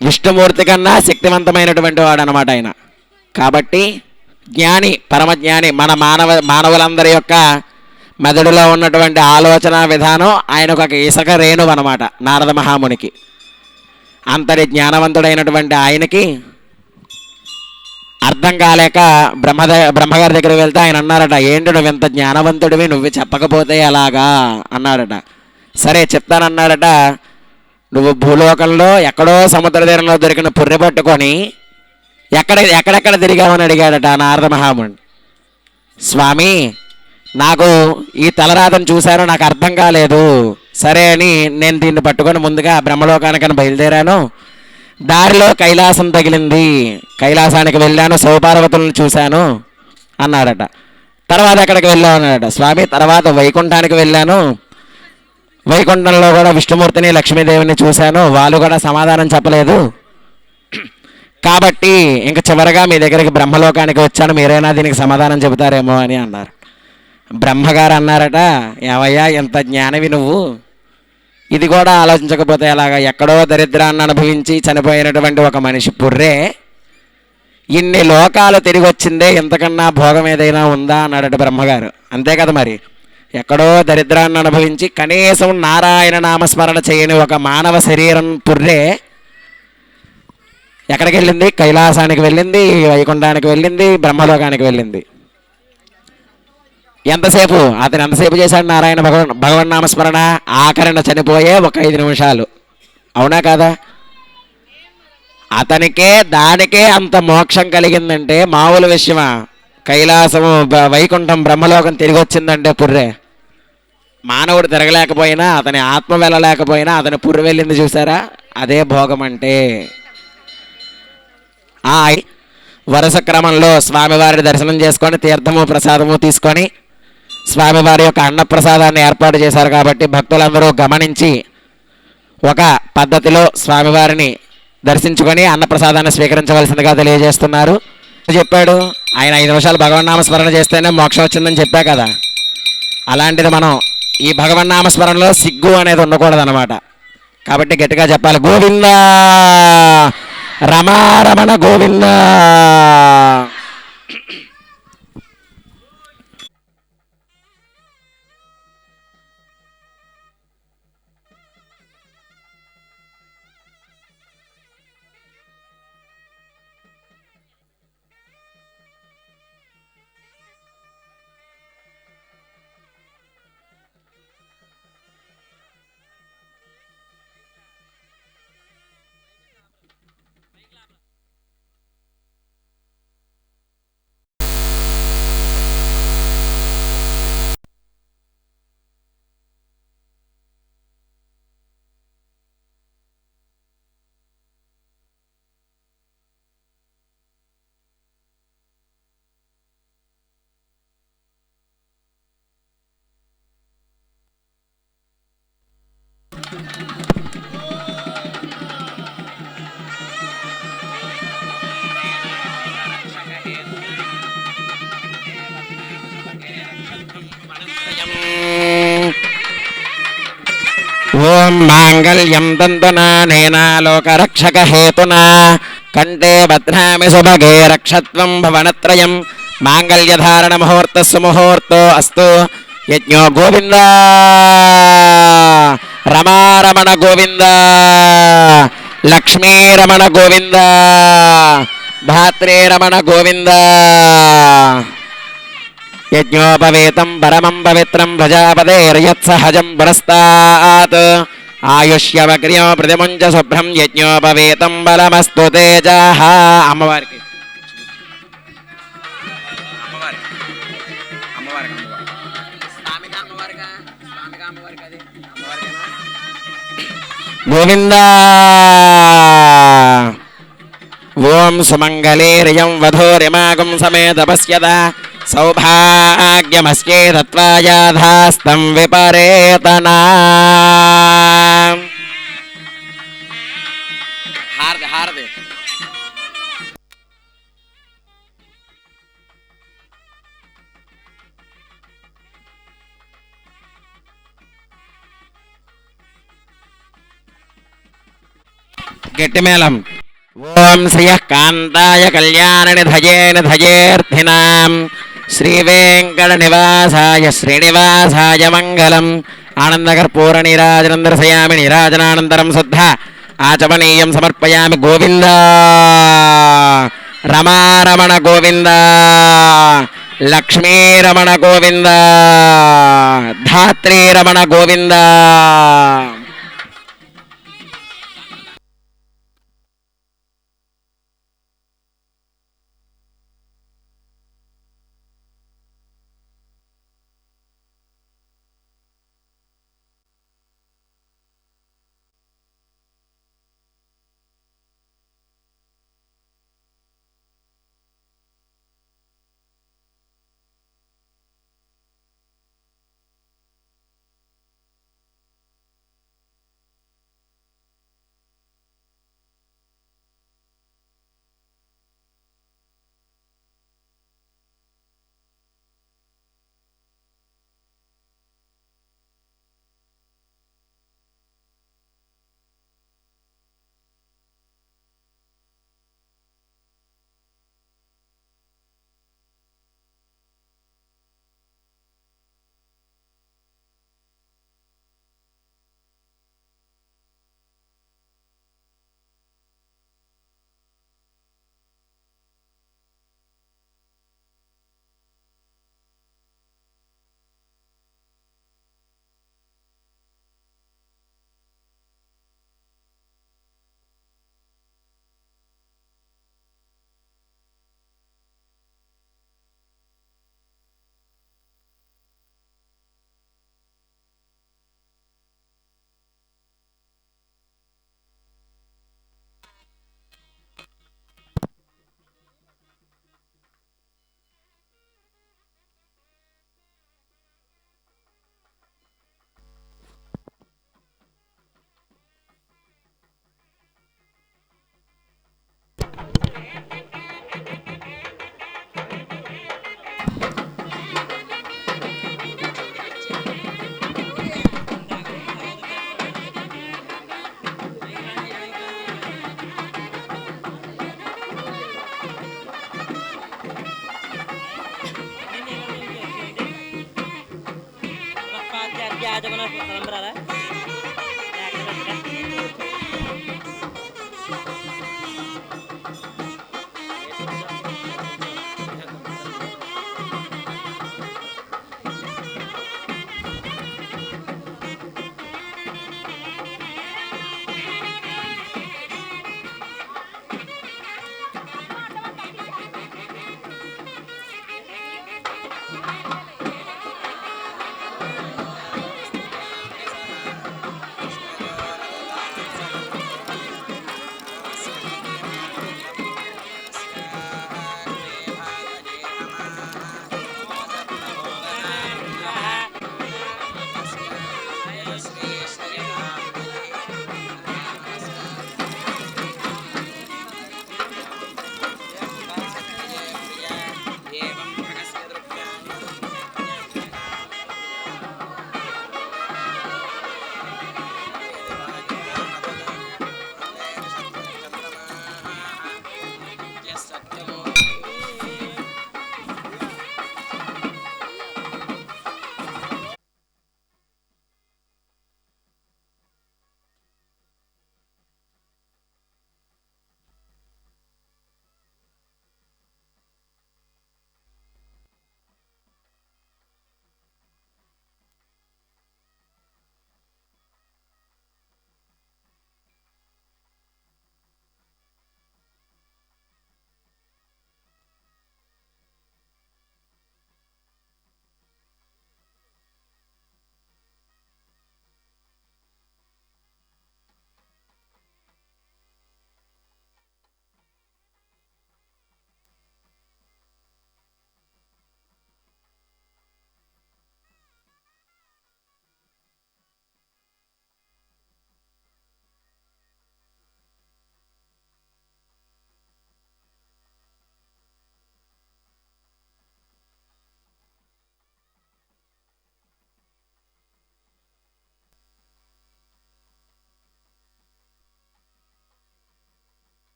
విష్ణుమూర్తి కన్నా శక్తివంతమైనటువంటి వాడు అనమాట ఆయన. కాబట్టి జ్ఞాని, పరమజ్ఞాని, మన మానవులందరి యొక్క మెదడులో ఉన్నటువంటి ఆలోచన విధానం ఆయనకు ఒక ఇసుక రేణువు అనమాట నారద మహామునికి. అంతటి జ్ఞానవంతుడైనటువంటి ఆయనకి అర్థం కాలేక బ్రహ్మగారి దగ్గరికి వెళ్తే ఆయన అన్నారట, ఏంటి నువ్వు ఇంత జ్ఞానవంతుడివి, నువ్వు చెప్పకపోతే ఎలాగా అన్నాడట. సరే చెప్తానన్నాడట. నువ్వు భూలోకంలో ఎక్కడో సముద్ర తీరంలో దొరికిన పుర్రె పట్టుకొని ఎక్కడెక్కడ తిరిగామని అడిగాడట నారద మహాముని. స్వామి నాకు ఈ తలరాతను చూశాను, నాకు అర్థం కాలేదు. సరే అని నేను దీన్ని పట్టుకొని ముందుగా బ్రహ్మలోకానికని బయలుదేరాను. దారిలో కైలాసం తగిలింది, కైలాసానికి వెళ్ళాను, శివపార్వతులను చూశాను అన్నాడట. తర్వాత ఎక్కడికి వెళ్ళాను అన్నాడట. స్వామి తర్వాత వైకుంఠానికి వెళ్ళాను, వైకుంఠంలో కూడా విష్ణుమూర్తిని లక్ష్మీదేవిని చూశాను, వాళ్ళు కూడా సమాధానం చెప్పలేదు. కాబట్టి ఇంక చివరగా మీ దగ్గరికి బ్రహ్మలోకానికి వచ్చాను, మీరైనా దీనికి సమాధానం చెబుతారేమో అని అన్నారు. బ్రహ్మగారు అన్నారట, ఏవయ్యా ఎంత జ్ఞానవి నువ్వు, ఇది కూడా ఆలోచించకపోతే ఎలాగా? ఎక్కడో దరిద్రాన్ని అనుభవించి చనిపోయినటువంటి ఒక మనిషి పుర్రే ఇన్ని లోకాలు తిరిగి వచ్చిందే, ఇంతకన్నా భోగం ఏదైనా ఉందా అన్నాడట బ్రహ్మగారు. అంతే కదా మరి, ఎక్కడో దరిద్రాన్ని అనుభవించి కనీసం నారాయణ నామస్మరణ చేయని ఒక మానవ శరీరం పుర్రే ఎక్కడికి వెళ్ళింది? కైలాసానికి వెళ్ళింది, వైకుంఠానికి వెళ్ళింది, బ్రహ్మలోకానికి వెళ్ళింది. ఎంతసేపు చేశాడు నారాయణ భగవన్ నామస్మరణ? ఆఖరణ చనిపోయే ఒక 5 నిమిషాలు. అవునా కాదా? అతనికే దానికే అంత మోక్షం కలిగిందంటే మామూలు విషయమా? కైలాసము, వైకుంఠం, బ్రహ్మలోకం తిరిగి వచ్చిందంటే పుర్రే. మానవుడు తిరగలేకపోయినా, అతని ఆత్మ వెళ్ళలేకపోయినా అతని పుర్రె వెళ్ళింది చూసారా? అదే భోగం అంటే. వరుస క్రమంలో స్వామివారి దర్శనం చేసుకొని తీర్థము ప్రసాదము తీసుకొని స్వామివారి యొక్క అన్నప్రసాదాన్ని ఏర్పాటు చేశారు. కాబట్టి భక్తులందరూ గమనించి ఒక పద్ధతిలో స్వామివారిని దర్శించుకొని అన్నప్రసాదాన్ని స్వీకరించవలసిందిగా తెలియజేస్తున్నారు. చెప్పాడు ఆయన 5 నిమిషాలు భగవన్నామస్మరణ చేస్తేనే మోక్షం వచ్చిందని చెప్పా కదా. అలాంటిది మనం ఈ భగవన్నామస్మరణలో సిగ్గు అనేది ఉండకూడదు అనమాట. కాబట్టి గట్టిగా చెప్పాలి, గోవిందా రమారమణ గోవిందా. ఓం మాంగళ్యం తంతునానేన లోకరక్షక హేతునా కంఠే బధ్నామి సుభగే రక్షత్వం భవనత్రయం మాంగళ్యధారణ ముహూర్తస్సు ముహూర్తో అస్తు. యజ్ఞో గోవింద రమారమణ గోవింద లక్ష్మీరమణ గోవింద ధాత్రీరమణ గోవింద. యజ్ఞోపవేతం పరమం పవిత్రం ప్రజాపతేర్యత్సహజం పురస్తాత్ ఆయుష్యవక్ర్యం ప్రతిముంచ శుభ్రం యజ్ఞోపవేతం బలమస్తు తేజః. అమ్మవారికి గోవింద ఓం సుమంగళేరియం వధూరిమాగం సమేత పశ్యత సౌభాగ్యమస్యే తత్వాయాధాస్తం విపరేతనా హారది హారది గట్టిమేళం ఓం శ్రియః కాంతాయ కళ్యాణనిధయే నిధయేర్థినాం శ్రీవేంకట నివాసాయ శ్రీనివాసాయ మంగళం ఆనందకర్పూర నీరాజనం దర్శయామి నీరాజనానంతరం శుద్ధ ఆచమనీయం సమర్పయామి గోవింద రమారమణ గోవింద లక్ష్మీరమణ గోవింద ధాత్రీరమణ గోవింద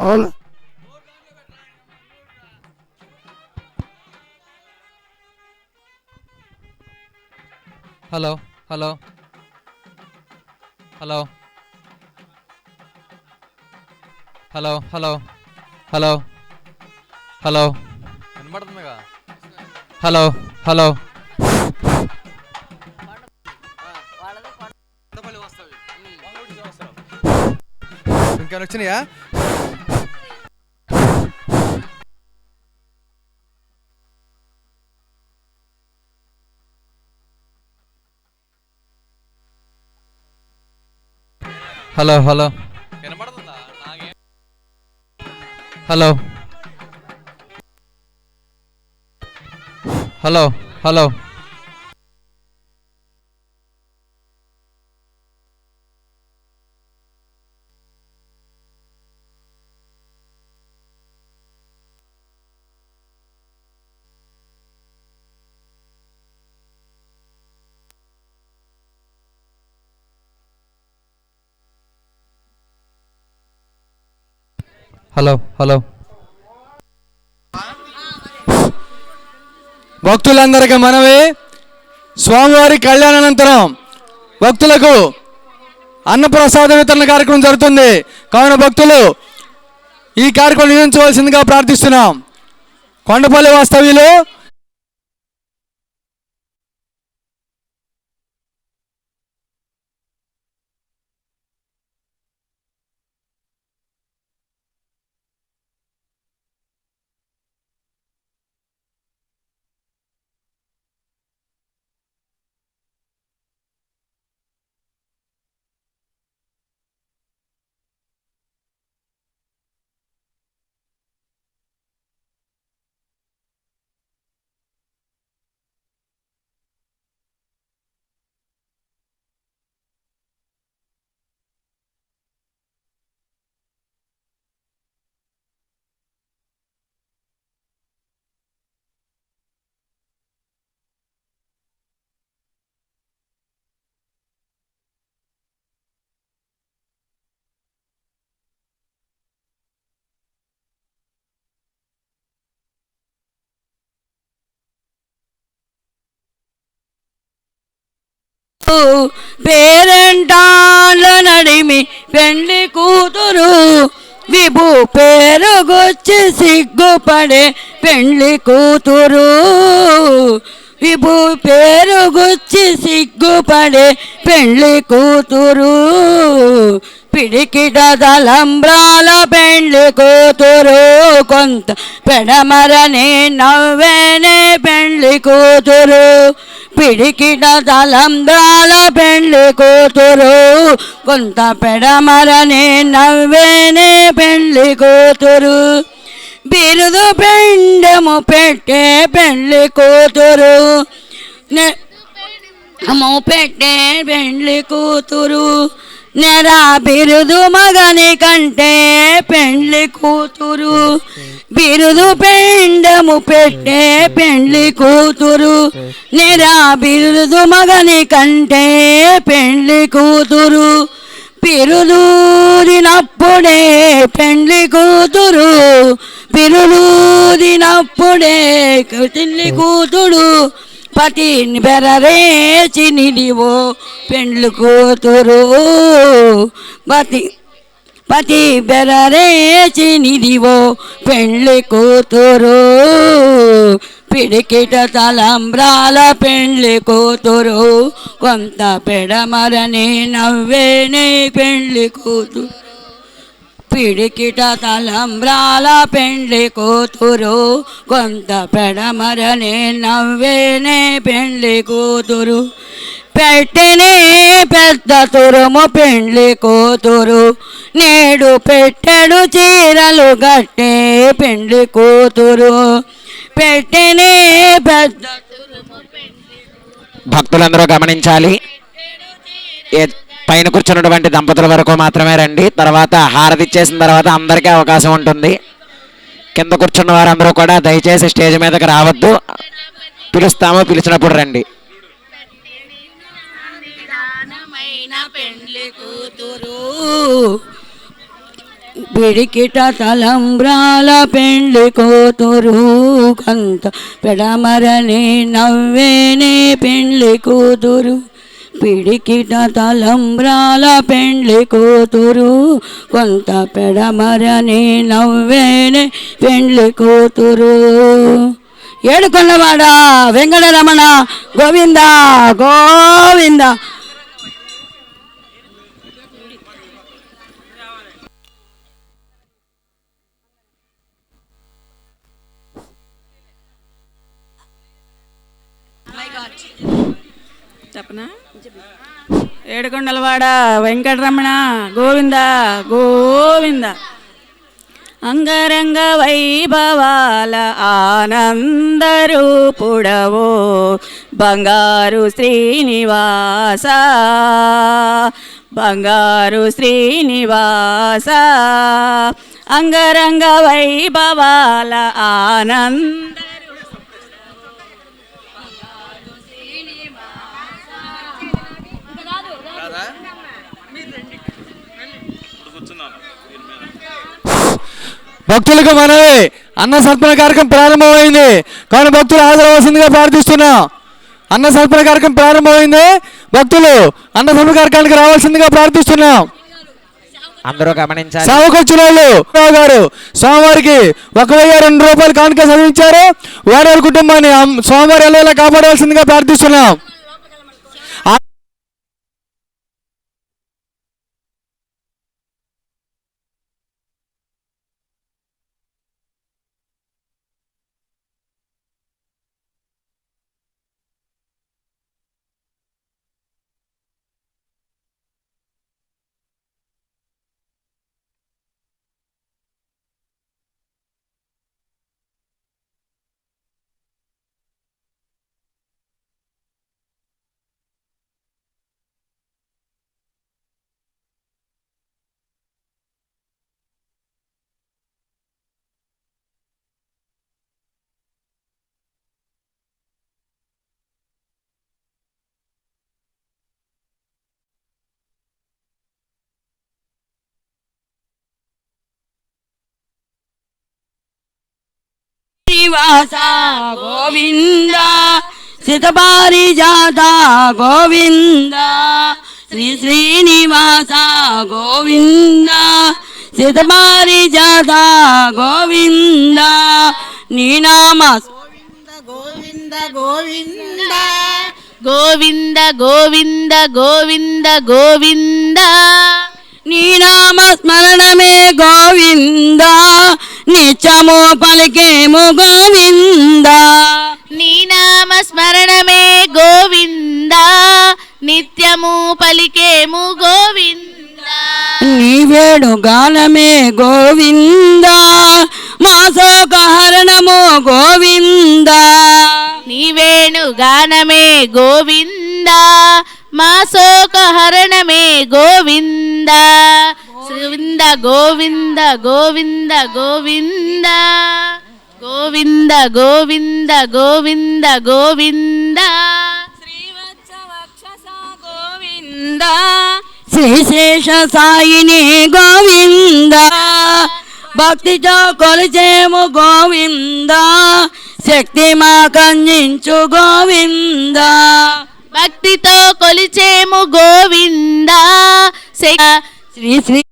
అవును. Hello hello hello hello hello hello hello వినపడుతుందిగా? హలో హలో ఇంకేమైనా వచ్చినాయా? హలో హలో వినపడుతుందా? Hello hello hello hello hello భక్తులందరికీ మనవి, స్వామివారి కళ్యాణానంతరం భక్తులకు అన్నప్రసాద వితరణ కార్యక్రమం జరుగుతుంది. కావున భక్తులు ఈ కార్యక్రమం నిర్వహించవలసిందిగా ప్రార్థిస్తున్నాం. కొండపల్లి వాస్తవ్యులు పేరెంటాళ్ళ నడిమి పెండ్లి కూతురు విభు పేరుగొచ్చి సిగ్గుపడే పెండ్లి కూతురు విభు పేరుగొచ్చి సిగ్గుపడే పెండ్లి కూతురు పిడికిట తలంబ్రాల పెండ్లి కూతురు కొంత పెడమరనే నవ్వేనే పెండ్లి కూతురు పిడికిట తలంబ్రాల పెండ్లి కూతురు కొంత పెడమరనే నవ్వేనే పెండ్లి కూతురు బిరుదు పెండము పెట్టే పెండ్లి కూతురు పెట్టే పెండ్లి కూతురు నెరా బిరుదు మగని కంటే పెండ్లి కూతురు బిరుదు పెండము పెట్టే పెండ్లి కూతురు నెరా బిరుదు మగని కంటే పెండ్లి కూతురు పిరుదూదినప్పుడే పెండ్లి కూతురు పిరుదూదినప్పుడే పెండ్లి కూతురు పతిని బెరరేచి నిలివో పెండ్లి కూతురు పతి బెరరేచి నిలివో పెండ్లి కూతురు పిడికిట తలంబ్రాల పెండ్లి కూతురు కొంత పెడమరని నవ్వేనే పెండ్లి కూతురు పిడికిట తలంబ్రాల పెండ్లి కూతురు కొంత పెడమరని నవ్వేనే పెండ్లి కూతురు పెట్టినే పెద్ద తురుము పెండ్లి కూతురు నేడు పెట్టెడు చీరలు గట్టే పెండ్లి కూతురు పెట్టినే పెద్ద భక్తులందరూ గమనించాలి. పైన కూర్చున్నటువంటి దంపతుల వరకు మాత్రమే రండి. తర్వాత హారతి ఇచ్చేసిన తర్వాత అందరికీ అవకాశం ఉంటుంది. కింద కూర్చున్న వారందరూ కూడా దయచేసి స్టేజ్ మీదకి రావద్దు. పిలుస్తాము, పిలిచినప్పుడు రండి. ప్రాణమైన పెండ్లి కూతురు పిడికిట తలంబ్రాల పెండ్లి కూతురు కంత పెడమరని నవ్వేనే పెండ్లి కూతురు పిడికిట తలంబ్రాల పెండ్లి కూతురు కొంత పెడమరని నవ్వేనే పెండ్లి కూతురు. ఏడుకొండవాడ వెంకటరమణ గోవింద గోవింద. చెప్పనా? ఏడుకొండలవాడ వెంకటరమణ గోవింద గోవింద. అంగరంగ వైభవాల ఆనందరూపుడవో బంగారు శ్రీనివాస బంగారు శ్రీనివాస. అంగరంగ వైభవాల ఆనంద భక్తులకు మనవి అన్న సమర్పణ కార్యక్రమం ప్రారంభమైంది కానీ భక్తులు హాజరవలసిందిగా ప్రార్థిస్తున్నాం. అన్న సమర్పణ కార్యక్రమం ప్రారంభమైంది, భక్తులు అన్న సమర్పణ కార్యక్రమానికి రావాల్సిందిగా ప్రార్థిస్తున్నాం. అందరూ గమనించాలి. సావకొచ్చిన వాళ్ళు గారు స్వామివారికి 1,002 రూపాయలు కానుక చదివించారు. వారి కుటుంబాన్ని స్వామివారి ఎలా కాపాడవలసిందిగా ప్రార్థిస్తున్నాం. శ్రీనివాస గోవింద సితపారిజాత గోవింద శ్రీ శ్రీనివాస గోవింద సితపారిజాత గోవింద నీ నామ గోవింద గోవింద గోవింద గోవింద గోవింద గోవింద. నీ నామ స్మరణమే గోవింద నిత్యము పలికేము గోవింద. నీ నామ స్మరణమే గోవింద నిత్యము పలికేము గోవింద. నీ వేడు గానమే గోవింద మా శోకహరణము గోవింద. నీ వేణు గానమే గోవింద మా శోకహరణమే గోవింద. గోవింద గోవింద గోవింద గోవింద గోవింద గోవింద గోవింద గోవింద. శ్రీవత్సవక్షస గోవింద శ్రీశేష సాయిని గోవింద. భక్తితో కొలిచేము గోవింద శక్తి మా కందించు గోవింద. భక్తితో కొలిచేము గోవింద శ్రీ శ్రీ